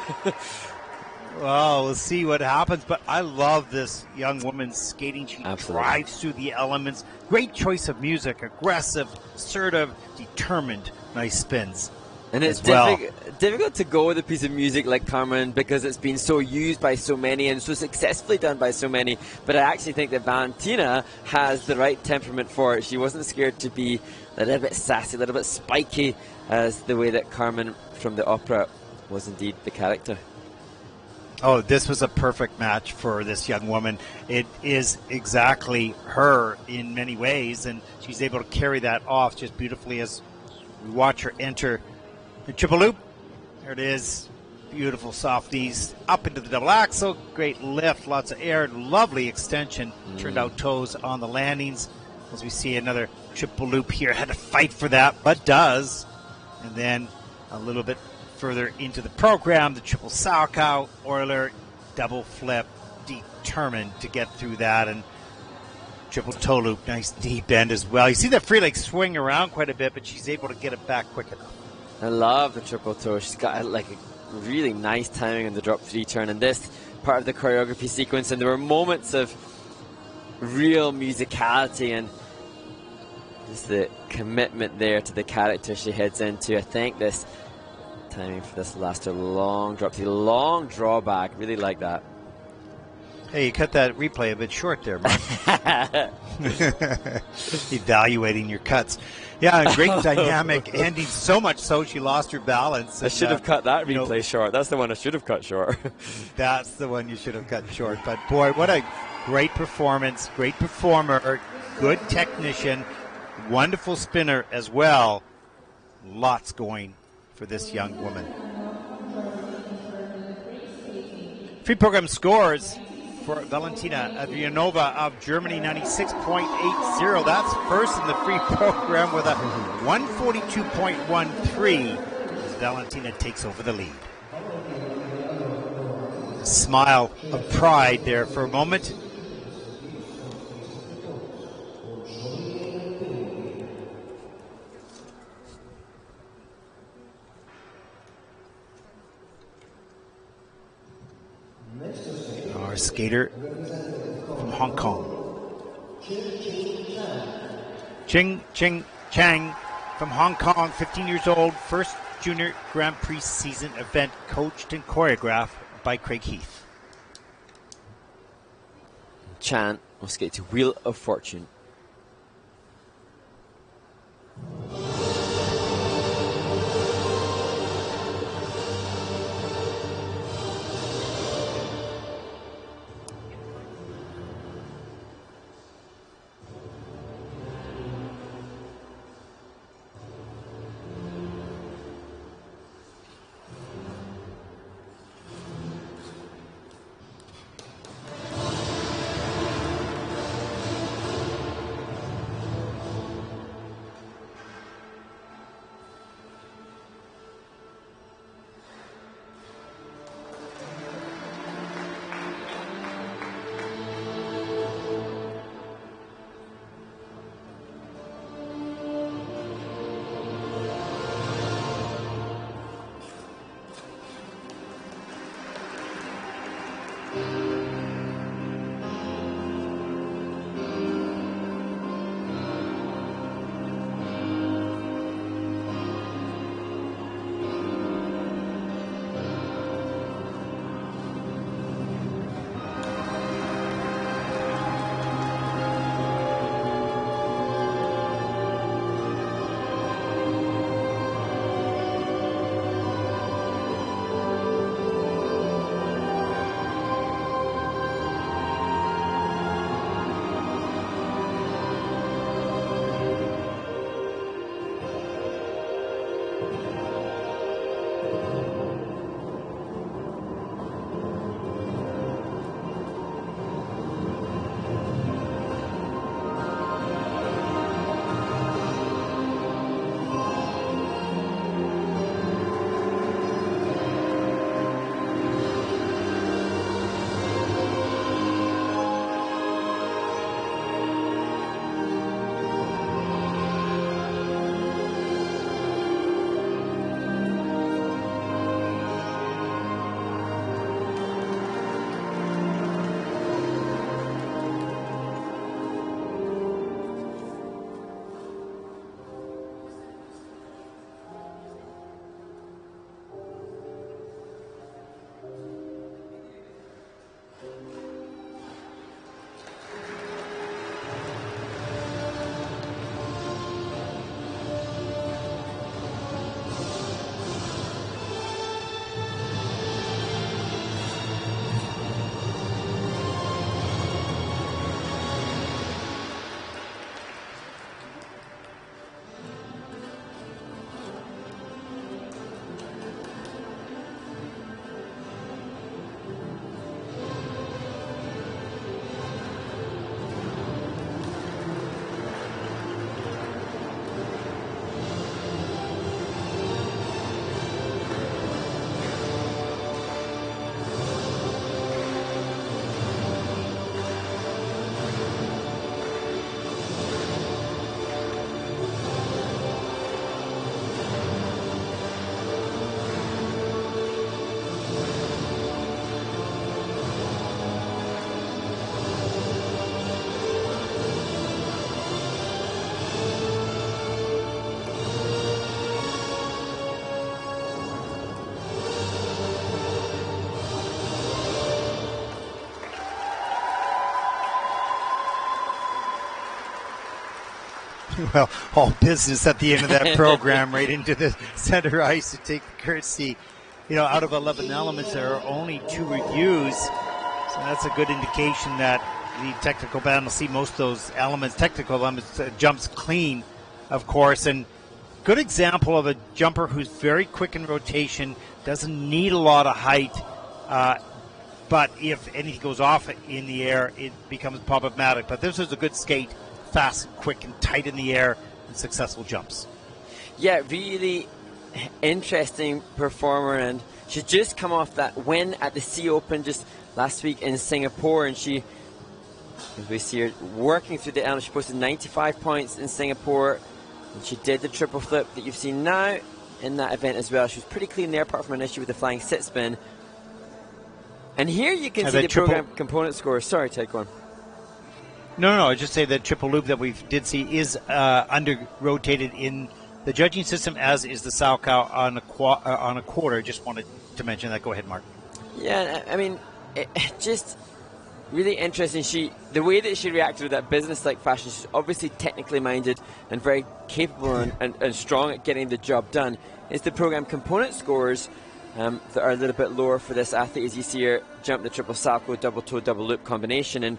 Speaker 3: Well, we'll see what happens. But I love this young woman's skating. She
Speaker 2: Absolutely.
Speaker 3: drives through the elements. Great choice of music. Aggressive, assertive, determined. Nice spins.
Speaker 2: And it's difficult to go with a piece of music like Carmen because it's been so used by so many and so successfully done by so many. But I actually think that Valentina has the right temperament for it. She wasn't scared to be a little bit sassy, a little bit spiky, as the way that Carmen from the opera was indeed the character.
Speaker 3: Oh, this was a perfect match for this young woman. It is exactly her in many ways, and she's able to carry that off just beautifully as we watch her enter the triple loop. There it is. Beautiful soft knees up into the double axel. Great lift, lots of air, lovely extension. Turned out toes on the landings. As we see another triple loop here. Had to fight for that, but does. And then a little bit further into the program, the triple Salchow, Euler, double flip, determined to get through that, and triple toe loop, nice knee bend as well. You see that free leg swing around quite a bit, but she's able to get it back quick enough.
Speaker 2: I love the triple toe. She's got like a really nice timing on the drop 3 turn in this part of the choreography sequence, and there were moments of real musicality and just the commitment there to the character she heads into. I think this timing for this last a long drop 3, long drawback. Really like that.
Speaker 3: Hey, you cut that replay a bit short there, Mark. Evaluating your cuts. Yeah, great dynamic ending, so much so she lost her balance.
Speaker 2: I should have cut that replay short. That's the one I should have cut short.
Speaker 3: That's the one you should have cut short. But boy, what a great performance, great performer, good technician, wonderful spinner as well. Lots going for this young woman. Free program scores for Valentina Adrianova of Germany, 96.80. That's first in the free program with a 142.13. Valentina takes over the lead. A smile of pride there for a moment. Our skater from Hong Kong. Ching Chang from Hong Kong, 15 years old, first junior Grand Prix season event, coached and choreographed by Craig Heath.
Speaker 2: Chan will skate to Wheel of Fortune.
Speaker 3: Well, all business at the end of that program, right into the center ice to take the courtesy. You know, out of 11 elements, there are only 2 reviews. So that's a good indication that the technical band will see most of those elements, technical elements, jumps clean, of course. And good example of a jumper who's very quick in rotation, doesn't need a lot of height. But if anything goes off in the air, it becomes problematic. But this is a good skate, fast, quick, and tight in the air, and successful jumps.
Speaker 2: Yeah, really interesting performer, and she just come off that win at the Sea Open just last week in Singapore, and she, as we see her working through the element, she posted 95 points in Singapore, and she did the triple flip that you've seen now in that event as well. She was pretty clean there, apart from an issue with the flying sit spin. And here you can see the program component score. Sorry, Ted, go on.
Speaker 3: No, I just say that triple loop that we did see is under-rotated in the judging system, as is the Salchow on a quarter. Just wanted to mention that. Go ahead, Mark.
Speaker 2: Yeah, I mean, just really interesting. The way that she reacted with that business-like fashion, she's obviously technically minded and very capable and strong at getting the job done. It's the program component scores that are a little bit lower for this athlete, as you see her jump the triple Salchow, double toe, double loop combination. And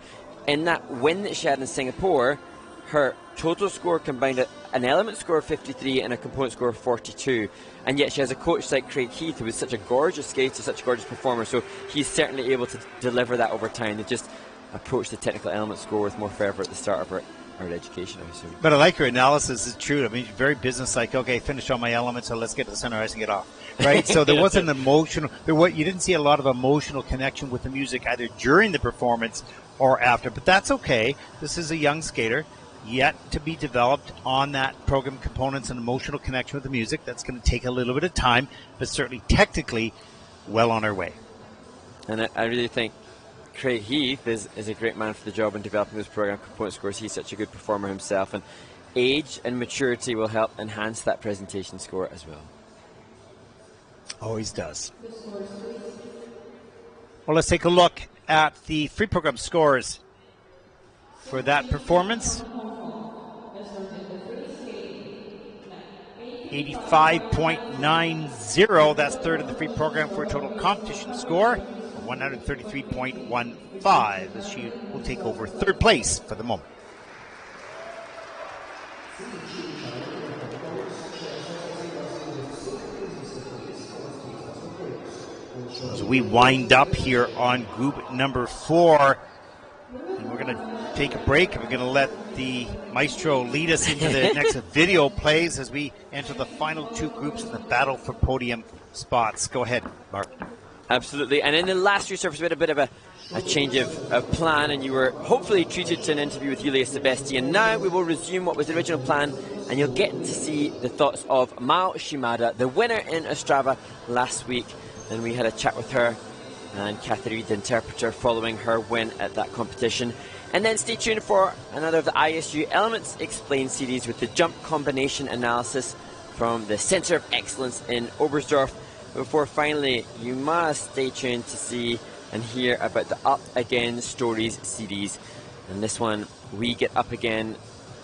Speaker 2: in that win that she had in Singapore, her total score combined an element score of 53 and a component score of 42. And yet she has a coach like Craig Heath, who is such a gorgeous skater, such a gorgeous performer, so he's certainly able to deliver that over time. They just approach the technical element score with more fervour at the start of her education, I assume.
Speaker 3: But I like her analysis. It's true. I mean, very business-like. Okay, finish all my elements, so let's get to the center ice and get off. Right? So there wasn't emotional. You didn't see a lot of emotional connection with the music either during the performance or after. But that's okay. This is a young skater, yet to be developed on that program components and emotional connection with the music. That's going to take a little bit of time, but certainly technically well on her way.
Speaker 2: And I really think Craig Heath is a great man for the job in developing those program component scores. He's such a good performer himself, and age and maturity will help enhance that presentation score as well.
Speaker 3: Always does. Well, let's take a look at the free program scores for that performance. 85.90, that's third in the free program for a total competition score of 133.15, as she will take over third place for the moment. As we wind up here on group number 4, and we're going to take a break, and we're going to let the maestro lead us into the next video plays as we enter the final 2 groups in the battle for podium spots. Go ahead, Mark.
Speaker 2: Absolutely. And in the last resurface, we had a bit of a change of plan, and you were hopefully treated to an interview with Yulia Sebastian. Now we will resume what was the original plan, and you'll get to see the thoughts of Mao Shimada, the winner in Ostrava last week. And we had a chat with her and Catherine, the interpreter, following her win at that competition. And then stay tuned for another of the ISU Elements Explained series with the jump combination analysis from the Center of Excellence in Oberstdorf. Before finally, you must stay tuned to see and hear about the Up Again Stories series. And this one, we get up again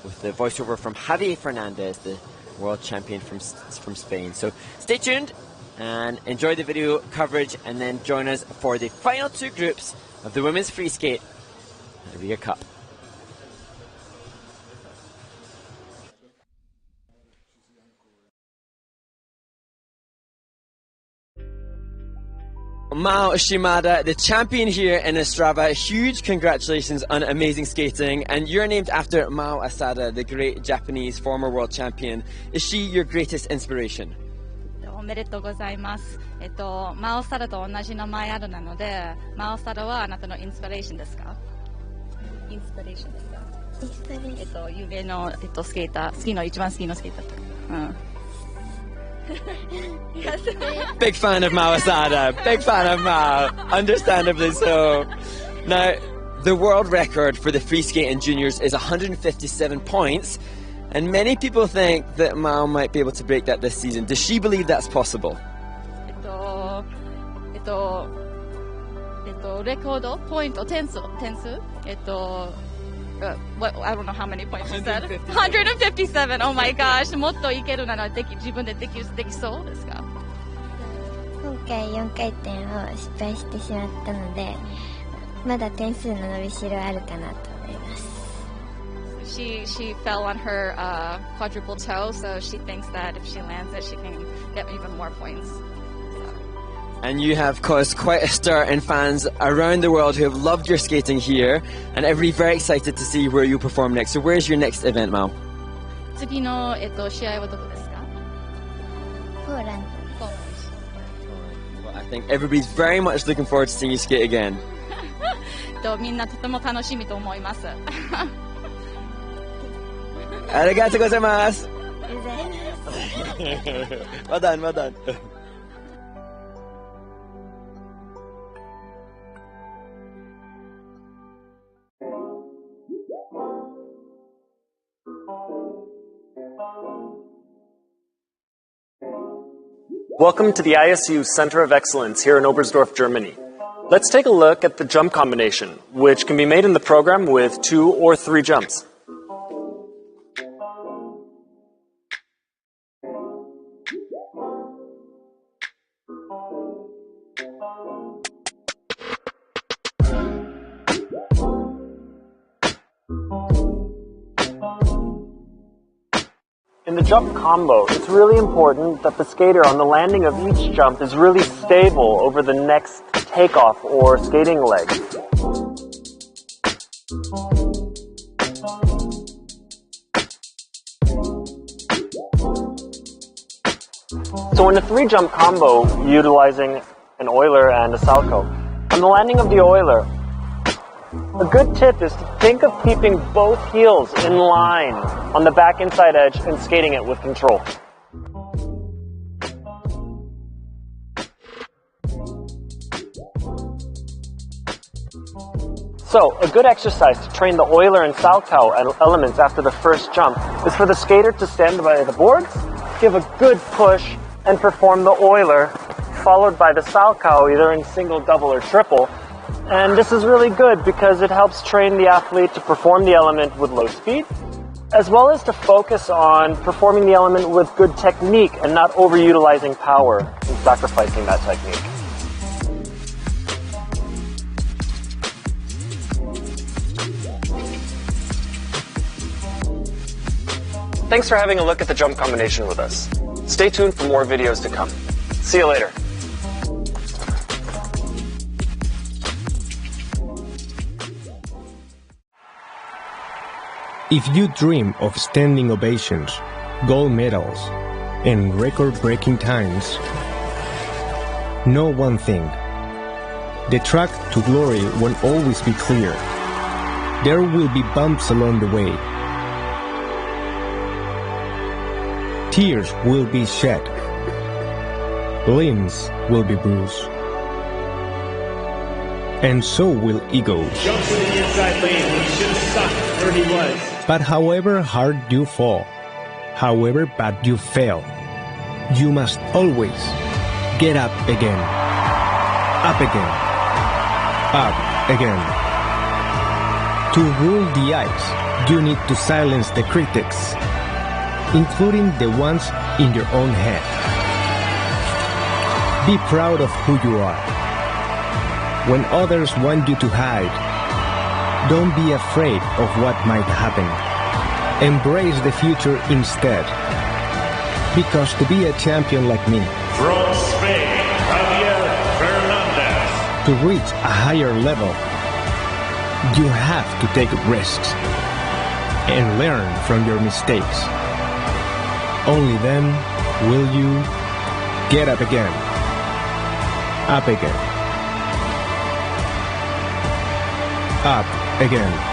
Speaker 2: with the voiceover from Javier Fernandez, the world champion from Spain. So stay tuned and enjoy the video coverage, and then join us for the final 2 groups of the women's free skate at the Riga Cup. Mao Shimada, the champion here in Ostrava. Huge congratulations on amazing skating, and you're named after Mao Asada, the great Japanese former world champion. Is she your greatest inspiration?
Speaker 6: おめでとうございます。マオサラと同じ名前あるなので、マオサラはあなたのインスピレーションですか？インスピレーションですか？インスピレーション。有名のスケーター、一番好きのスケーター。Yes.
Speaker 2: Big fan of Mao Asada. Big fan of Mao. Understandably so. Now, the world record for the free skate in juniors is 157 points. And many people think that Mao might be able to break that this season. Does she believe that's possible?
Speaker 6: レコードポイント点数 I don't know how many points you said. 157. Oh my gosh. もっといけるなら自分でできそうですか？
Speaker 7: 今回4回転を失敗してしまったので、まだ点数の伸びしろあるかなと思います。
Speaker 6: She fell on her quadruple toe, so she thinks that if she lands it, she can get even more points.
Speaker 2: And you have caused quite a stir in fans around the world who have loved your skating here, and everybody very excited to see where you perform next. So where's your next event, Mal?
Speaker 6: 次の試合はどこですか？
Speaker 7: ポーランド。
Speaker 2: Well, I think everybody's very much looking forward to seeing you skate again.
Speaker 6: みんなとても楽しみと思います。
Speaker 2: ありがとうございます。well done, well done.
Speaker 8: Welcome to the ISU Center of Excellence here in Oberstdorf, Germany. Let's take a look at the jump combination, which can be made in the program with 2 or 3 jumps. In the jump combo, it's really important that the skater on the landing of each jump is really stable over the next takeoff or skating leg. So in a 3-jump combo utilizing an Euler and a Salchow, on the landing of the Euler, a good tip is to think of keeping both heels in line on the back inside edge and skating it with control. So, a good exercise to train the Euler and Salchow elements after the first jump is for the skater to stand by the boards, give a good push, and perform the Euler, followed by the Salchow either in single, double, or triple. And this is really good because it helps train the athlete to perform the element with low speed, as well as to focus on performing the element with good technique and not overutilizing power and sacrificing that technique. Thanks for having a look at the jump combination with us. Stay tuned for more videos to come. See you later.
Speaker 9: If you dream of standing ovations, gold medals, and record-breaking times, know one thing. The track to glory won't always be clear. There will be bumps along the way. Tears will be shed. Limbs will be bruised. And so will egos.
Speaker 10: Jumps in the inside lane when he should have sucked where he was.
Speaker 9: But however hard you fall, however bad you fail, you must always get up again. Up again. Up again. To rule the ice, you need to silence the critics, including the ones in your own head. Be proud of who you are. When others want you to hide, don't be afraid of what might happen. Embrace the future instead. Because to be a champion like me,
Speaker 10: From Spain, Javier Fernandez.
Speaker 9: to reach a higher level, you have to take risks and learn from your mistakes. Only then will you get up again. Up again. Up again.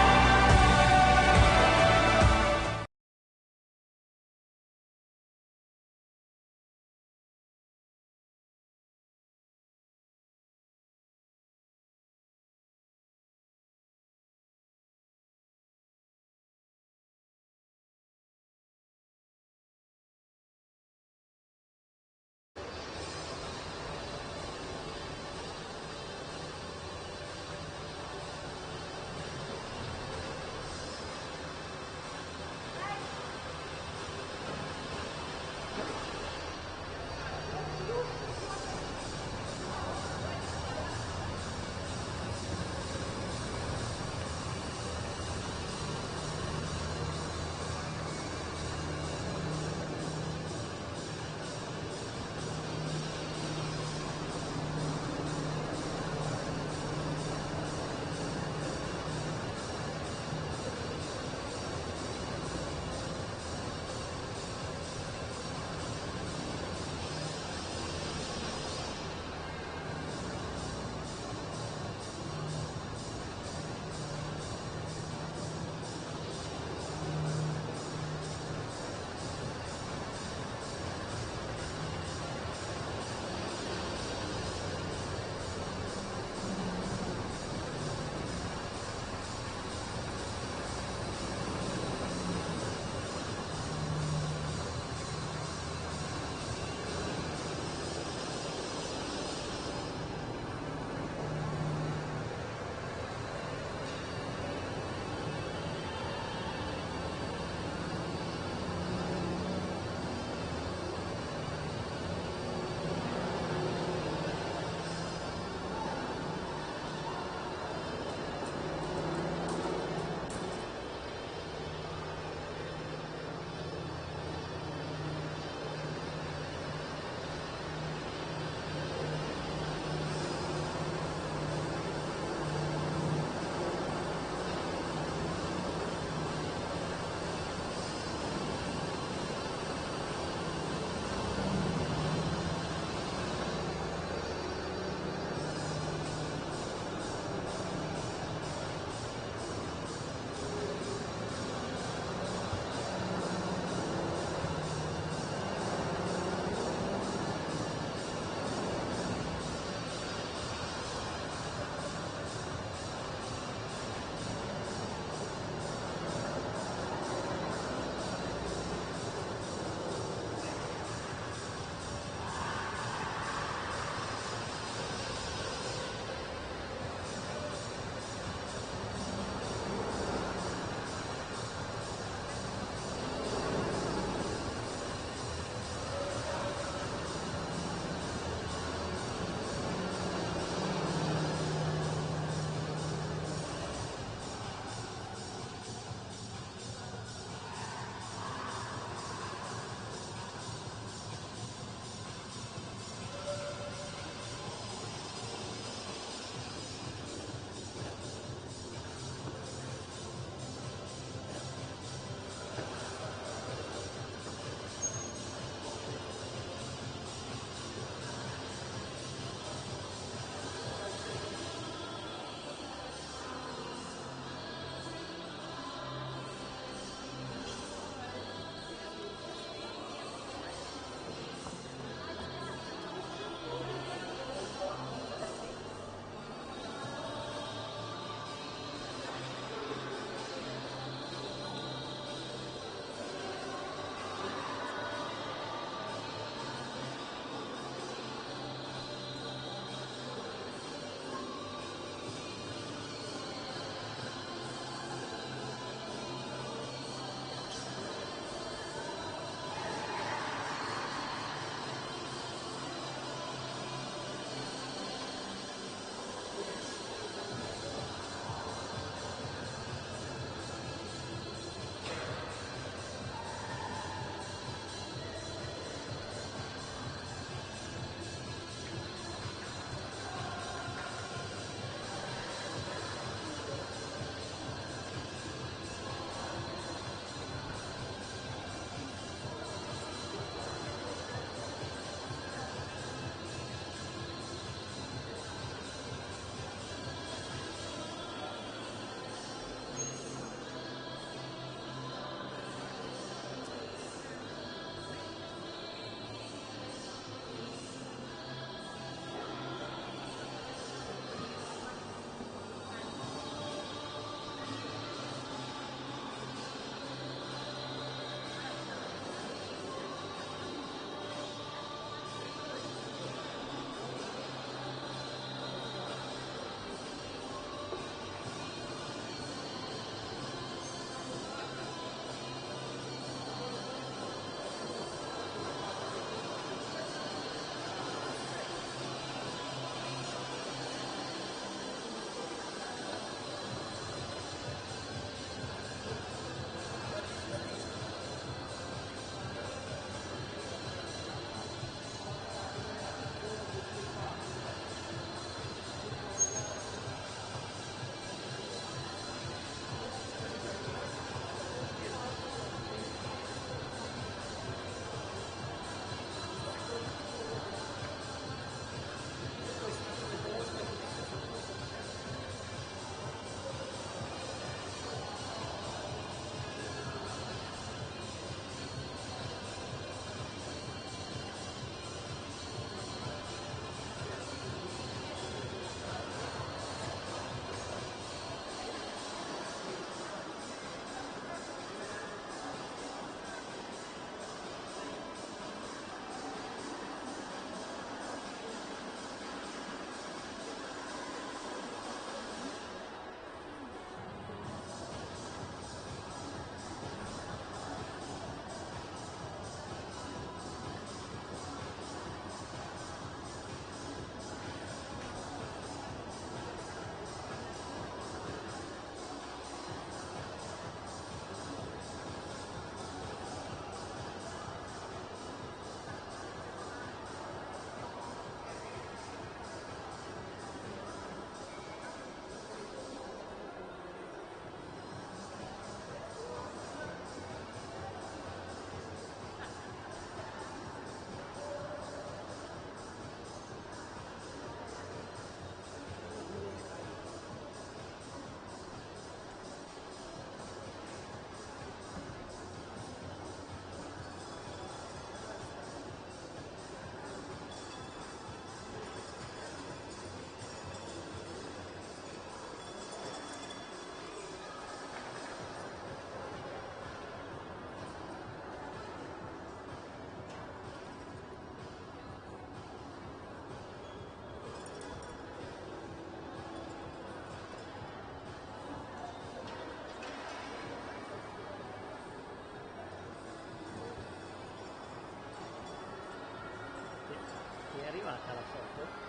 Speaker 11: attaccata alla foto.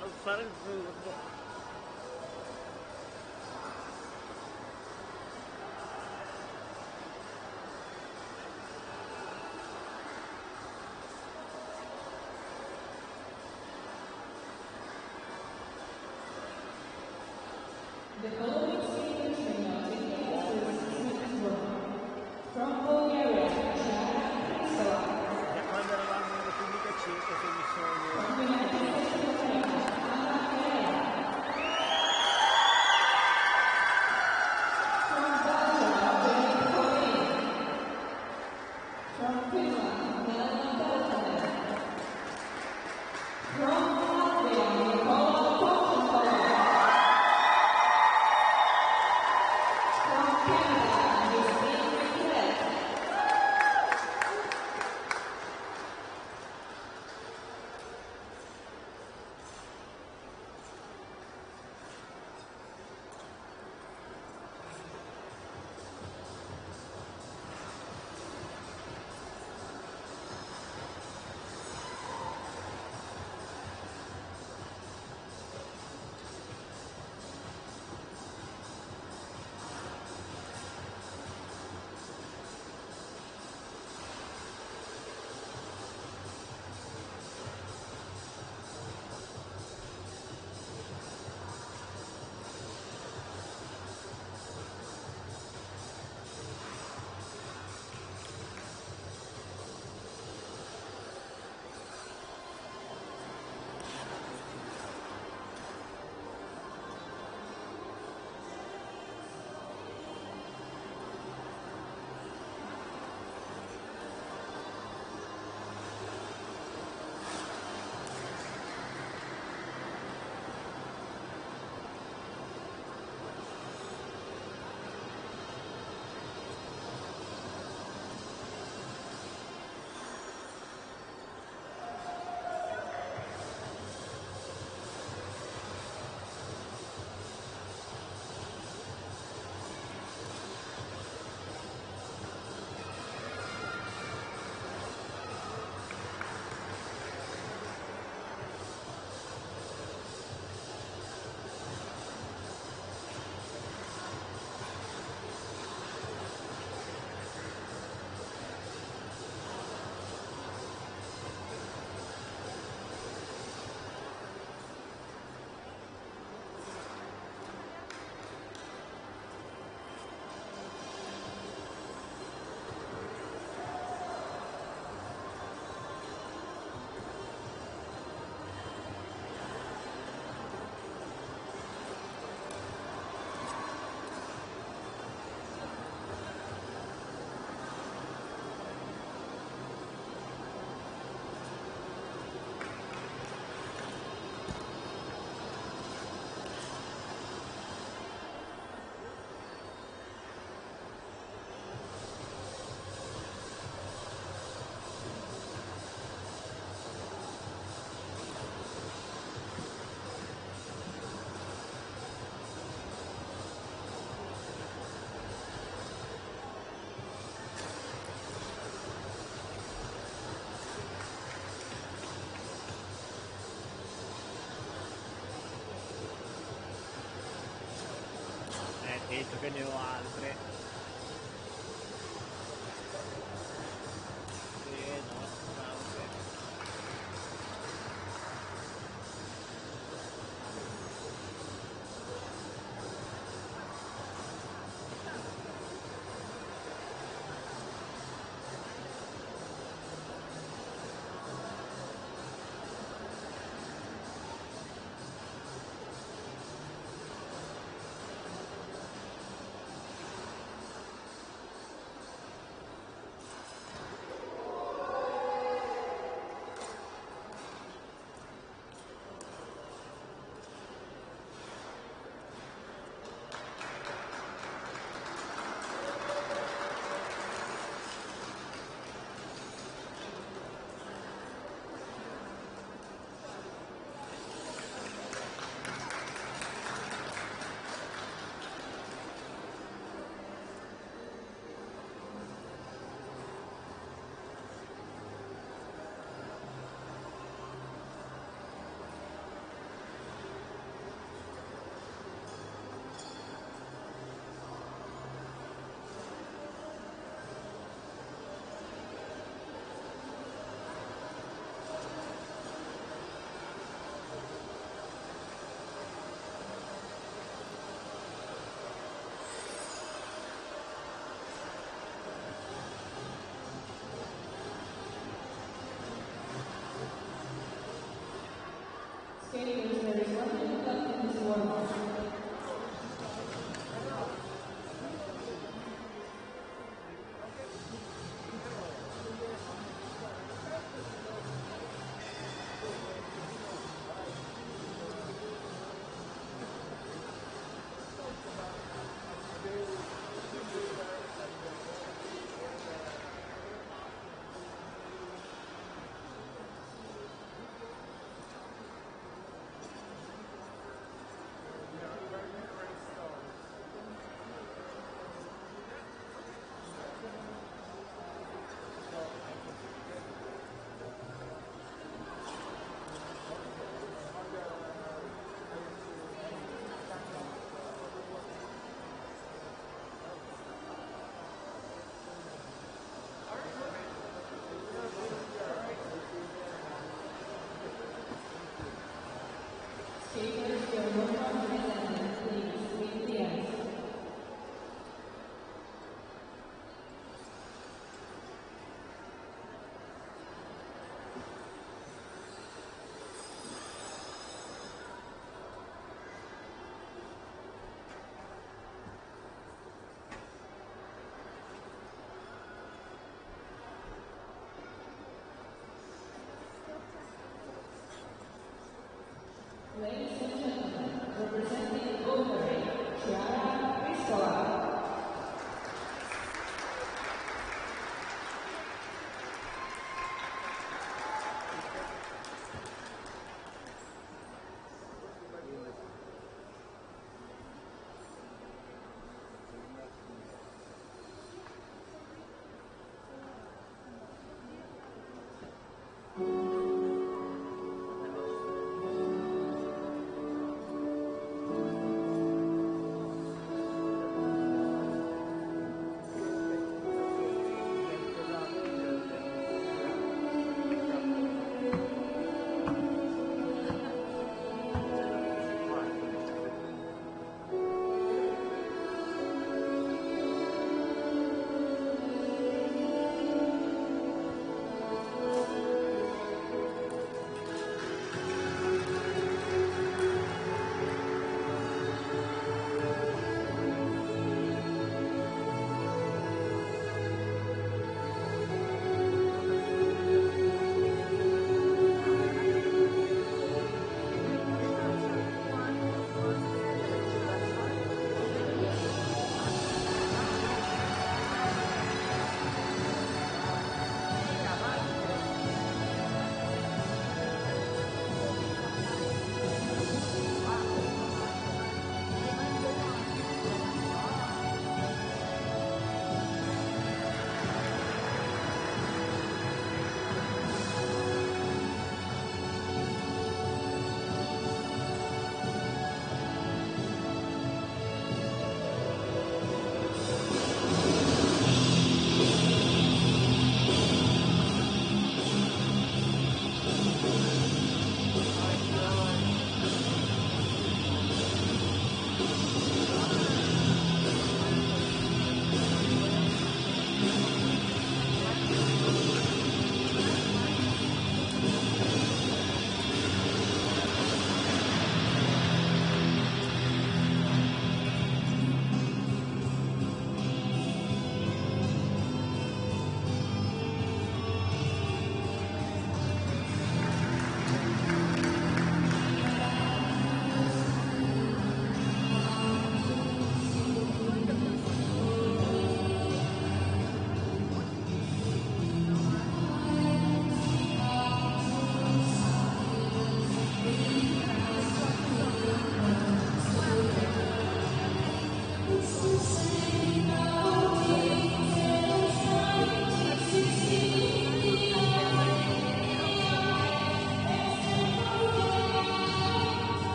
Speaker 11: Non fare il furbo.
Speaker 12: The following speakers may not be in from Bulgaria,
Speaker 11: Da quando eravamo in Repubblica Ceca che mi sono...
Speaker 12: from Finland, Melanie Peltonen, from Latvia, Nicola Courchevel, from Canada, Justine Riga.
Speaker 11: Detto che ne ho altre. No, anche.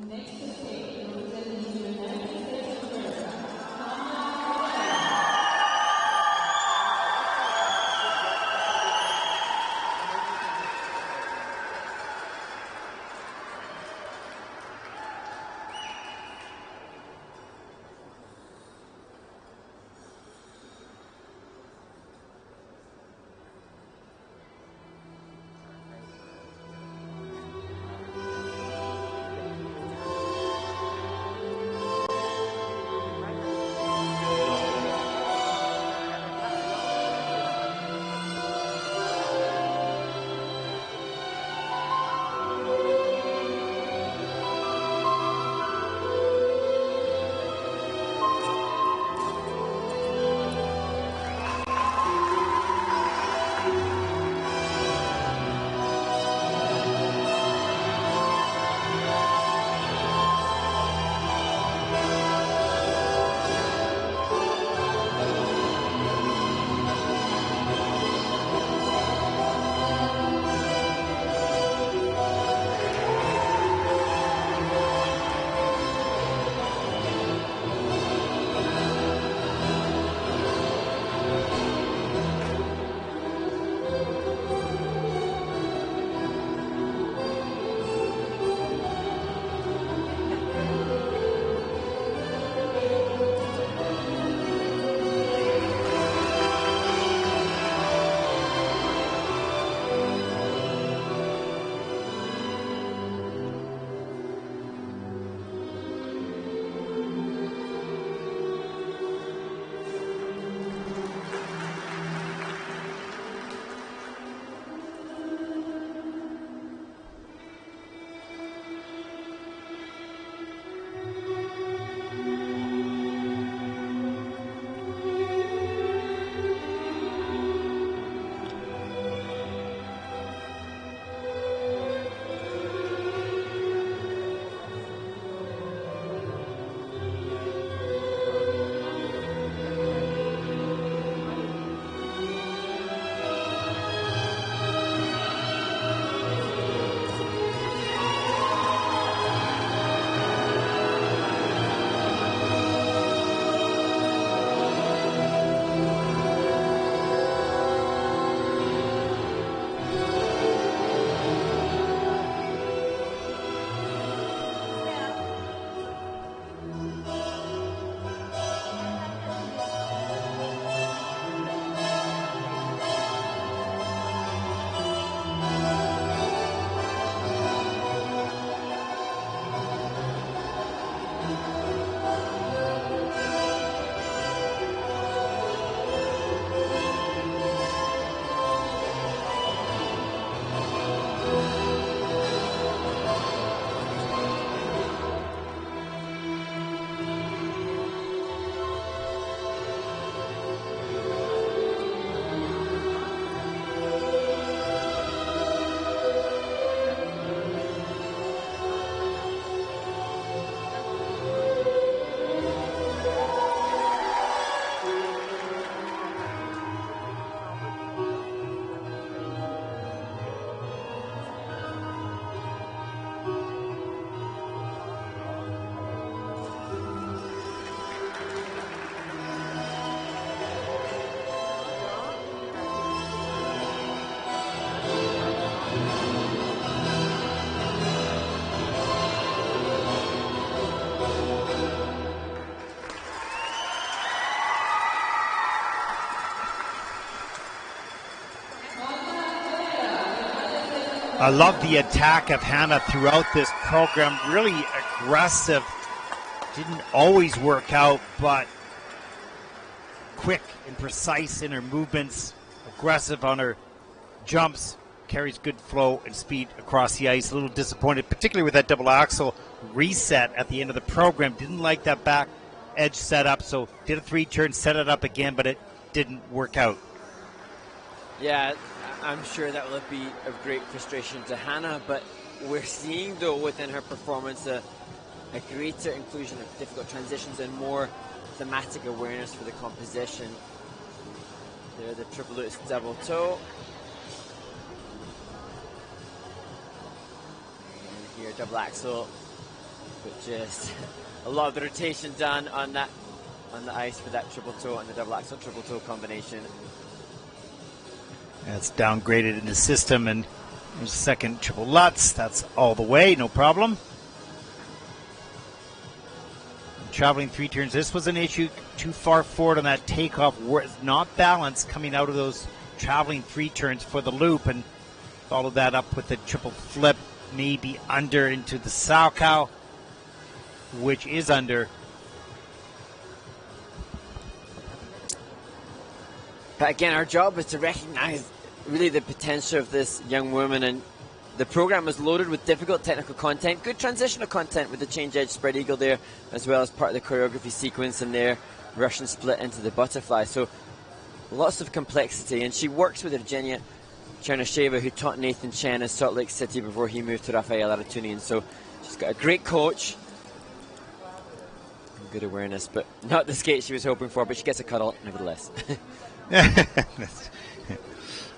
Speaker 12: Next to take, representing the United States of America.
Speaker 3: I love the attack of Hannah throughout this program. Really aggressive. Didn't always work out, but quick and precise in her movements. Aggressive on her jumps. Carries good flow and speed across the ice. A little disappointed, particularly with that double axel reset at the end of the program. Didn't like that back edge setup, so did a 3-turn, set it up again, but it didn't work out.
Speaker 2: Yeah, I'm sure that will be of great frustration to Hannah, but we're seeing, though, within her performance a greater inclusion of difficult transitions and more thematic awareness for the composition. There, the triple loose double toe. And here, double axel Just a lot of the rotation done on the ice for that triple toe and the double axel triple toe combination.
Speaker 3: That's downgraded in the system, and there's second triple Lutz. That's all the way, no problem. Traveling 3 turns. This was an issue. Too far forward on that takeoff. Not balanced coming out of those traveling 3 turns for the loop, and followed that up with the triple flip, maybe under into the Salchow, which is under.
Speaker 2: But again, our job is to recognize really the potential of this young woman, and the program was loaded with difficult technical content, good transitional content with the change edge spread eagle there, as well as part of the choreography sequence and their Russian split into the butterfly. So lots of complexity, and she works with Evgenia Chernysheva, who taught Nathan Chen in Salt Lake City before he moved to Rafael Aratunian. So she's got a great coach and good awareness, but not the skate she was hoping for, but she gets a cuddle nevertheless.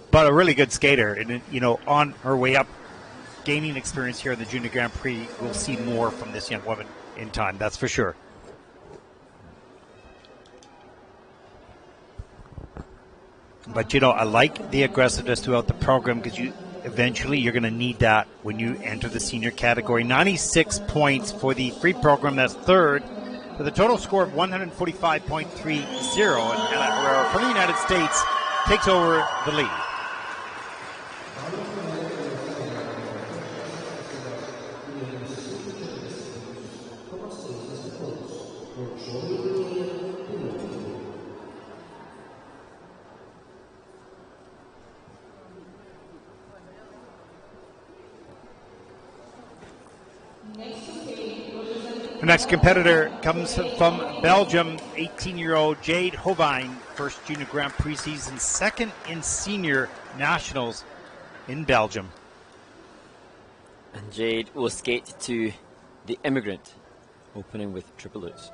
Speaker 3: But a really good skater, and you know, on her way up, gaining experience here in the Junior Grand Prix. We'll see more from this young woman in time, that's for sure. But you know, I like the aggressiveness throughout the program, because eventually you're going to need that when you enter the senior category. 96 points for the free program, that's third, with a total score of 145.30, and Hannah Herrera from the United States takes over the lead. The next competitor comes from Belgium, 18-year-old Jade Hovine, first Junior Grand Prix season, second in Senior Nationals in Belgium.
Speaker 2: And Jade will skate to the Immigrant, opening with triple Lutz.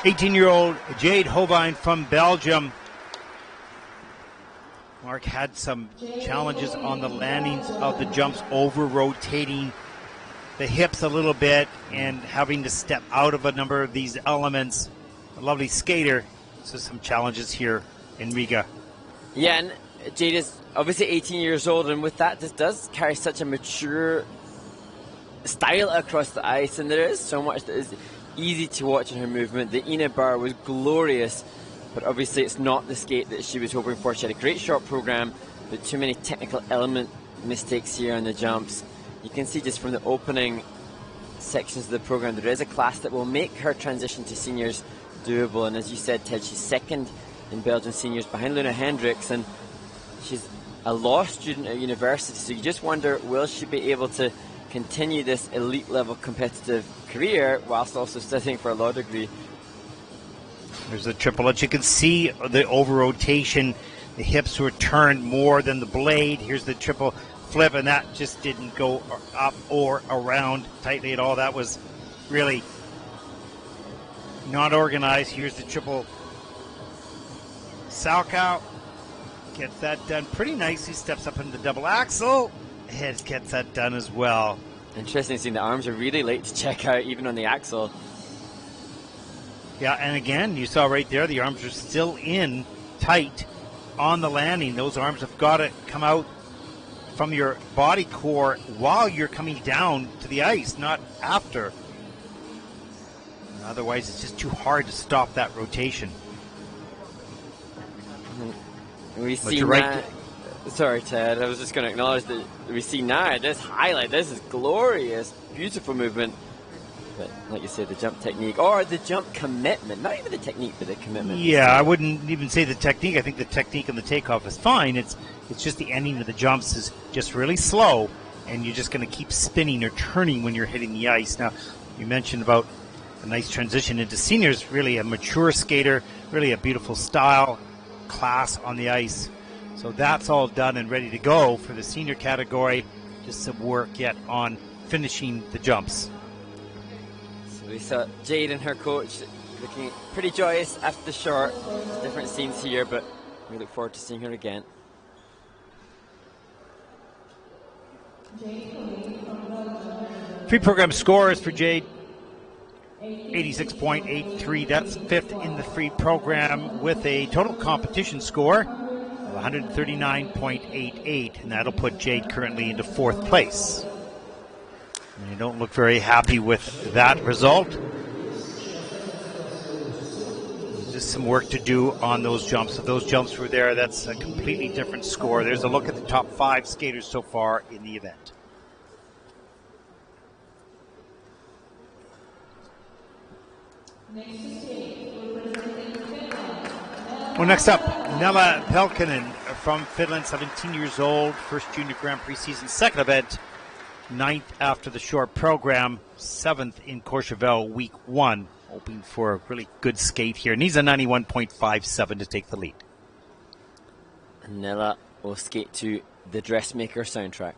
Speaker 3: 18-year-old Jade Hovine from Belgium. Mark had some challenges on the landings of the jumps, over-rotating the hips a little bit and having to step out of a number of these elements. A lovely skater. So some challenges here in Riga.
Speaker 2: Yeah, and Jade is obviously 18 years old, and with that, this does carry such a mature style across the ice, and there is so much that is easy to watch in her movement. The Ina bar was glorious, but obviously it's not the skate that she was hoping for. She had a great short program, but too many technical element mistakes here on the jumps. You can see just from the opening sections of the program, there is a class that will make her transition to seniors doable, and as you said, Ted, she's second in Belgian seniors behind Luna Hendricks, and she's a law student at university, so you just wonder, will she be able to continue this elite level competitive career whilst also studying for a law degree?
Speaker 3: There's the triple H. You can see the over rotation. The hips were turned more than the blade. Here's the triple flip, and that just didn't go up or around tightly at all. That was really not organized. Here's the triple Salchow. Gets that done pretty nicely. Steps up into the double axel. Head gets that done as well.
Speaker 2: Interesting seeing the arms are really late to check out, even on the axle.
Speaker 3: Yeah, and again, you saw right there, the arms are still in tight on the landing. Those arms have got to come out from your body core while you're coming down to the ice, not after. Otherwise, it's just too hard to stop that rotation.
Speaker 2: We see right. Sorry, Ted. I was just going to acknowledge that we see now this highlight. This is glorious, beautiful movement. But like you said, the jump technique or the jump commitment, not even the technique, but the commitment.
Speaker 3: Yeah, I wouldn't even say the technique. I think the technique and the takeoff is fine. It's just the ending of the jumps is just really slow, and you're just going to keep spinning or turning when you're hitting the ice. Now, you mentioned about a nice transition into seniors. Really a mature skater, really a beautiful style, class on the ice. So that's all done and ready to go for the senior category. Just some work yet on finishing the jumps.
Speaker 2: So we saw Jade and her coach looking pretty joyous after the short. Different scenes here, but we look forward to seeing her again.
Speaker 3: Free program scores for Jade. 86.83. That's fifth in the free program with a total competition score of 139.88, and that'll put Jade currently into fourth place. And you don't look very happy with that result. There's just some work to do on those jumps. If those jumps were there, that's a completely different score. There's a look at the top 5 skaters so far in the event. Well, next up, Nella Pelkinen from Finland, 17 years old, first Junior Grand Prix season, second event, 9th after the short program, 7th in Courchevel week 1, hoping for a really good skate here. Needs a 91.57 to take the lead.
Speaker 2: Nella will skate to the Dressmaker soundtrack.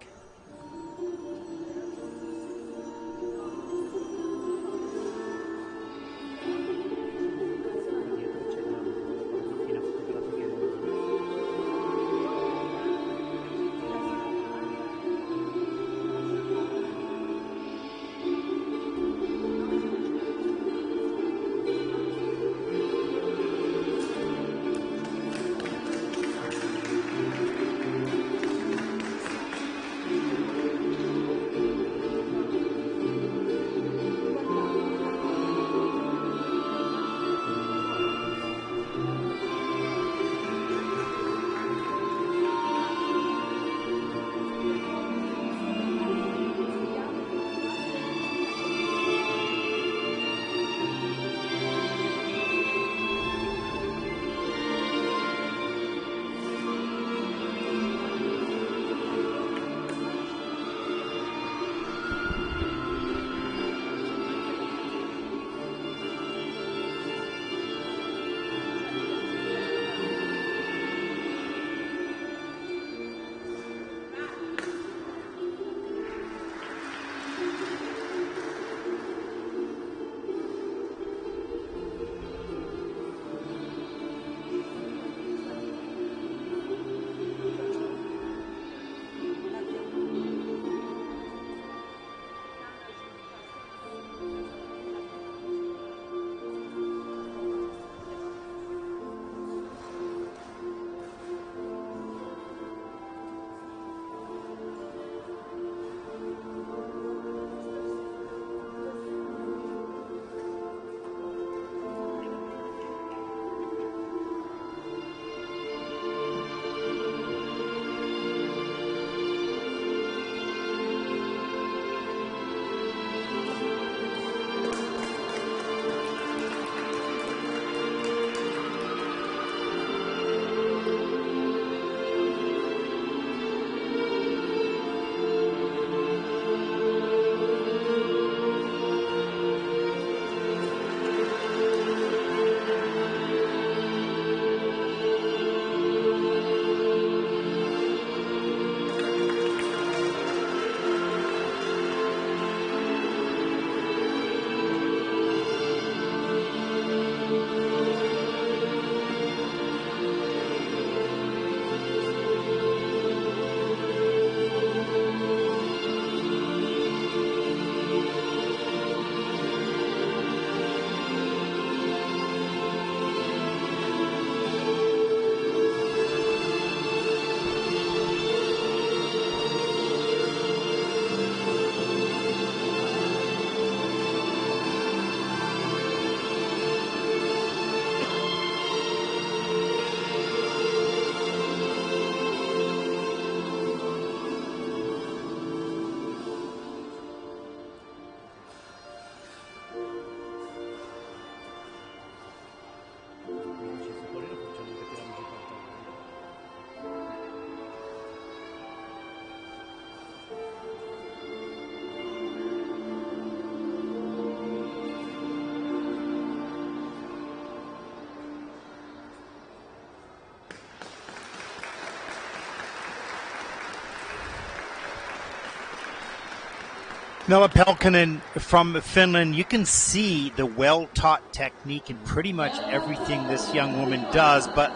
Speaker 3: Nella Pelkonen from Finland, you can see the well-taught technique in pretty much everything this young woman does, but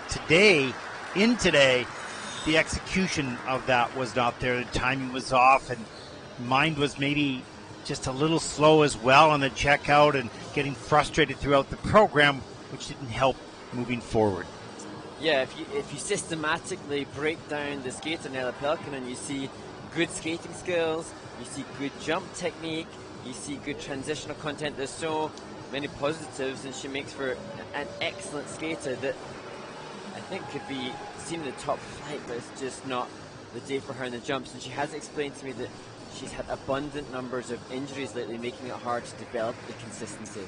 Speaker 3: today, the execution of that was not there. The timing was off, and mind was maybe just a little slow as well on the checkout and getting frustrated throughout the program, which didn't help moving forward.
Speaker 2: Yeah, if you systematically break down the skater Nella Pelkonen, you see good skating skills, you see good jump technique, you see good transitional content. There's so many positives, and she makes for an excellent skater that I think could be seen in the top flight, but it's just not the day for her in the jumps. And she has explained to me that she's had abundant numbers of injuries lately, making it hard to develop the consistency.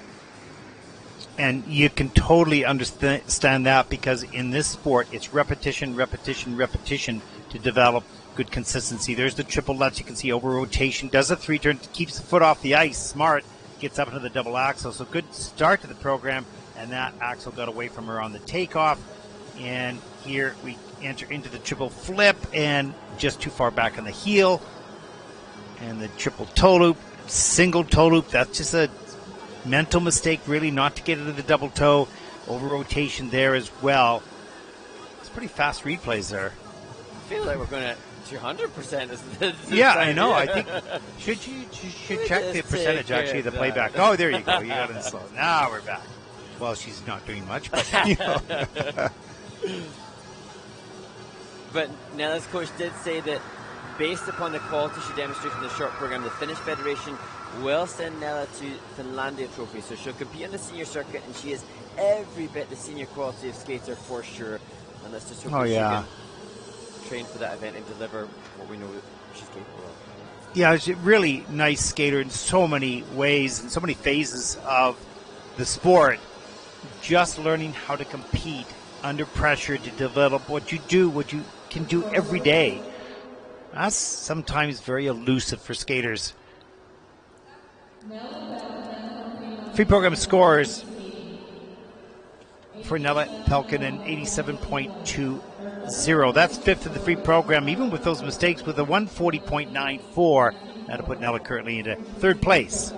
Speaker 3: And you can totally understand that, because in this sport, it's repetition, repetition, repetition to develop good consistency. There's the triple lutz. You can see over rotation, does a 3-turn, keeps the foot off the ice, smart, gets up into the double axel. So good start to the program, and that axel got away from her on the takeoff. And here we enter into the triple flip, and just too far back on the heel. And the triple toe loop, single toe loop, that's just a mental mistake, really, not to get into the double toe. Over rotation there as well. It's pretty fast replays there.
Speaker 2: I feel like we're going to 200%.
Speaker 3: Yeah, I know. I think should check the percentage actually of the playback. Oh, there you go. You got it slow. Now we're back. Well, she's not doing much, but you know.
Speaker 2: But Nella's coach did say that based upon the quality she demonstrated in the short program, the Finnish Federation will send Nella to Finlandia Trophy. So she'll compete on the senior circuit, and she is every bit the senior quality of skater for sure. And let's just hope she can train for that event and deliver what we know she's capable of.
Speaker 3: Yeah, she's a really nice skater in so many ways and so many phases of the sport. Just learning how to compete under pressure to develop what you can do every day. That's sometimes very elusive for skaters. Free program scores for Nella Pelkonen, 87.20. That's fifth in the free program, even with those mistakes, with a 140.94. That'll put Nella currently into third place.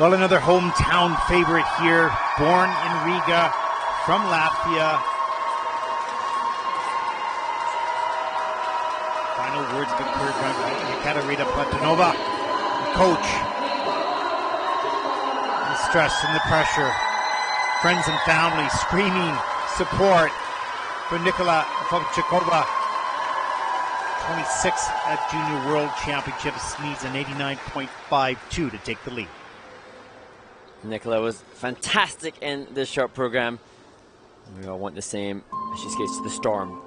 Speaker 3: Well, another hometown favorite here, born in Riga, from Latvia. Final words of the career by Katarina Platonova, the coach. The stress and the pressure. Friends and family screaming support for Nikola Fovchikova. 26th at Junior World Championships, needs an 89.52 to take the lead.
Speaker 2: Nikola was fantastic in this short program. We all want the same as she skates to the storm.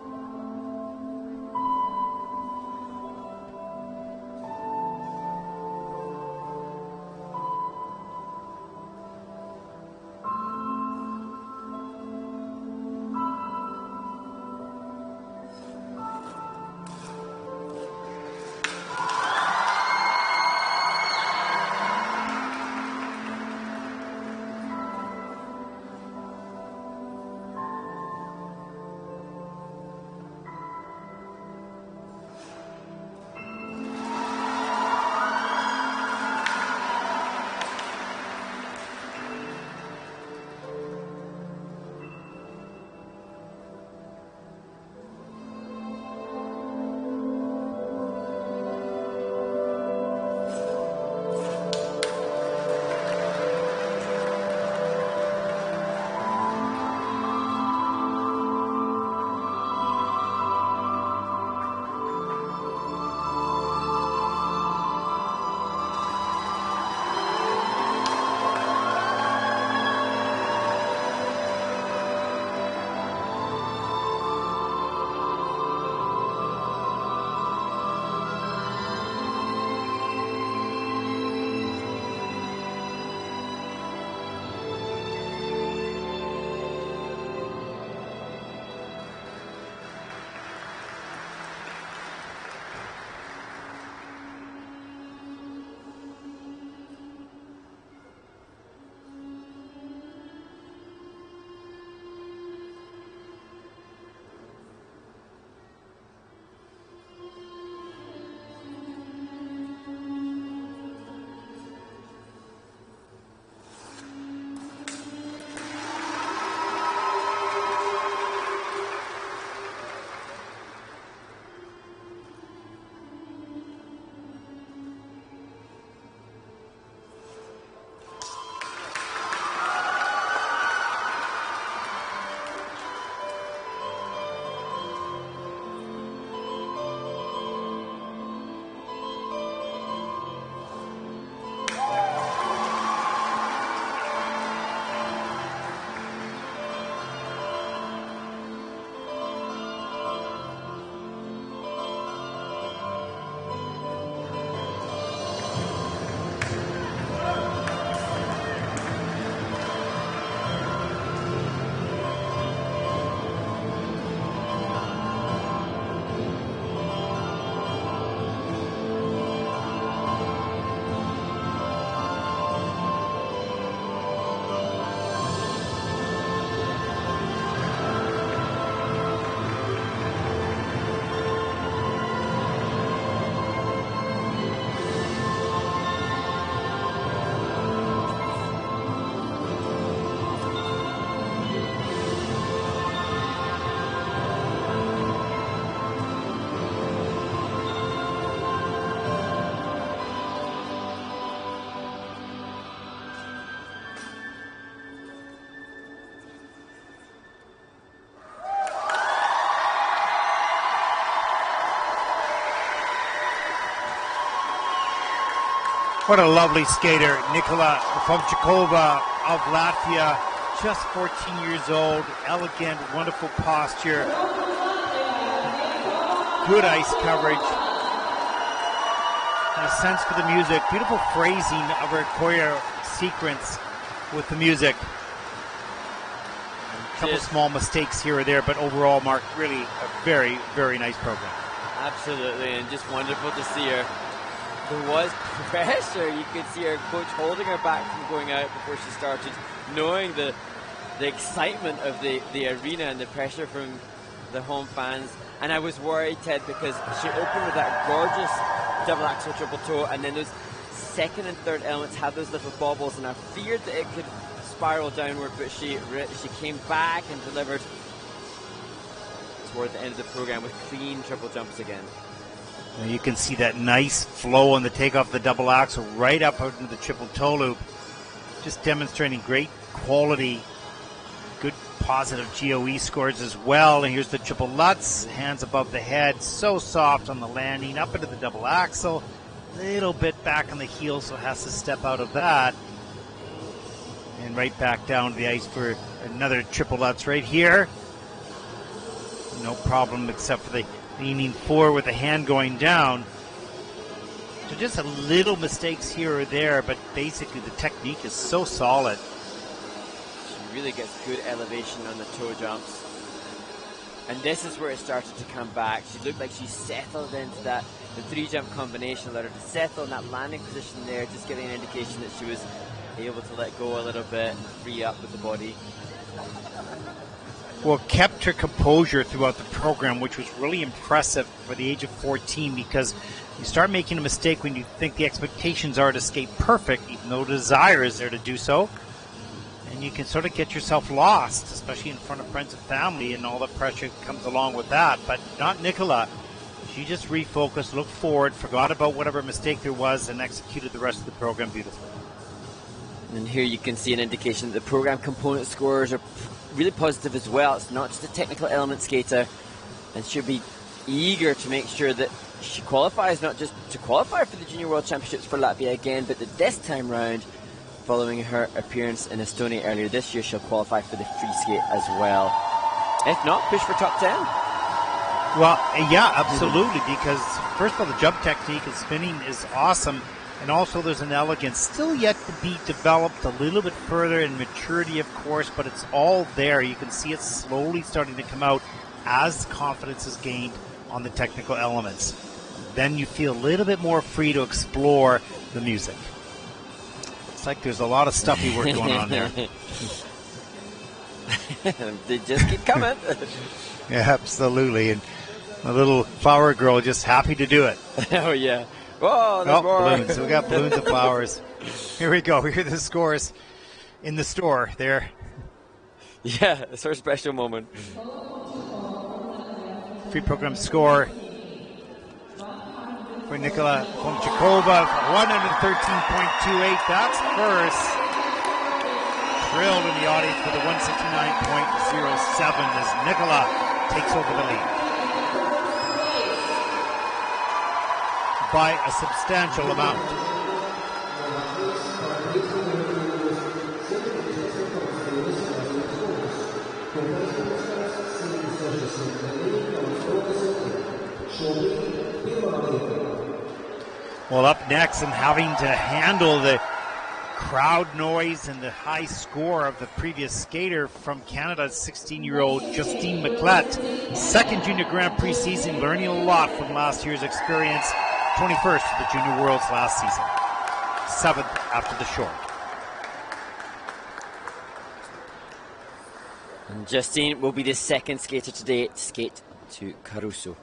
Speaker 3: What a lovely skater, Nikola Fomchikova of Latvia, just 14 years old, elegant, wonderful posture, good ice coverage, and a sense for the music, beautiful phrasing of her choreo sequence with the music. A couple small mistakes here or there, but overall, Mark, really a very, very nice program.
Speaker 2: Absolutely, and just wonderful to see her. There was pressure. You could see her coach holding her back from going out before she started, knowing the excitement of the arena and the pressure from the home fans. And I was worried, Ted, because she opened with that gorgeous double axel triple toe, and then those second and third elements had those little bobbles, and I feared that it could spiral downward, but she came back and delivered toward the end of the program with clean triple jumps again.
Speaker 3: Well, you can see that nice flow on the takeoff of the double axel right up out into the triple toe loop, just demonstrating great quality, good positive GOE scores as well. And here's the triple Lutz, hands above the head, so soft on the landing, up into the double axel, little bit back on the heel, so has to step out of that. And right back down to the ice for another triple Lutz right here. No problem except for the leaning forward with the hand going down. So just a little mistakes here or there, but basically the technique is so solid.
Speaker 2: She really gets good elevation on the toe jumps. And this is where it started to come back. She looked like she settled into that, the three jump combination allowed her to settle in that landing position there, just giving an indication that she was able to let go a little bit and free up with the body.
Speaker 3: Well, kept her composure throughout the program, which was really impressive for the age of 14, because you start making a mistake when you think the expectations are to skate perfect, even though the desire is there to do so. And you can sort of get yourself lost, especially in front of friends and family, and all the pressure that comes along with that. But not Nikola. She just refocused, looked forward, forgot about whatever mistake there was, and executed the rest of the program beautifully.
Speaker 2: And here you can see an indication that the program component scores are really positive as well. It's not just a technical element skater, and she'll be eager to make sure that she qualifies, not just to qualify for the Junior World Championships for Latvia again, but that this time round, following her appearance in Estonia earlier this year, she'll qualify for the free skate as well. If not, push for top 10.
Speaker 3: Well, yeah, absolutely, because first of all, the jump technique and spinning is awesome, and also there's an elegance still yet to be developed a little bit further in maturity, of course, but it's all there. You can see it slowly starting to come out as confidence is gained on the technical elements. Then you feel a little bit more free to explore the music. It's like there's a lot of stuffy work going on there.
Speaker 2: They just keep coming.
Speaker 3: Yeah, absolutely. And a little flower girl just happy to do it.
Speaker 2: Oh, yeah. Whoa, there's more.
Speaker 3: Balloons. We got balloons of flowers. Here we go. Here are the scores in the store there.
Speaker 2: Yeah, it's her special moment.
Speaker 3: Free program score for Nikola Fomchikova, 113.28. That's first. Thrilled in the audience for the 169.07 as Nikola takes over the lead by a substantial amount. Well, up next, and having to handle the crowd noise and the high score of the previous skater from Canada, 16-year-old Justine McLett. Second Junior Grand Prix season, learning a lot from last year's experience. 21st for the Junior Worlds last season. 7th after the short.
Speaker 2: And Justine will be the second skater today to skate to Caruso.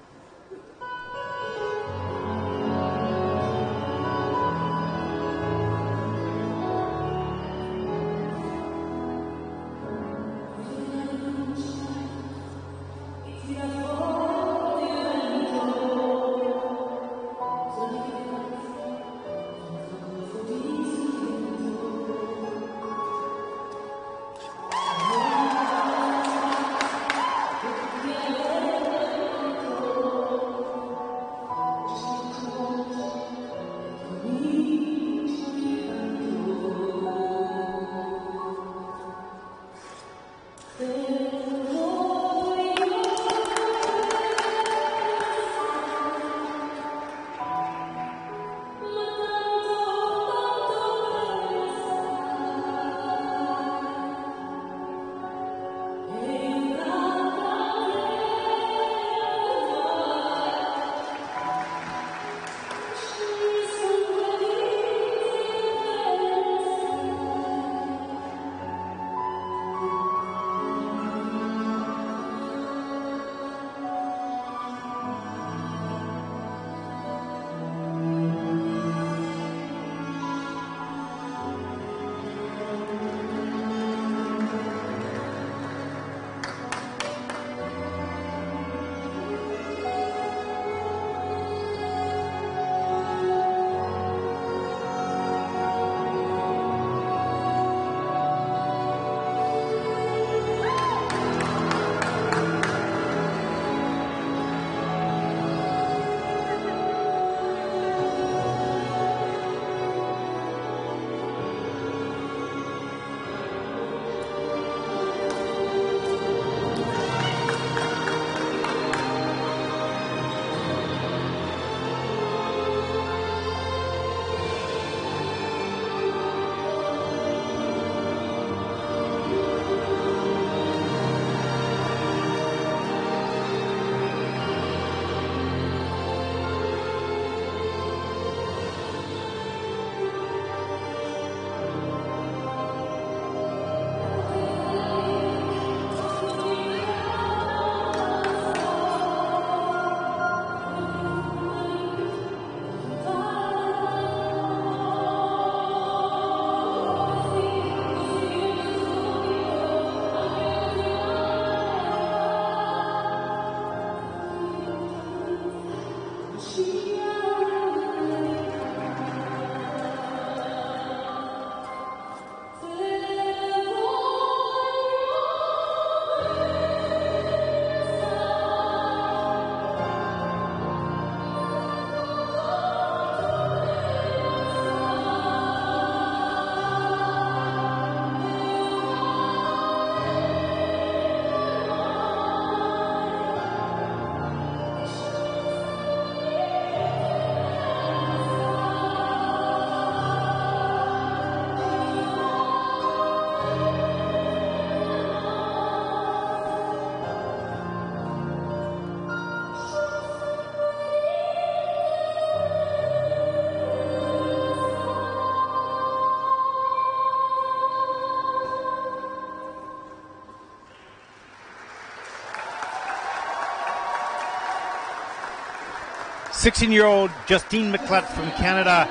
Speaker 3: 16-year-old Justine McClett from Canada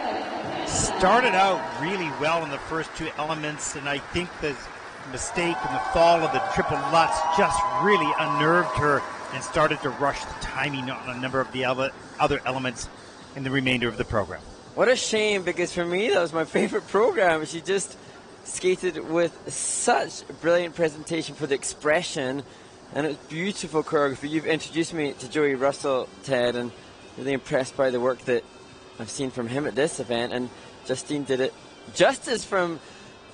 Speaker 3: started out really well in the first two elements, and I think the mistake and the fall of the triple Lutz just really unnerved her and started to rush the timing on a number of the other elements in the remainder of the program.
Speaker 2: What a shame, because for me that was my favorite program. She just skated with such a brilliant presentation for the expression, and it was beautiful choreography. You've introduced me to Joey Russell, Ted, and really impressed by the work that I've seen from him at this event, and Justine did it justice from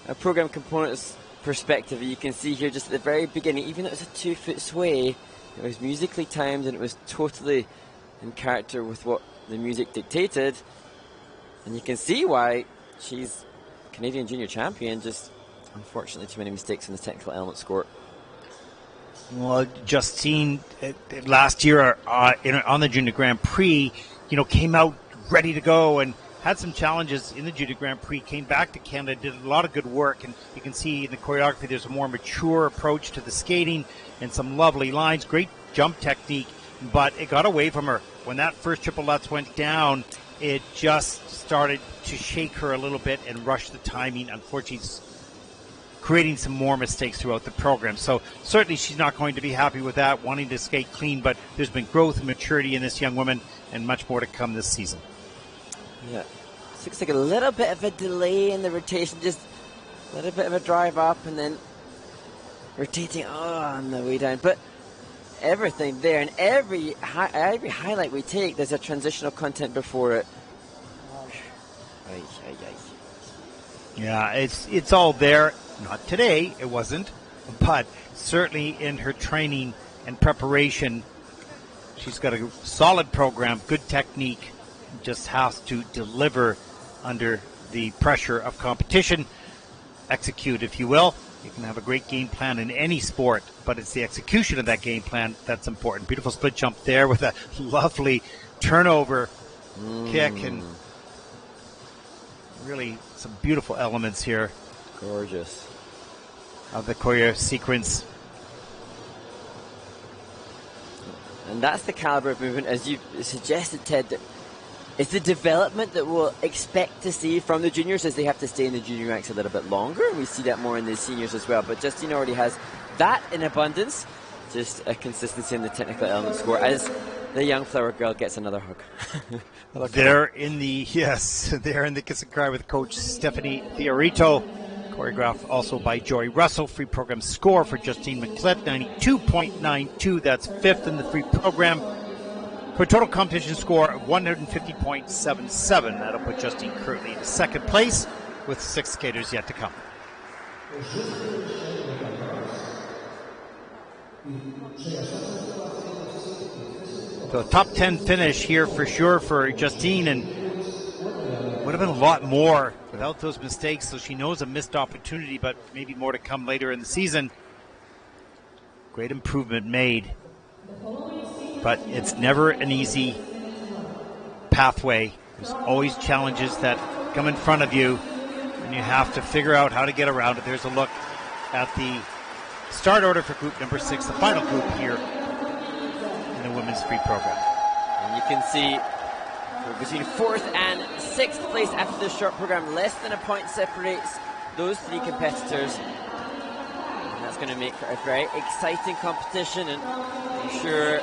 Speaker 2: a program component's perspective. You can see here just at the very beginning, even though it was a 2-foot sway, it was musically timed and it was totally in character with what the music dictated, and you can see why she's Canadian junior champion. Just unfortunately too many mistakes in the technical element score.
Speaker 3: Well, Justine last year on the Junior Grand Prix, came out ready to go and had some challenges in the Junior Grand Prix, came back to Canada, did a lot of good work, and you can see in the choreography there's a more mature approach to the skating and some lovely lines, great jump technique, but it got away from her. When that first triple Lutz went down, it just started to shake her a little bit and rush the timing. Unfortunately, creating some more mistakes throughout the program. So certainly she's not going to be happy with that, wanting to skate clean, but there's been growth and maturity in this young woman and much more to come this season.
Speaker 2: Yeah, it looks like a little bit of a delay in the rotation, just a little bit of a drive up and then rotating on the way down. But everything there, and every highlight we take, there's a transitional content before it.
Speaker 3: Yeah, it's all there. Not today, it wasn't, but certainly in her training and preparation, she's got a solid program, good technique, just has to deliver under the pressure of competition, execute, if you will. You can have a great game plan in any sport, but it's the execution of that game plan that's important. Beautiful split jump there with a lovely turnover kick, and really some beautiful elements here.
Speaker 2: Gorgeous.
Speaker 3: Of the choreo sequence.
Speaker 2: And that's the caliber of movement, as you suggested, Ted, that it's the development that we'll expect to see from the juniors as they have to stay in the junior ranks a little bit longer. We see that more in the seniors as well, but Justine already has that in abundance. Just a consistency in the technical element score as the young flower girl gets another hug.
Speaker 3: They're in the kiss and cry with Coach Stephanie Fiorito. Choreographed also by Joey Russell. Free program score for Justine McClett, 92.92. That's fifth in the free program. For a total competition score of 150.77. That'll put Justine currently in second place with 6 skaters yet to come. So a top 10 finish here for sure for Justine, and would have been a lot more without those mistakes, so she knows a missed opportunity, but maybe more to come later in the season. Great improvement made, but it's never an easy pathway. There's always challenges that come in front of you, and you have to figure out how to get around it. There's a look at the start order for group number 6, the final group here in the women's free program.
Speaker 2: And you can see between 4th and 6th place after this short program, less than a point separates those 3 competitors. And that's going to make for a very exciting competition, and I'm sure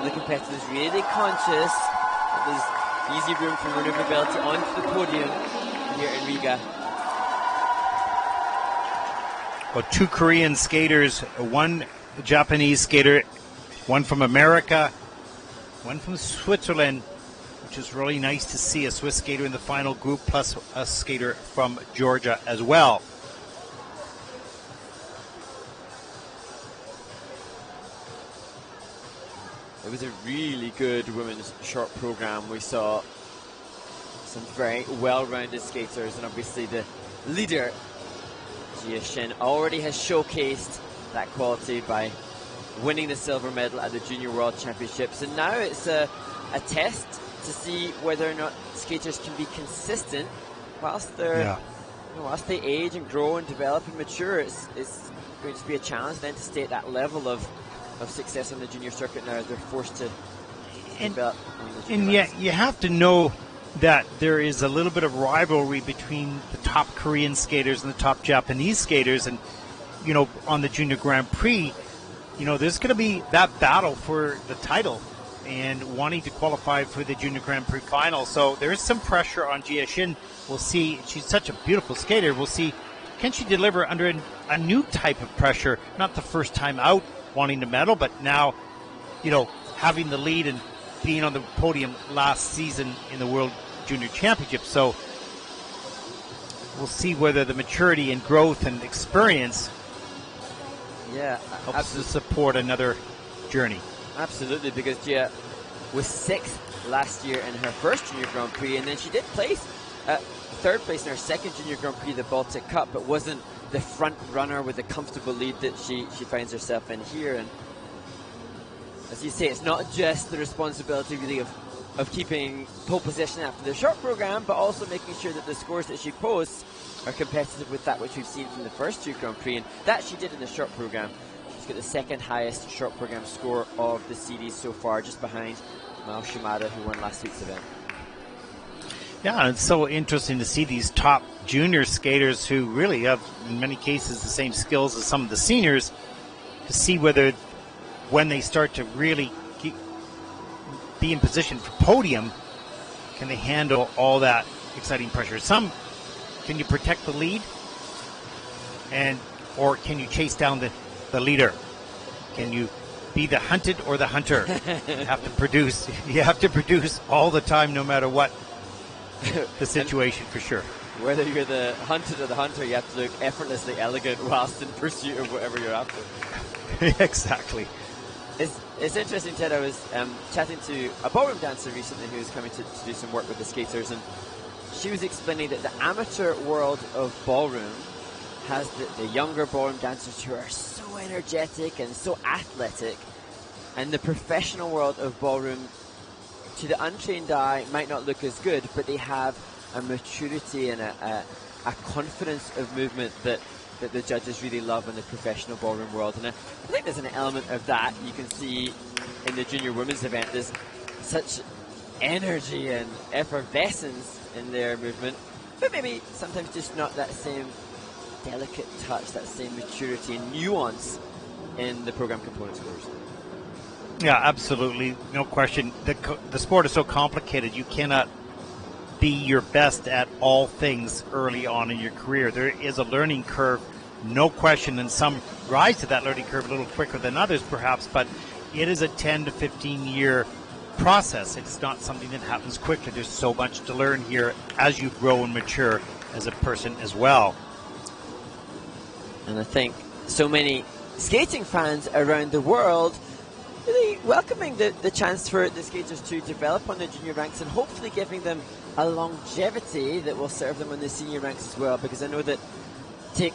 Speaker 2: of the competitors really conscious that there's easy room for maneuverability onto the podium here in Riga.
Speaker 3: Well, 2 Korean skaters, 1 Japanese skater, 1 from America, 1 from Switzerland, which is really nice to see a Swiss skater in the final group, plus a skater from Georgia as well.
Speaker 2: It was a really good women's short program. We saw some very well-rounded skaters, and obviously the leader, Jia Shin, already has showcased that quality by winning the silver medal at the Junior World Championships. And now it's a test to see whether or not skaters can be consistent whilst whilst they age and grow and develop and mature. It's going to be a challenge then to stay at that level of success on the junior circuit now as they're forced to develop.
Speaker 3: And yet you have to know that there is a little bit of rivalry between the top Korean skaters and the top Japanese skaters. And, you know, on the Junior Grand Prix, you know, there's going to be that battle for the title and wanting to qualify for the Junior Grand Prix final. So there is some pressure on Jia Shin. We'll see. She's such a beautiful skater. We'll see, can she deliver under a new type of pressure? Not the first time out wanting to medal, but now, you know, having the lead and being on the podium last season in the World Junior Championship. So we'll see whether the maturity and growth and experience helps to support another journey.
Speaker 2: Absolutely, because Jia was 6th last year in her first Junior Grand Prix, and then she did place 3rd place in her second Junior Grand Prix, the Baltic Cup, but wasn't the front runner with the comfortable lead that she finds herself in here. And as you say, it's not just the responsibility really of keeping pole position after the short program, but also making sure that the scores that she posts are competitive with that which we've seen from the first 2 Grand Prix, and that she did in the short program. She's got the 2nd highest short program score of the series so far, just behind Mao Shimada, who won last week's event.
Speaker 3: Yeah, it's so interesting to see these top junior skaters who really have, in many cases, the same skills as some of the seniors, to see whether, when they start to really be in position for podium, can they handle all that exciting pressure. Some, can you protect the lead, or can you chase down the leader? Can you be the hunted or the hunter? You have to produce all the time, no matter what the situation, for sure.
Speaker 2: Whether you're the hunted or the hunter, you have to look effortlessly elegant whilst in pursuit of whatever you're after.
Speaker 3: Exactly.
Speaker 2: It's interesting, Ted. I was chatting to a ballroom dancer recently who was coming to do some work with the skaters, and she was explaining that the amateur world of ballroom has the younger ballroom dancers who are so energetic and so athletic, and the professional world of ballroom, to the untrained eye, might not look as good, but they have a maturity and a confidence of movement that the judges really love in the professional ballroom world. And I think there's an element of that you can see in the junior women's event. There's such energy and effervescence in their movement, but maybe sometimes just not that same delicate touch, that same maturity and nuance in the program component scores.
Speaker 3: Yeah, absolutely. No question. The sport is so complicated. You cannot be your best at all things early on in your career. There is a learning curve, no question, and some rise to that learning curve a little quicker than others perhaps, but it is a 10 to 15 year process. It's not something that happens quickly. There's so much to learn here as you grow and mature as a person as well.
Speaker 2: And I think so many skating fans around the world really welcoming the chance for the skaters to develop on the junior ranks and hopefully giving them a longevity that will serve them on the senior ranks as well, because I know that take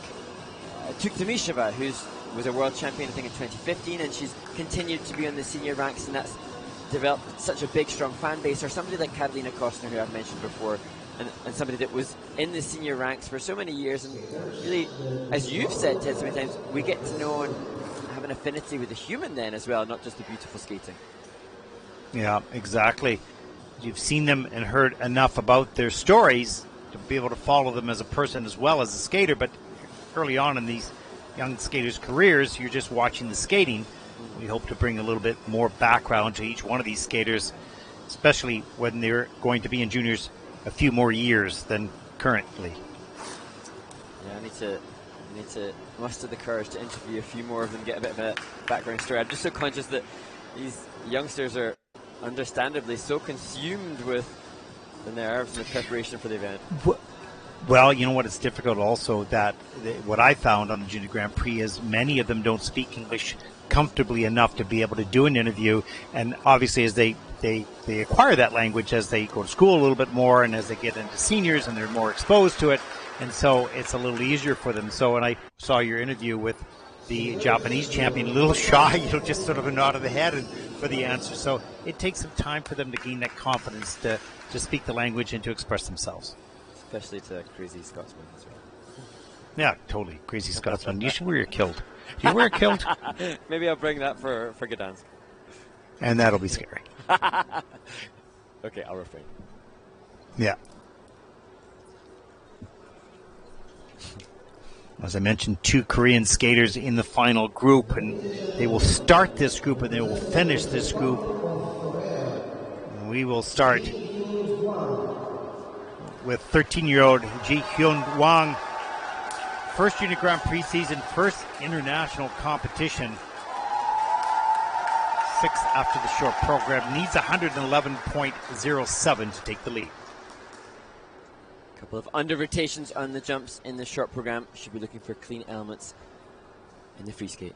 Speaker 2: Tuktamisheva, who was a world champion I think in 2015, and she's continued to be on the senior ranks, and that's developed such a big strong fan base, or somebody like Karolina Kostner, who I've mentioned before, and somebody that was in the senior ranks for so many years, and really, as you've said, Ted, so many times, we get to know and have an affinity with the human then as well, not just the beautiful skating.
Speaker 3: Yeah, exactly. You've seen them and heard enough about their stories to be able to follow them as a person as well as a skater, but early on in these young skaters' careers, you're just watching the skating We hope to bring a little bit more background to each one of these skaters, especially when they're going to be in juniors a few more years than currently.
Speaker 2: Yeah, I need to muster the courage to interview a few more of them, get a bit of a background story. I'm just so conscious that these youngsters are understandably so consumed with the nerves and the preparation for the event.
Speaker 3: Well, you know what, it's difficult also that what I found on the Junior Grand Prix is many of them don't speak English comfortably enough to be able to do an interview, and obviously as they acquire that language as they go to school a little bit more and as they get into seniors and they're more exposed to it, and so it's a little easier for them. So when I saw your interview with the Japanese champion, a little shy, just sort of a nod of the head for the answer. So it takes some time for them to gain that confidence to speak the language and to express themselves.
Speaker 2: Especially to crazy Scotsmen as well.
Speaker 3: Yeah, totally. Crazy Scotsman. You should wear your kilt. Do you wear a kilt?
Speaker 2: Maybe I'll bring that for Gdansk.
Speaker 3: And that'll be scary.
Speaker 2: Okay, I'll refrain.
Speaker 3: Yeah. As I mentioned, 2 Korean skaters in the final group, and they will start this group and they will finish this group. And we will start with 13-year-old Ji Hyun Wang. First Junior Grand Prix season, first international competition. 6th after the short program. Needs 111.07 to take the lead.
Speaker 2: A couple of under rotations on the jumps in the short program. Should be looking for clean elements in the free skate.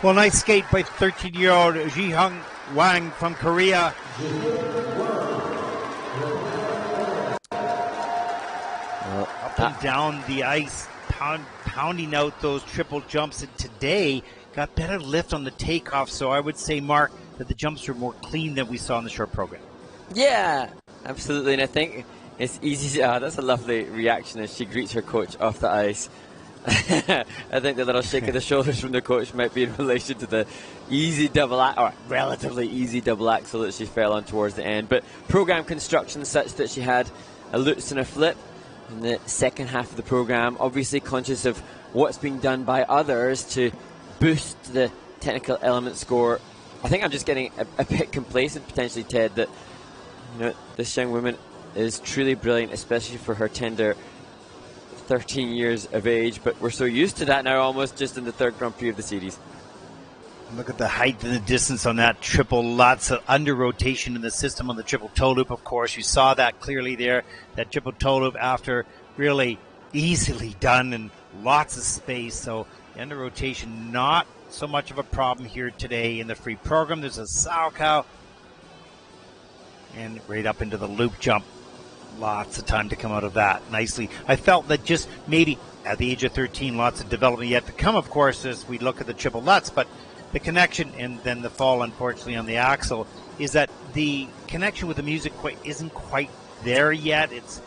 Speaker 3: Well, nice skate by 13-year-old Ji-Hung Wang from Korea. Up and down the ice, pounding out those triple jumps, and today got better lift on the takeoff. So I would say, Mark, that the jumps are more clean than we saw in the short program.
Speaker 2: Yeah, absolutely. And I think it's easy. That's a lovely reaction as she greets her coach off the ice. I think the little shake of the shoulders from the coach might be in relation to the easy double or relatively easy double axel that she fell on towards the end. But program construction such that she had a lutz and a flip in the second half of the program, obviously conscious of what's being done by others to boost the technical element score. I think I'm just getting a bit complacent, potentially, Ted, that this young woman is truly brilliant, especially for her tender 13 years of age, but we're so used to that now, almost just in the third Grand Prix of the series.
Speaker 3: Look at the height and the distance on that triple. Lots of under rotation in the system on the triple toe loop, of course. You saw that clearly there. That triple toe loop after really easily done and lots of space. So the under rotation, not so much of a problem here today in the free program. There's a Salchow and right up into the loop jump. Lots of time to come out of that nicely. I felt that just maybe at the age of 13, lots of development yet to come, of course, as we look at the triple lutz, but the connection and then the fall, unfortunately, on the axle is that the connection with the music isn't quite there yet. It's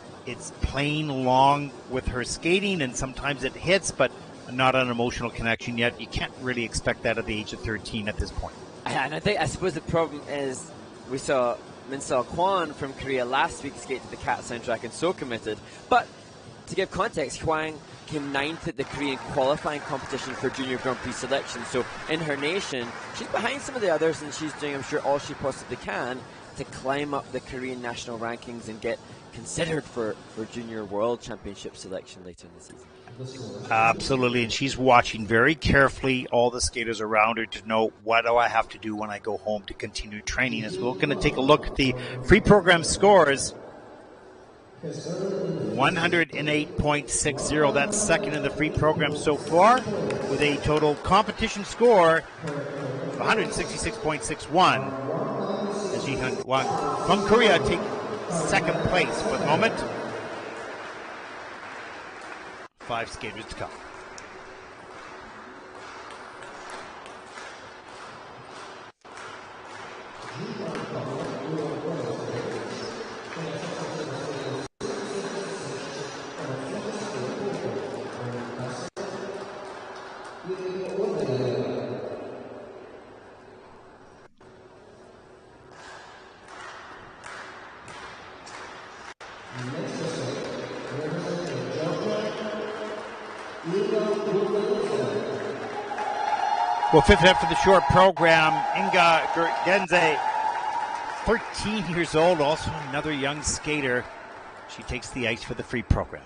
Speaker 3: playing along with her skating, and sometimes it hits, but not an emotional connection yet. You can't really expect that at the age of 13 at this point.
Speaker 2: And I suppose the problem is we saw Min-Seo Kwon from Korea last week skate to the Cat soundtrack and so committed. But to give context, Hwang came 9th at the Korean qualifying competition for Junior Grand Prix selection. So in her nation, she's behind some of the others, and she's doing, I'm sure, all she possibly can to climb up the Korean national rankings and get considered for Junior World Championship selection later in the season.
Speaker 3: Absolutely, and she's watching very carefully all the skaters around her to know what do I have to do when I go home to continue training. As we're going to take a look at the free program scores. 108.60, that's second in the free program so far, with a total competition score of 166.61. As Ji-Hung Wang from Korea take second place for the moment. 5 skaters to come. Well, fifth after the short program, Inga Genze, 13 years old, also another young skater. She takes the ice for the free program.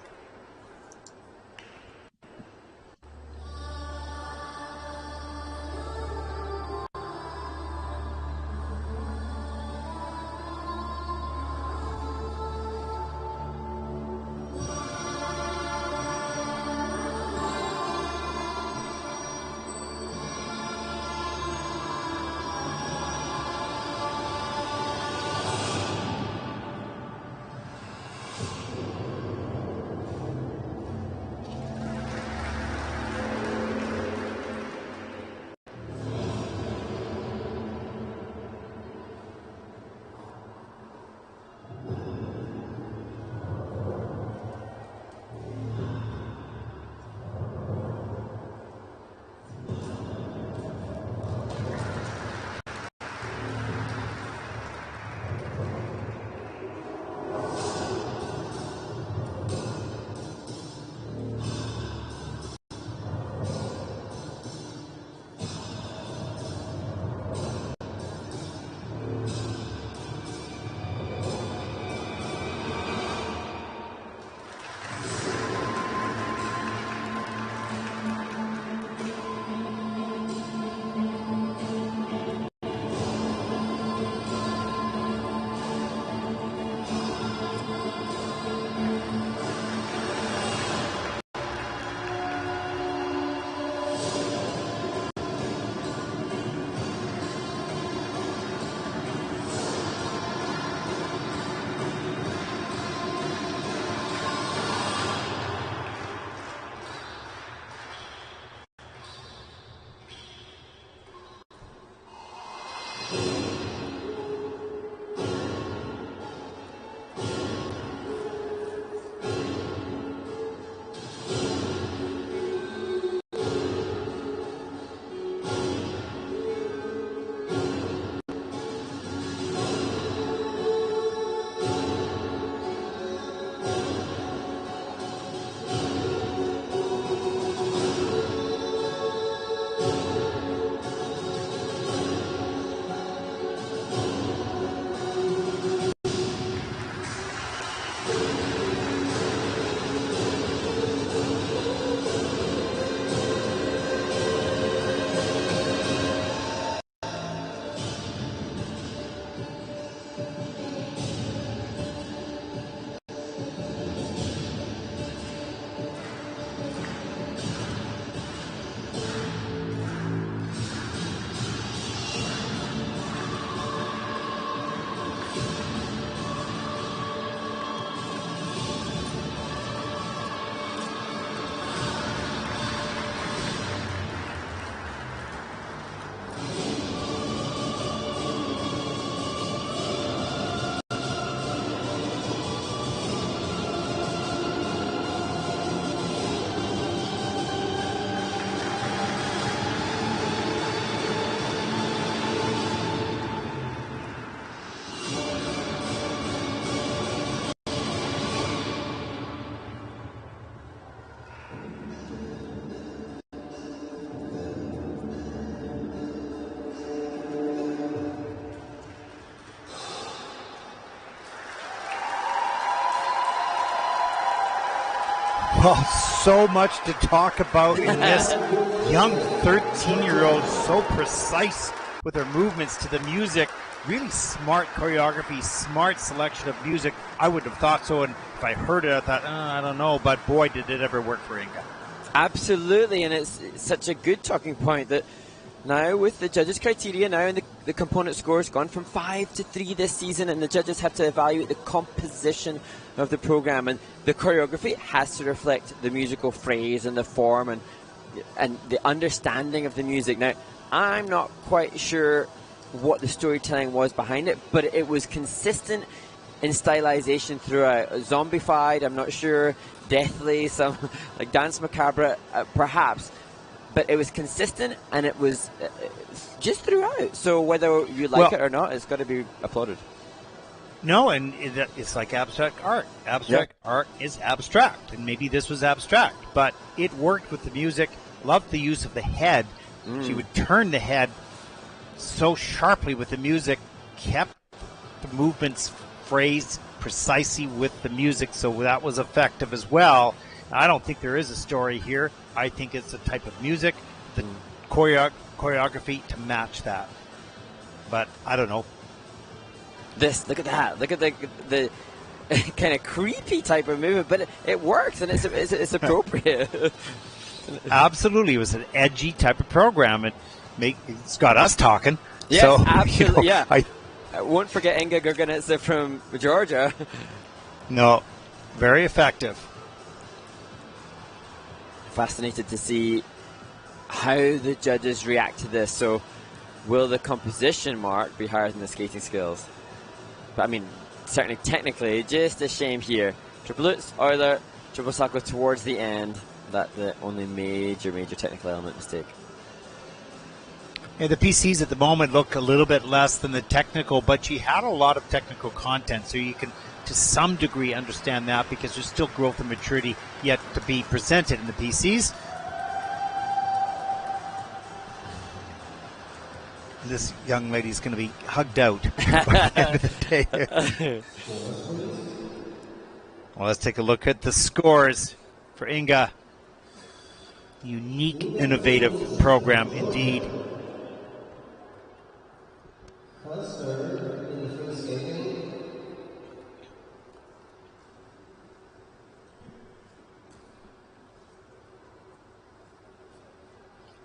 Speaker 3: Well, so much to talk about in this young 13-year-old, so precise with her movements to the music. Really smart choreography, smart selection of music. I wouldn't have thought so, and if I heard it, I thought, I don't know, but boy, did it ever work for Inga.
Speaker 2: Absolutely, and it's such a good talking point that now with the judges' criteria now and the component scores gone from 5 to 3 this season, and the judges have to evaluate the composition of the program, and the choreography has to reflect the musical phrase and the form and the understanding of the music. Now, I'm not quite sure what the storytelling was behind it, but it was consistent in stylization throughout. Zombified, I'm not sure, deathly, some like Dance Macabre, perhaps, but it was consistent and it was just throughout. So whether you like it or not, it's got to be applauded.
Speaker 3: No, and it's like abstract art. Abstract art is abstract, and maybe this was abstract, but it worked with the music. Loved the use of the head. She would turn the head so sharply with the music, kept the movements phrased precisely with the music, so that was effective as well. I don't think there is a story here. I think it's a type of music, the choreography to match that. But I don't know.
Speaker 2: Look at that. Look at the kind of creepy type of movement, but it works and it's appropriate.
Speaker 3: Absolutely. It was an edgy type of program. It's got us talking.
Speaker 2: Yes,
Speaker 3: so,
Speaker 2: absolutely.
Speaker 3: You know,
Speaker 2: I won't forget Inga Gurganitsa from Georgia.
Speaker 3: No, very effective.
Speaker 2: Fascinated to see how the judges react to this. So, will the composition mark be higher than the skating skills? But I mean, certainly technically, just a shame here. Triple Lutz, Euler, triple salto towards the end. That's the only major technical element mistake.
Speaker 3: Yeah, the PCs at the moment look a little bit less than the technical, but she had a lot of technical content, so you can, to some degree, understand that because there's still growth and maturity yet to be presented in the PCs. This young lady's going to be hugged out by the end of the day. Well, let's take a look at the scores for Inga. Unique, innovative program indeed.
Speaker 1: Third in the free skating.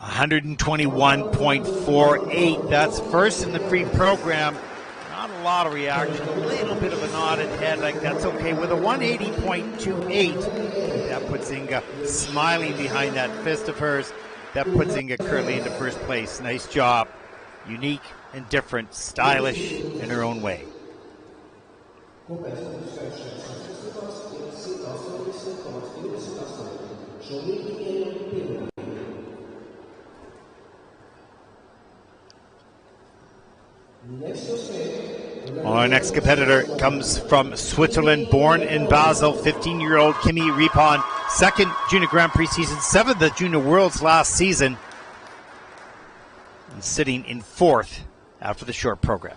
Speaker 3: 121.48. That's first in the free program. Not a lot of reaction. A little bit of a nodded head, like that's okay. With a 180.28, that puts Inga smiling behind that fist of hers. That puts Inga currently into first place. Nice job. Unique and different, stylish in her own way. Our next competitor comes from Switzerland, born in Basel, 15-year-old Kimi Ripon, second Junior Grand Prix season, seventh at Junior Worlds last season, and sitting in fourth after the short program.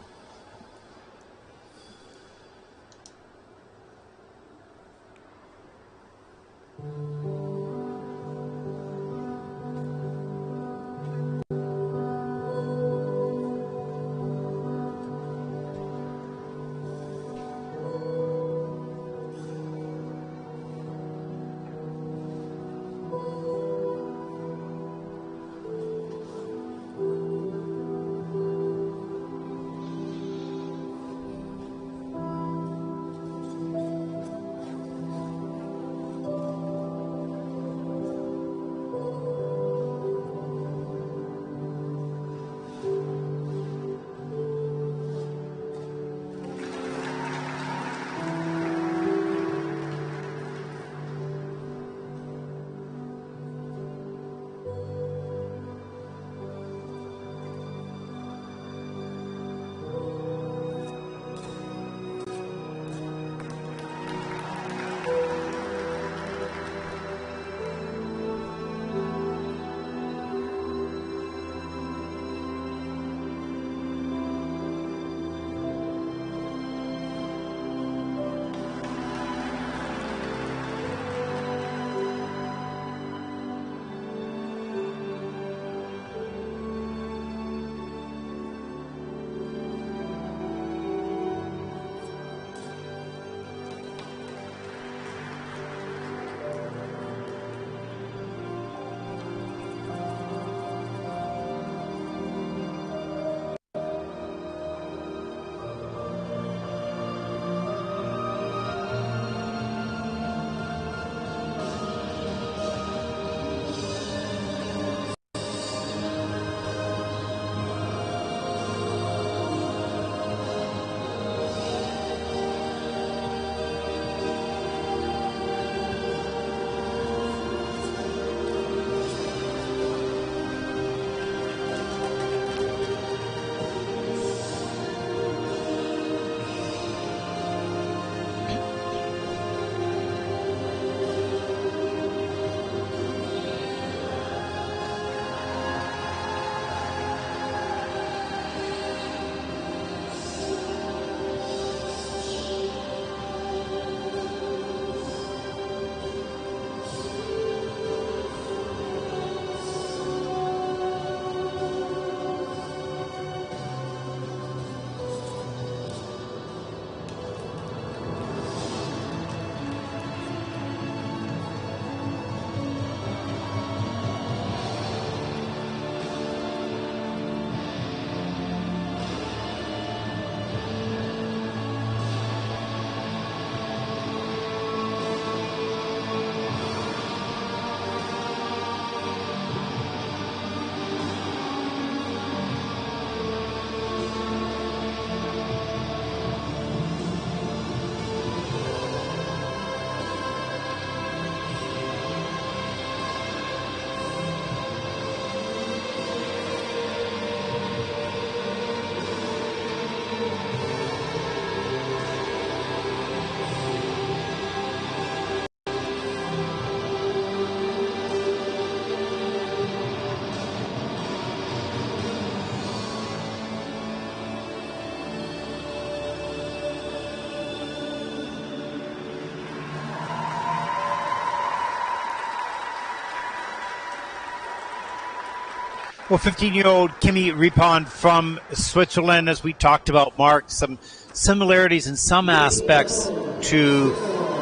Speaker 3: Well, 15-year-old Kimi Riepon from Switzerland, as we talked about, Mark, some similarities in some aspects to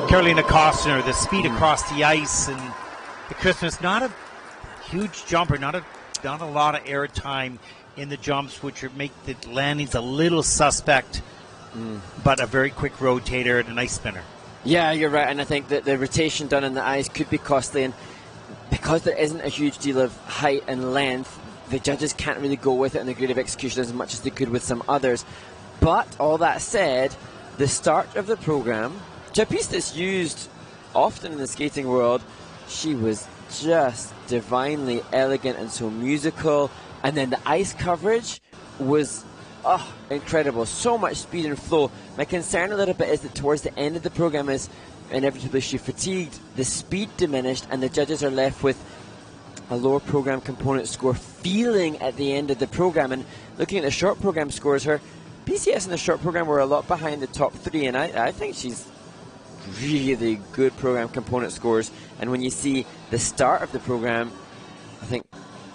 Speaker 3: Carolina Kostner, the speed across the ice and the crispness. Not a huge jumper, not a lot of air time in the jumps, which would make the landings a little suspect, but a very quick rotator and a nice spinner.
Speaker 2: Yeah, you're right, and I think that the rotation done on the ice could be costly, and because there isn't a huge deal of height and length, the judges can't really go with it in the grade of execution as much as they could with some others. But all that said, the start of the program, to a piece that's used often in the skating world, she was just divinely elegant and so musical, and then the ice coverage was incredible. So much speed and flow. My concern a little bit is that towards the end of the program is inevitably she fatigued, the speed diminished, and the judges are left with a lower program component score feeling at the end of the program. And looking at the short program scores, her PCS in the short program were a lot behind the top three, and I think she's really good program component scores. And when you see the start of the program, I think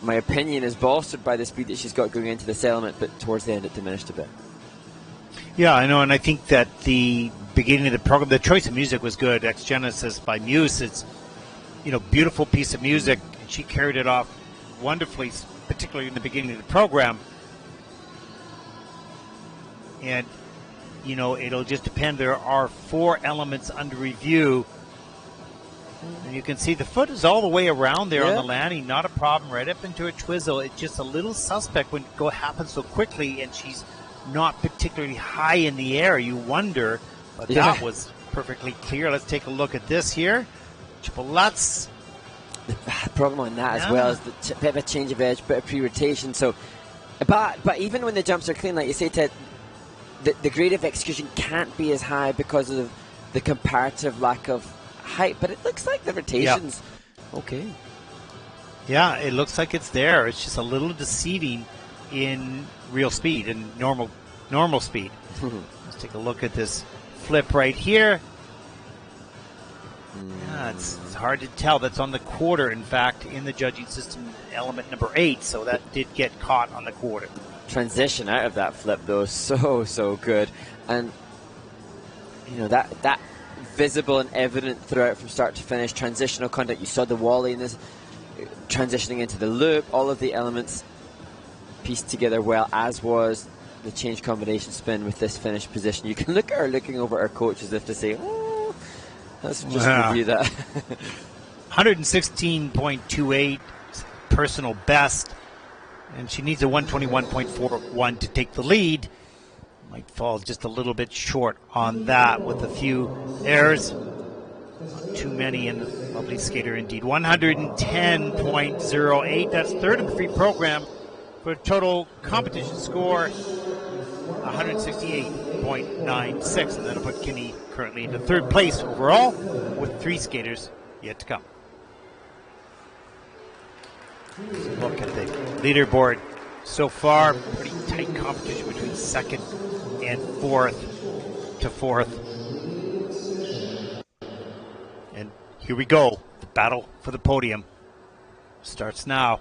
Speaker 2: my opinion is bolstered by the speed that she's got going into this element, but towards the end it diminished a bit.
Speaker 3: Yeah, I know, and I think that the beginning of the program, the choice of music was good. Ex Genesis by Muse, it's beautiful piece of music. She carried it off wonderfully, particularly in the beginning of the program. And, it'll just depend. There are 4 elements under review. And you can see the foot is all the way around there on the landing. Not a problem. Right up into a twizzle. It's just a little suspect when it happens so quickly, and she's not particularly high in the air. You wonder, but that was perfectly clear. Let's take a look at this here. Triple Lutz.
Speaker 2: The problem on that as well is the bit of a change of edge, bit of pre-rotation. So, but even when the jumps are clean, like you say, Ted, the grade of execution can't be as high because of the comparative lack of height. But it looks like the rotation's okay.
Speaker 3: Yeah, it looks like it's there. It's just a little deceiving in real speed and normal speed. Let's take a look at this flip right here. Yeah, it's hard to tell. That's on the quarter, in fact, in the judging system, element number 8. So that did get caught on the quarter. Transition
Speaker 2: out of that flip, though, so good. And, that visible and evident throughout from start to finish. Transitional contact. You saw the Wally in this, transitioning into the loop. All of the elements pieced together well, as was the change combination spin with this finished position. You can look at her looking over at her coach as if to say, let's just review that.
Speaker 3: 116.28 personal best, and she needs a 121.41 to take the lead. Might fall just a little bit short on that with a few errors. Not too many, and lovely skater indeed. 110.08. That's third in the free program for a total competition score 168.96, and that'll put Kinney currently into third place overall with 3 skaters yet to come. Look at the leaderboard so far. Pretty tight competition between second and fourth to fourth. And here we go. The battle for the podium starts now.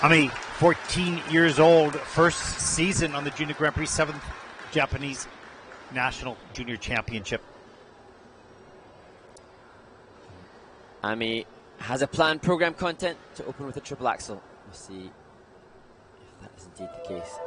Speaker 3: Ami, 14 years old, first season on the Junior Grand Prix, 7th Japanese National Junior Championship.
Speaker 2: Ami has a planned program content to open with a triple axel. We'll see if that is indeed the case.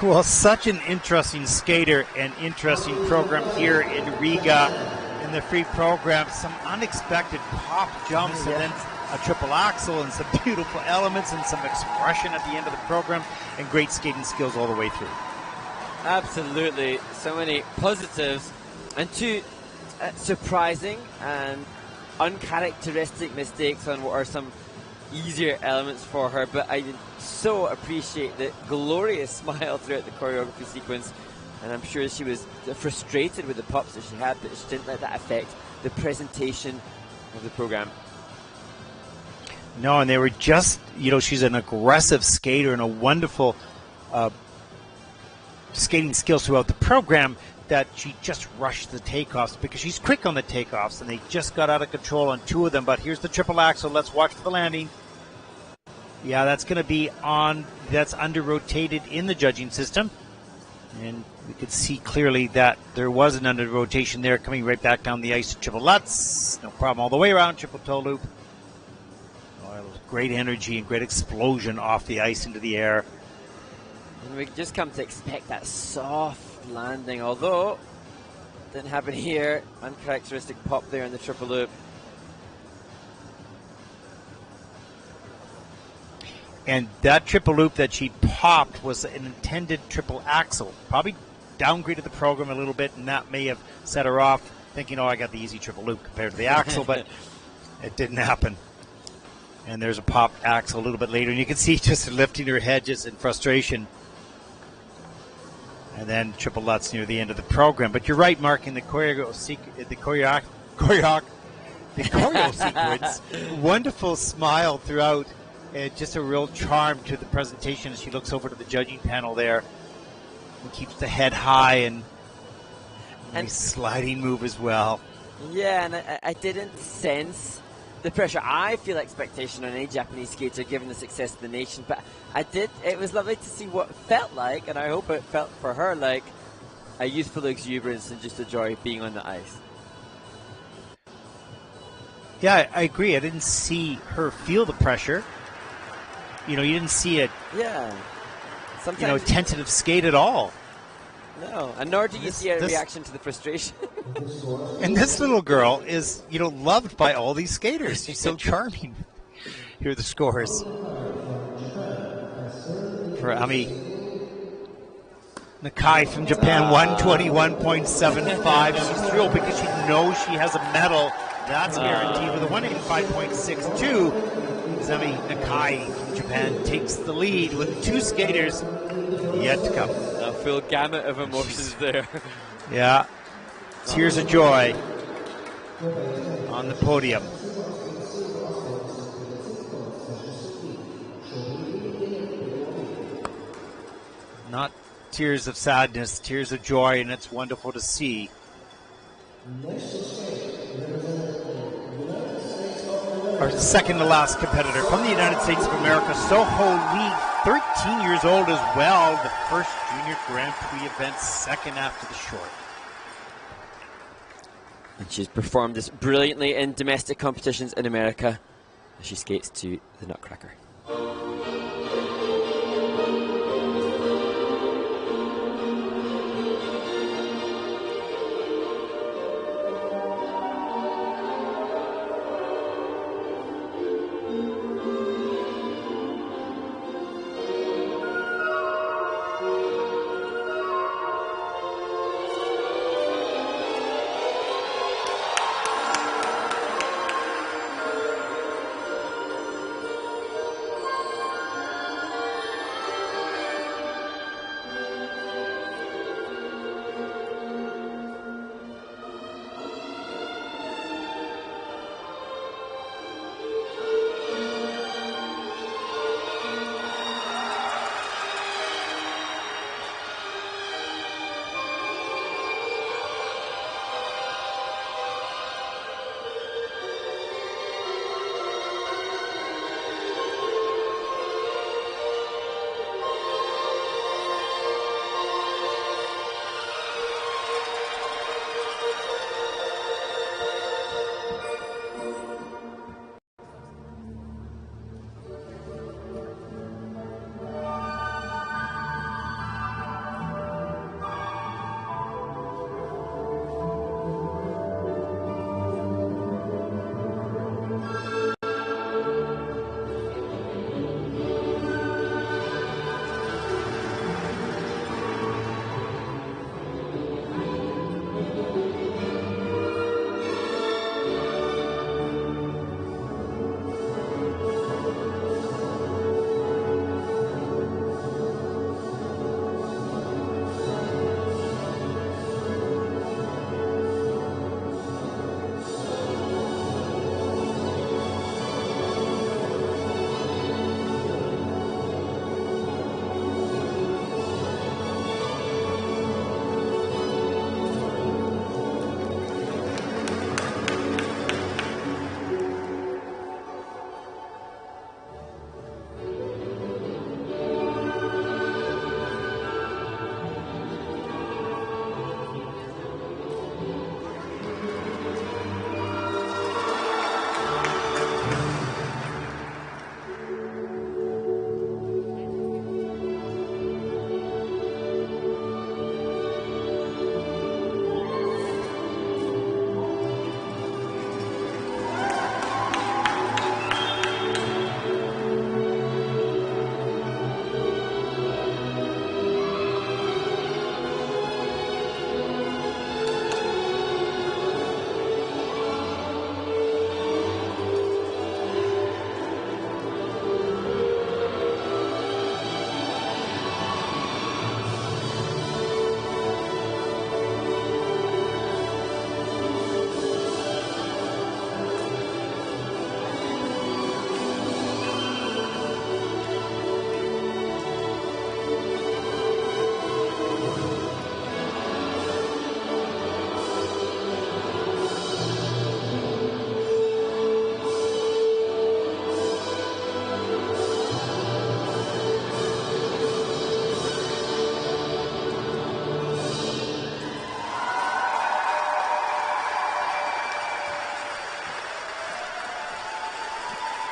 Speaker 3: Well, such an interesting skater and interesting program here in Riga in the free program. Some unexpected pop jumps and then a triple axel and some beautiful elements and some expression at the end of the program and great skating skills all the way through.
Speaker 2: Absolutely. So many positives and two surprising and uncharacteristic mistakes on what are some easier elements for her, but I so appreciate the glorious smile throughout the choreography sequence, and I'm sure she was frustrated with the pops that she had, but she didn't let that affect the presentation of the program.
Speaker 3: No, and they were just, she's an aggressive skater and a wonderful skating skills throughout the program, that she just rushed the takeoffs because she's quick on the takeoffs, and they just got out of control on two of them. But here's the triple axel. Let's watch for the landing. Yeah, that's going to be that's under-rotated in the judging system. And we could see clearly that there was an under-rotation there, coming right back down the ice to triple Lutz. No problem all the way around, triple toe loop. Oh, great energy and great explosion off the ice into the air.
Speaker 2: And we just come to expect that soft landing, although didn't happen here. Uncharacteristic pop there in the triple loop.
Speaker 3: And that triple loop that she popped was an intended triple axel. Probably downgraded the program a little bit, and that may have set her off thinking, oh, I got the easy triple loop compared to the axel, but it didn't happen. And there's a popped axel a little bit later, and you can see just lifting her head just in frustration. And then triple Lutz near the end of the program. But you're right, Mark, in the choreo sequence, wonderful smile throughout. Just a real charm to the presentation as she looks over to the judging panel there and keeps the head high and nice sliding move as well.
Speaker 2: Yeah, and I didn't sense the pressure. I feel expectation on any Japanese skater given the success of the nation, but it was lovely to see what felt like, and I hope it felt for her like a youthful exuberance and just a joy being on the ice.
Speaker 3: Yeah, I agree. I didn't see her feel the pressure. You didn't see it.
Speaker 2: Yeah. Sometimes
Speaker 3: tentative skate at all.
Speaker 2: No, and nor do you see a reaction to the frustration.
Speaker 3: And this little girl is, loved by all these skaters. She's so charming. Here are the scores. For Ami Nakai from Japan, 121.75. She's thrilled because she knows she has a medal. That's guaranteed with a 185.62. Ami Nakai from Japan takes the lead with two skaters yet to come.
Speaker 2: A full gamut of emotions there.
Speaker 3: Yeah. Tears of joy on the podium. Not tears of sadness, tears of joy, and it's wonderful to see. Our second to last competitor from the United States of America, Soho Lee, 13 years old as well. The first Junior Grand Prix event, second after the short.
Speaker 2: And she's performed this brilliantly in domestic competitions in America as she skates to the Nutcracker.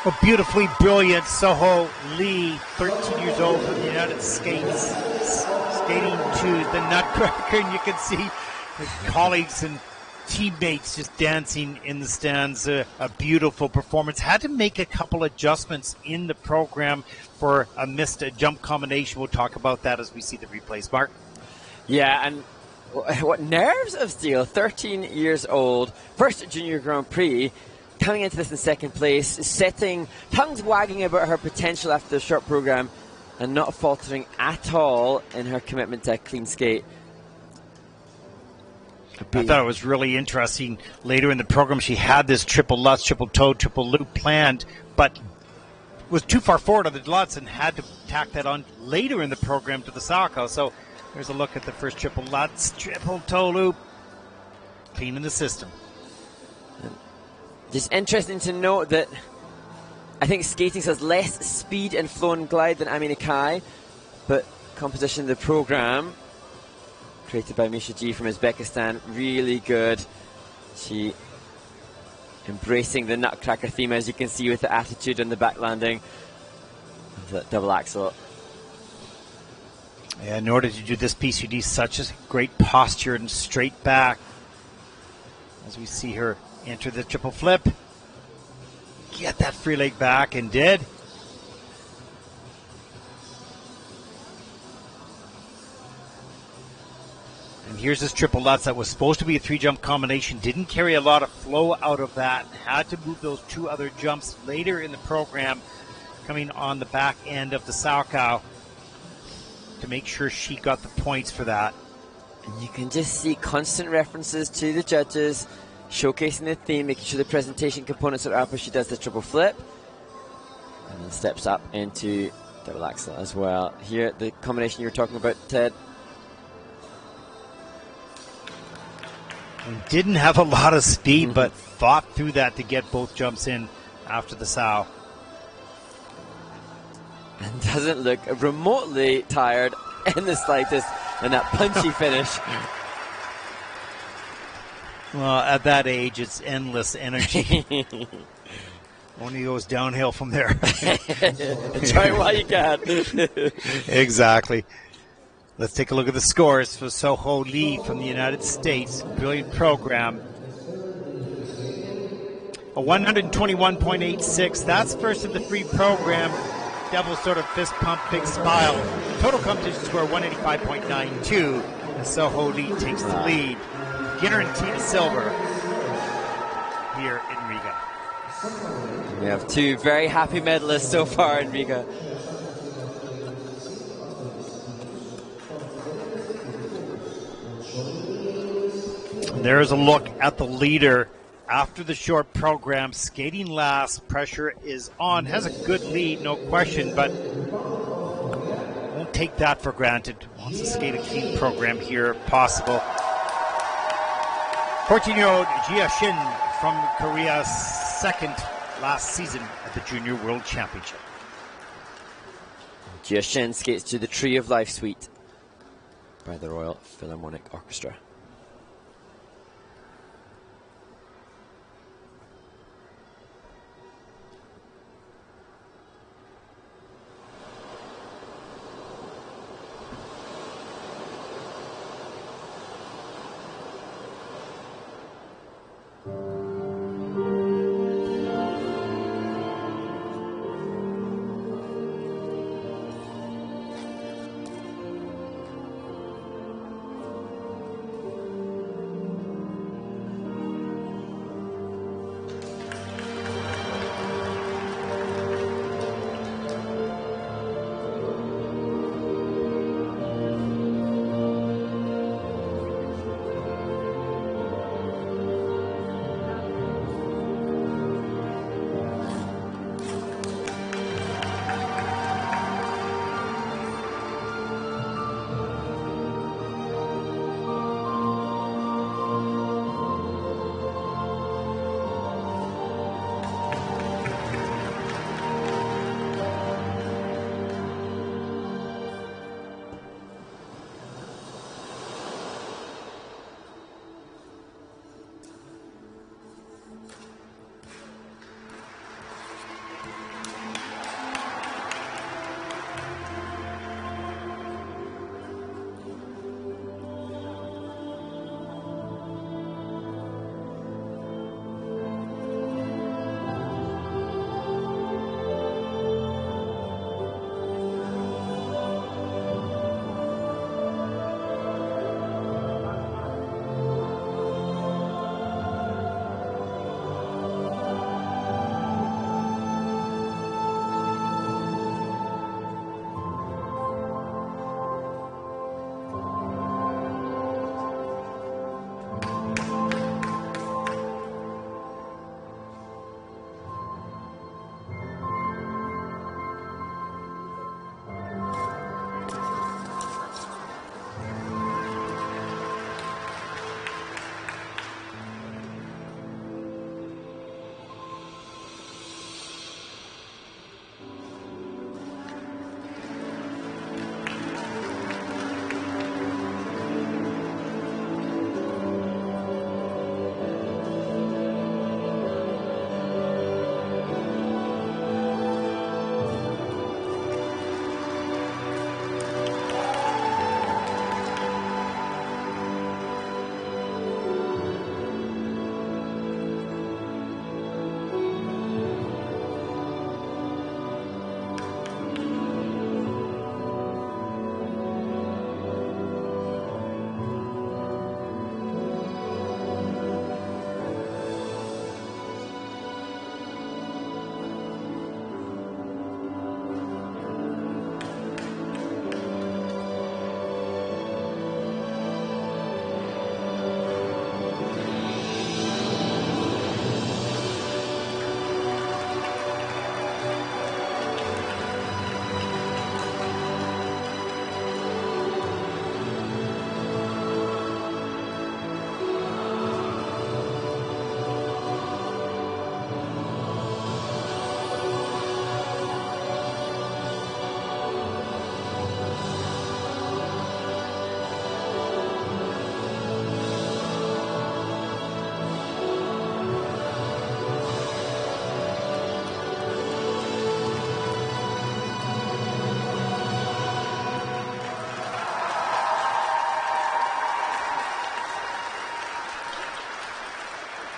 Speaker 3: Oh, beautifully brilliant Soho Lee, 13 years old from the United States, skating to the Nutcracker, and you can see his colleagues and teammates just dancing in the stands. A beautiful performance. Had to make a couple adjustments in the program for a missed jump combination. We'll talk about that as we see the replays. Mark?
Speaker 2: Yeah, and what nerves of steel. 13 years old, first Junior Grand Prix, coming into this in second place, setting, tongues wagging about her potential after the short program, and not faltering at all in her commitment to a clean skate.
Speaker 3: I thought it was really interesting. Later in the program, she had this triple Lutz, triple toe, triple loop planned, but was too far forward on the Lutz and had to tack that on later in the program to the Salchow. So there's a look at the first triple Lutz, triple toe loop, clean in the system.
Speaker 2: Just interesting to note that I think skating has less speed and flow and glide than Amina Kai, but composition of the program created by Misha G from Uzbekistan, really good. She embracing the Nutcracker theme, as you can see, with the attitude on the back landing of that double axel.
Speaker 3: Yeah, in order to do this piece, you need such a great posture and straight back. As we see her enter the triple flip, get that free leg back, and did. And here's this triple Lutz that was supposed to be a 3-jump combination. Didn't carry a lot of flow out of that. Had to move those 2 other jumps later in the program, coming on the back end of the Salchow, to make sure she got the points for that.
Speaker 2: And you can just see constant references to the judges, showcasing the theme, making sure the presentation components are up as she does the triple flip. And then steps up into double axel as well. Here, the combination you were talking about, Ted.
Speaker 3: And didn't have a lot of speed, but fought through that to get both jumps in after the sow.
Speaker 2: And doesn't look remotely tired in the slightest, and that punchy finish.
Speaker 3: Well, at that age, it's endless energy. Only goes downhill from there.
Speaker 2: Try it while you can.
Speaker 3: Exactly. Let's take a look at the scores for Soho Lee from the United States. Brilliant program. A 121.86. That's first of the free program. Devil sort of fist pump, big smile. Total competition score 185.92. And Soho Lee takes the lead. Guaranteed silver here in Riga.
Speaker 2: We have 2 very happy medalists so far in Riga.
Speaker 3: There's a look at the leader after the short program. Skating last, pressure is on. Has a good lead, no question, but won't take that for granted. Wants to skate a clean program here, if possible. 14-year-old Jia Shin from Korea, second last season at the Junior World Championship.
Speaker 2: Jia Shin skates to the Tree of Life suite by the Royal Philharmonic Orchestra.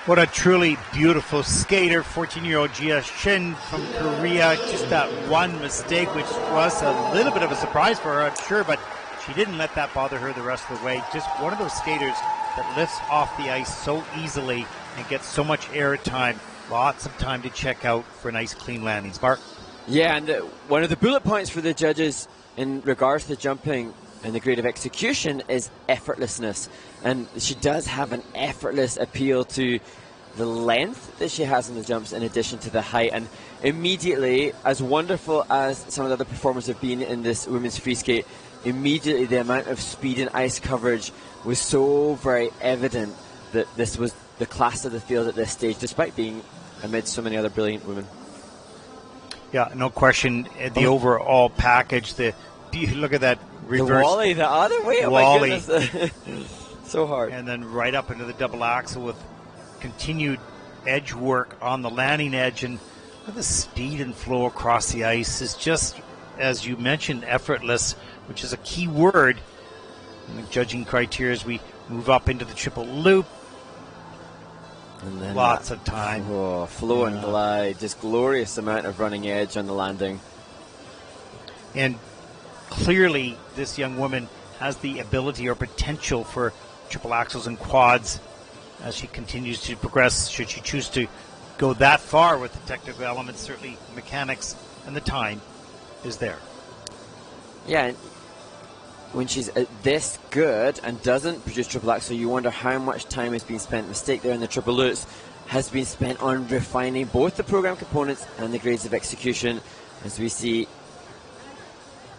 Speaker 3: What a truly beautiful skater, 14-year-old Jia Shin from Korea. Just that one mistake, which was a little bit of a surprise for her, I'm sure, but she didn't let that bother her the rest of the way. Just one of those skaters that lifts off the ice so easily and gets so much air time. Lots of time to check out for nice, clean landings. Mark?
Speaker 2: Yeah, and one of the bullet points for the judges in regards to jumping and the grade of execution is effortlessness. And she does have an effortless appeal to the length that she has in the jumps in addition to the height. And immediately, as wonderful as some of the other performers have been in this women's free skate, immediately the amount of speed and ice coverage was so very evident that this was the class of the field at this stage, despite being amid so many other brilliant women.
Speaker 3: Yeah, no question. The overall package, look at that reverse.
Speaker 2: The Wally the other way, oh
Speaker 3: Wally.
Speaker 2: my goodness. So hard.
Speaker 3: And then right up into the double axel with continued edge work on the landing edge. And the speed and flow across the ice is just, as you mentioned, effortless, which is a key word in the judging criteria as we move up into the triple loop.
Speaker 2: And then
Speaker 3: lots of time.
Speaker 2: Oh, flow and glide. Just glorious amount of running edge on the landing.
Speaker 3: And clearly this young woman has the ability or potential for triple axels and quads as she continues to progress, should she choose to go that far with the technical elements. Certainly mechanics and the time is there.
Speaker 2: Yeah, and when she's this good and doesn't produce triple axel, you wonder how much time has been spent. Mistake there in the triple lutz has been spent on refining both the program components and the grades of execution. As we see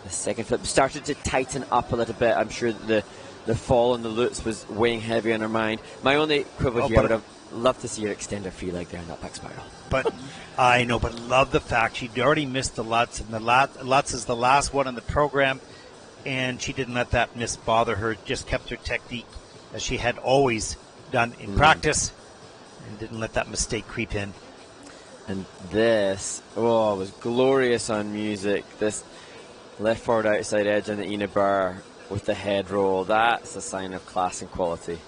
Speaker 2: the second flip started to tighten up a little bit. I'm sure that the fall on the lutz was weighing heavy on her mind. My only quibble here, I would have loved to see her extend her free leg there in that back spiral.
Speaker 3: But I know, but love the fact she'd already missed the lutz, and the lutz is the last one in the program, and she didn't let that miss bother her. Just kept her technique as she had always done in practice, and didn't let that mistake creep in.
Speaker 2: And this, was glorious on music. This left forward outside edge on the Ina bar with the head roll. That's a sign of class and quality.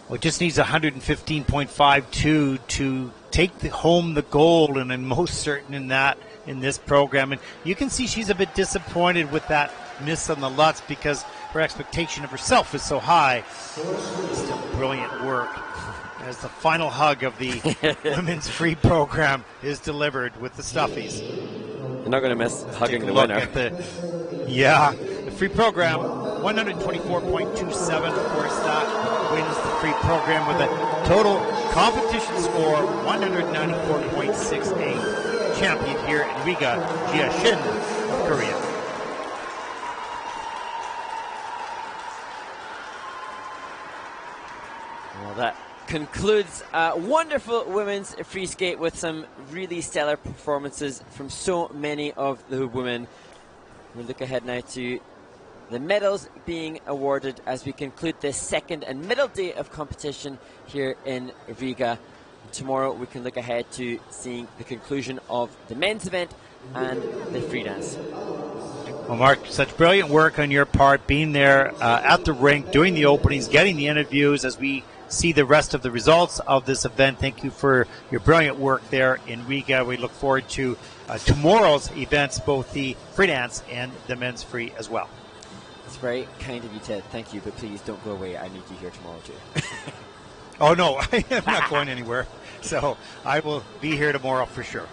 Speaker 3: Well, it just needs 115.52 to take home the gold, and I'm most certain in that in this program. And you can see she's a bit disappointed with that miss on the lutz because her expectation of herself is so high. Still brilliant work as the final hug of the women's free program is delivered with the Stuffies.
Speaker 2: You're not going to miss hugging the winner.
Speaker 3: The free program, 124.27. Of course, that wins the free program with a total competition score 194.68. Champion here in Riga, Jia Shin of Korea.
Speaker 2: Well, that concludes a wonderful women's free skate with some really stellar performances from so many of the women. We'll look ahead now to the medals being awarded as we conclude this second and middle day of competition here in Riga. Tomorrow we can look ahead to seeing the conclusion of the men's event and the free dance.
Speaker 3: Well, Mark, such brilliant work on your part, being there at the rink, doing the openings, getting the interviews as we see the rest of the results of this event. Thank you for your brilliant work there in Riga. We look forward to tomorrow's events, both the free dance and the men's free as well.
Speaker 2: It's very kind of you, Ted. Thank you, but please don't go away. I need you here tomorrow too.
Speaker 3: Oh no, I'm not going anywhere. So I will be here tomorrow for sure.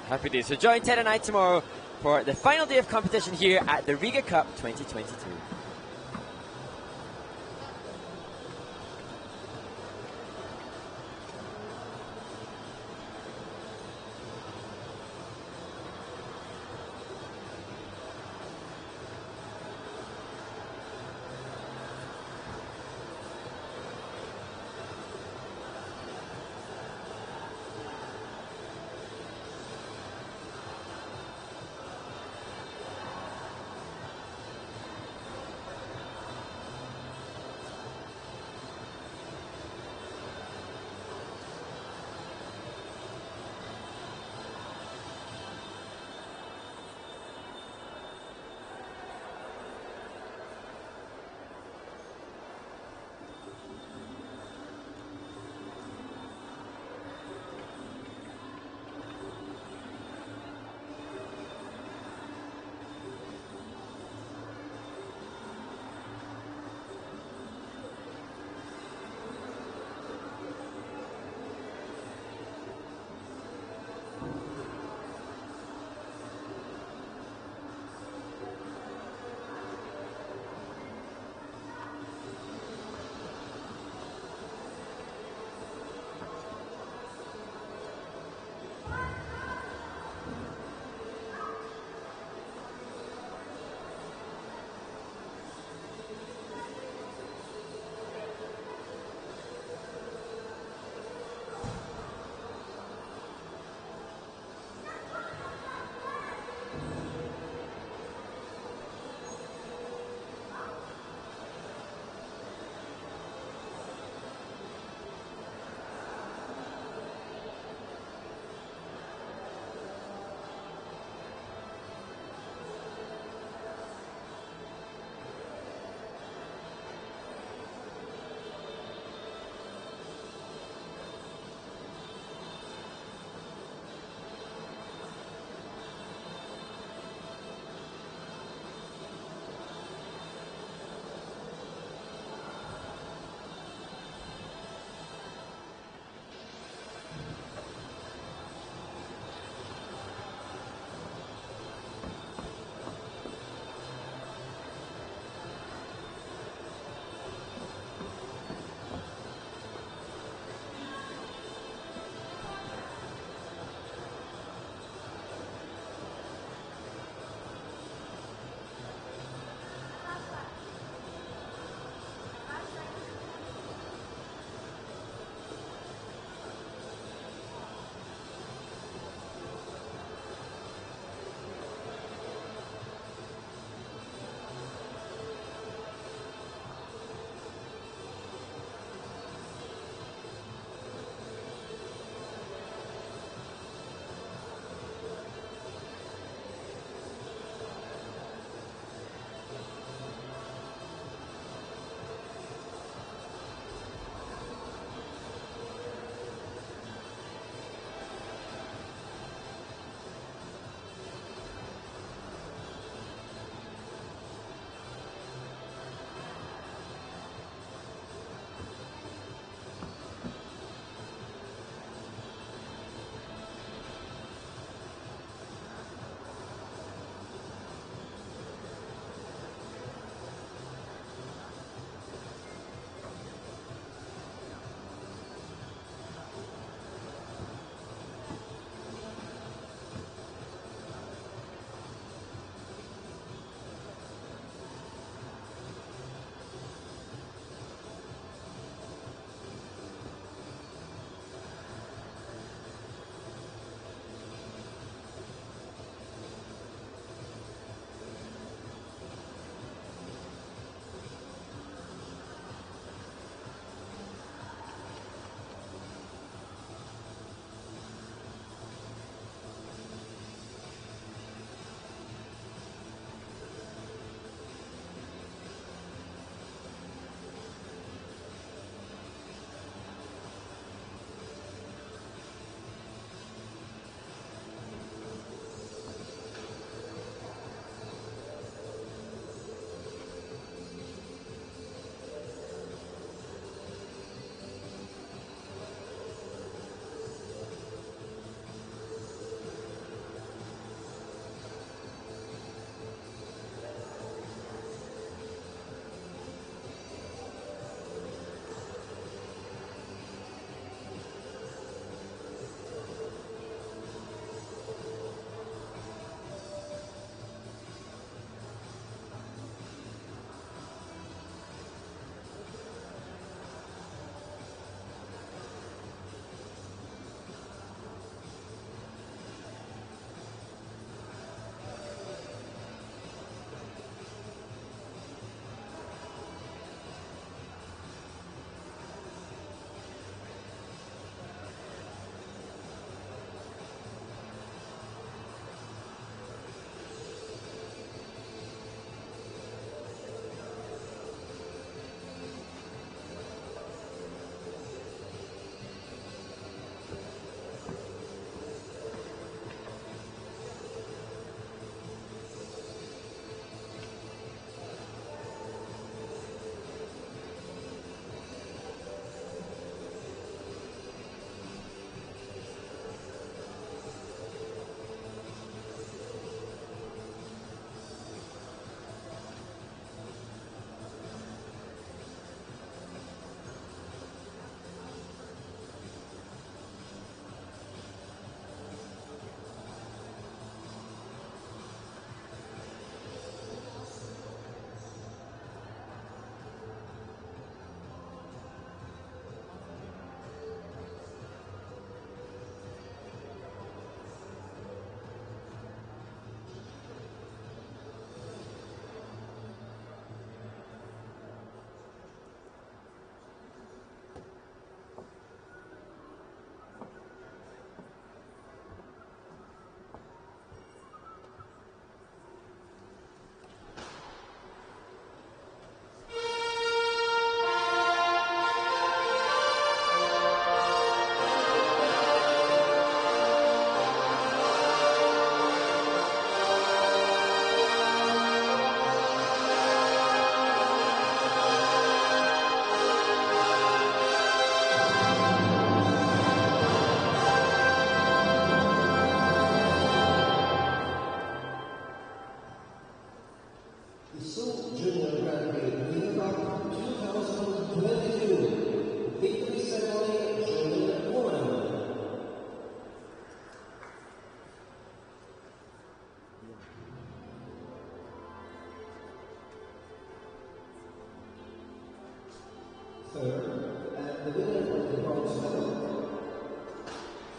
Speaker 2: Happy days. So join Ted and I tomorrow for the final day of competition here at the Riga Cup 2022.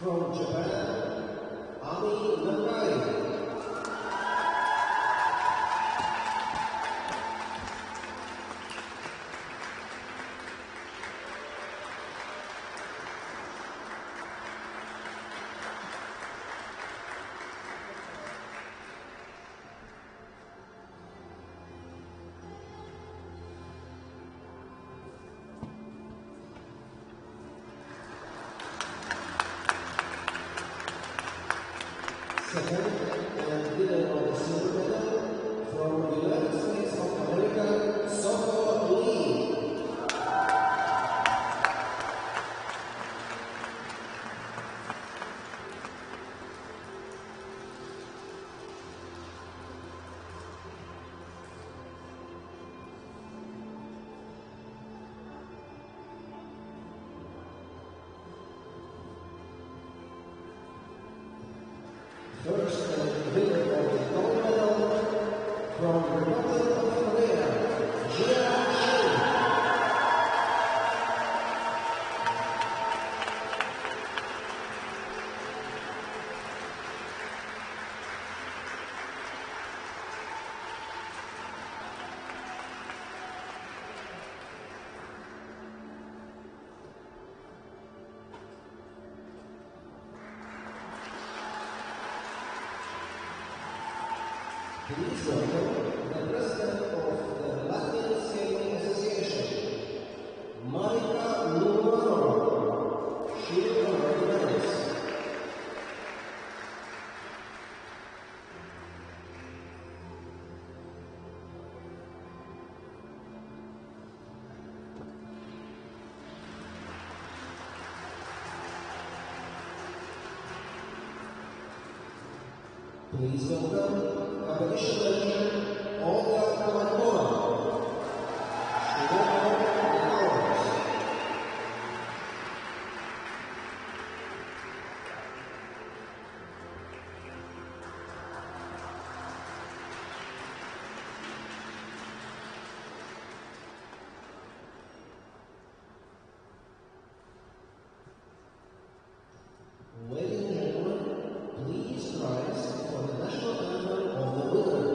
Speaker 1: From Japan, Ami Nakai. Second, and winner of the silver medal from the United States of America, Soho Lee. First, and winner of the gold medal from the Republic of Korea, Yerevan. Please welcome the president of the Latvian Skating Association, Marika Lumano. She will recognize. Please welcome competition manager Olga Kamakova. She will hold the colors. Ladies and gentlemen, please rise for the national anthem of the winner.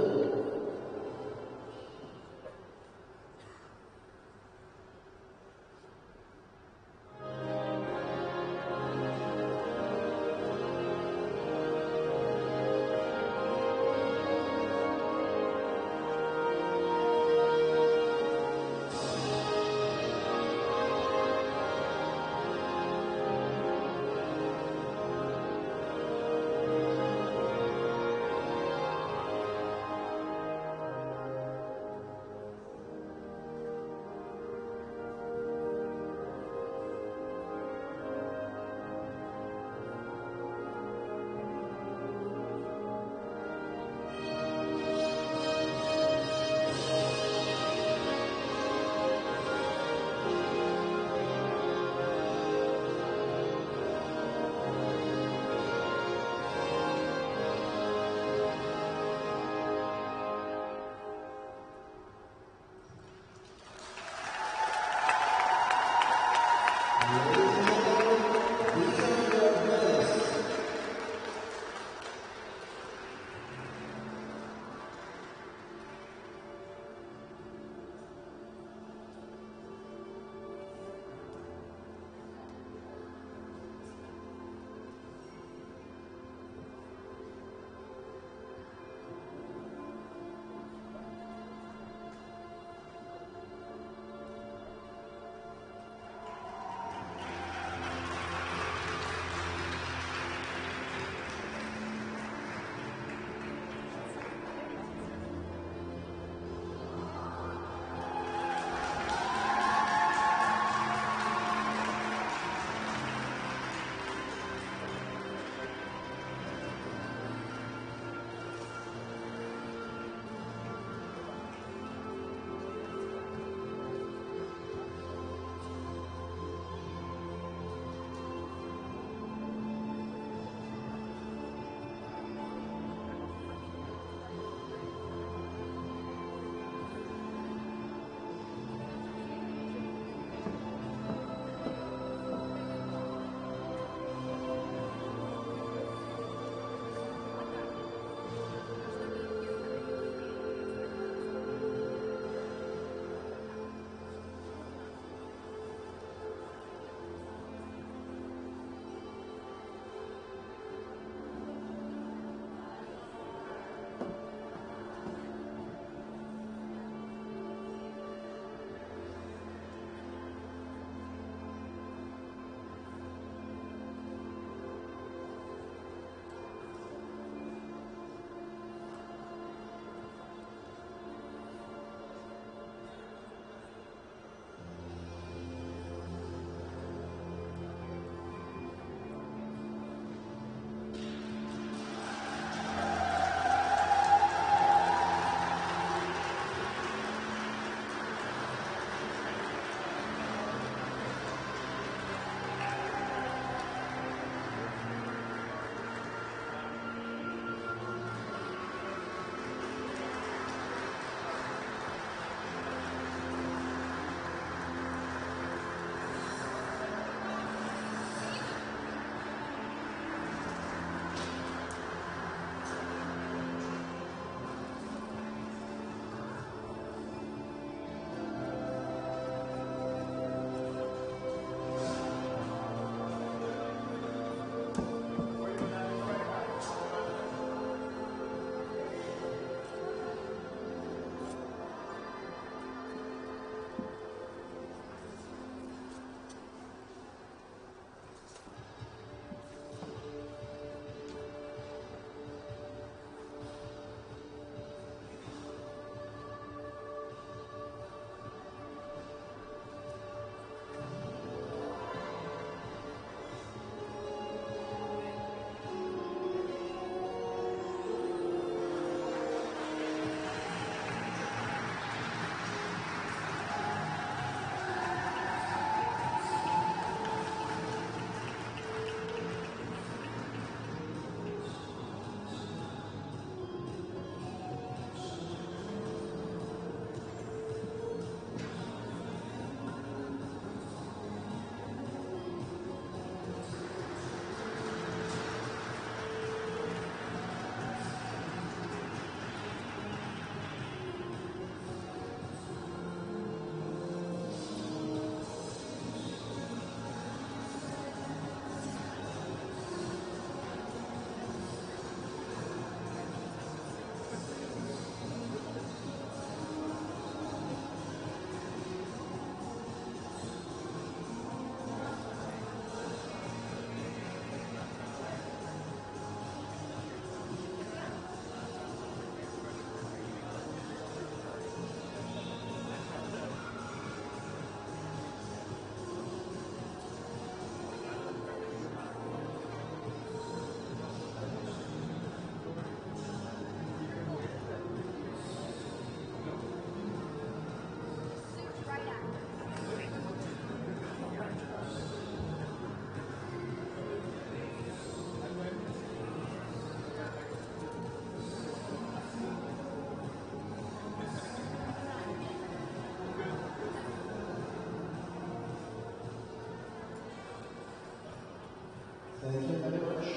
Speaker 1: very much.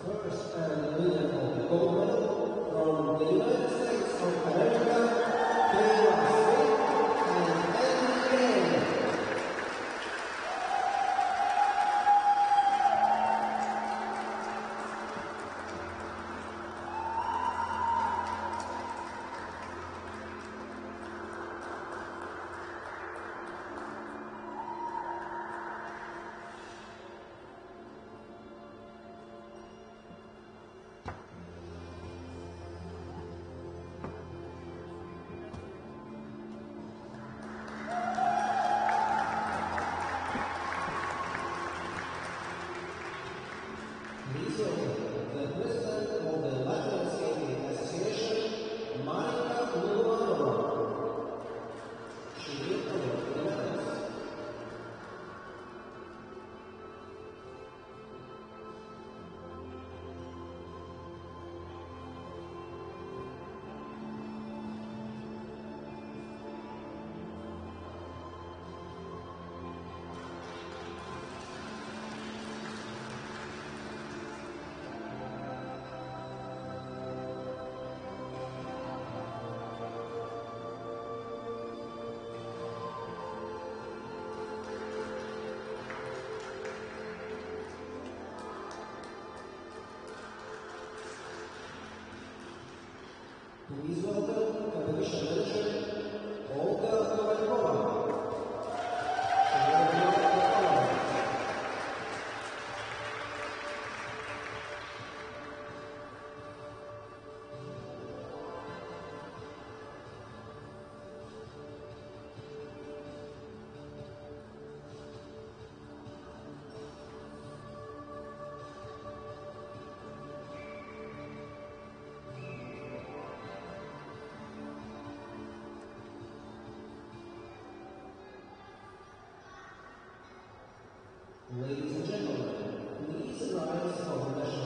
Speaker 1: First and winner of the gold medal from the United States of America, and Egna. The president of the Latvian Skating Association, she will collect the medals. Please welcome competition manager, Olga Kovalkova. Ladies and gentlemen, please rise for the national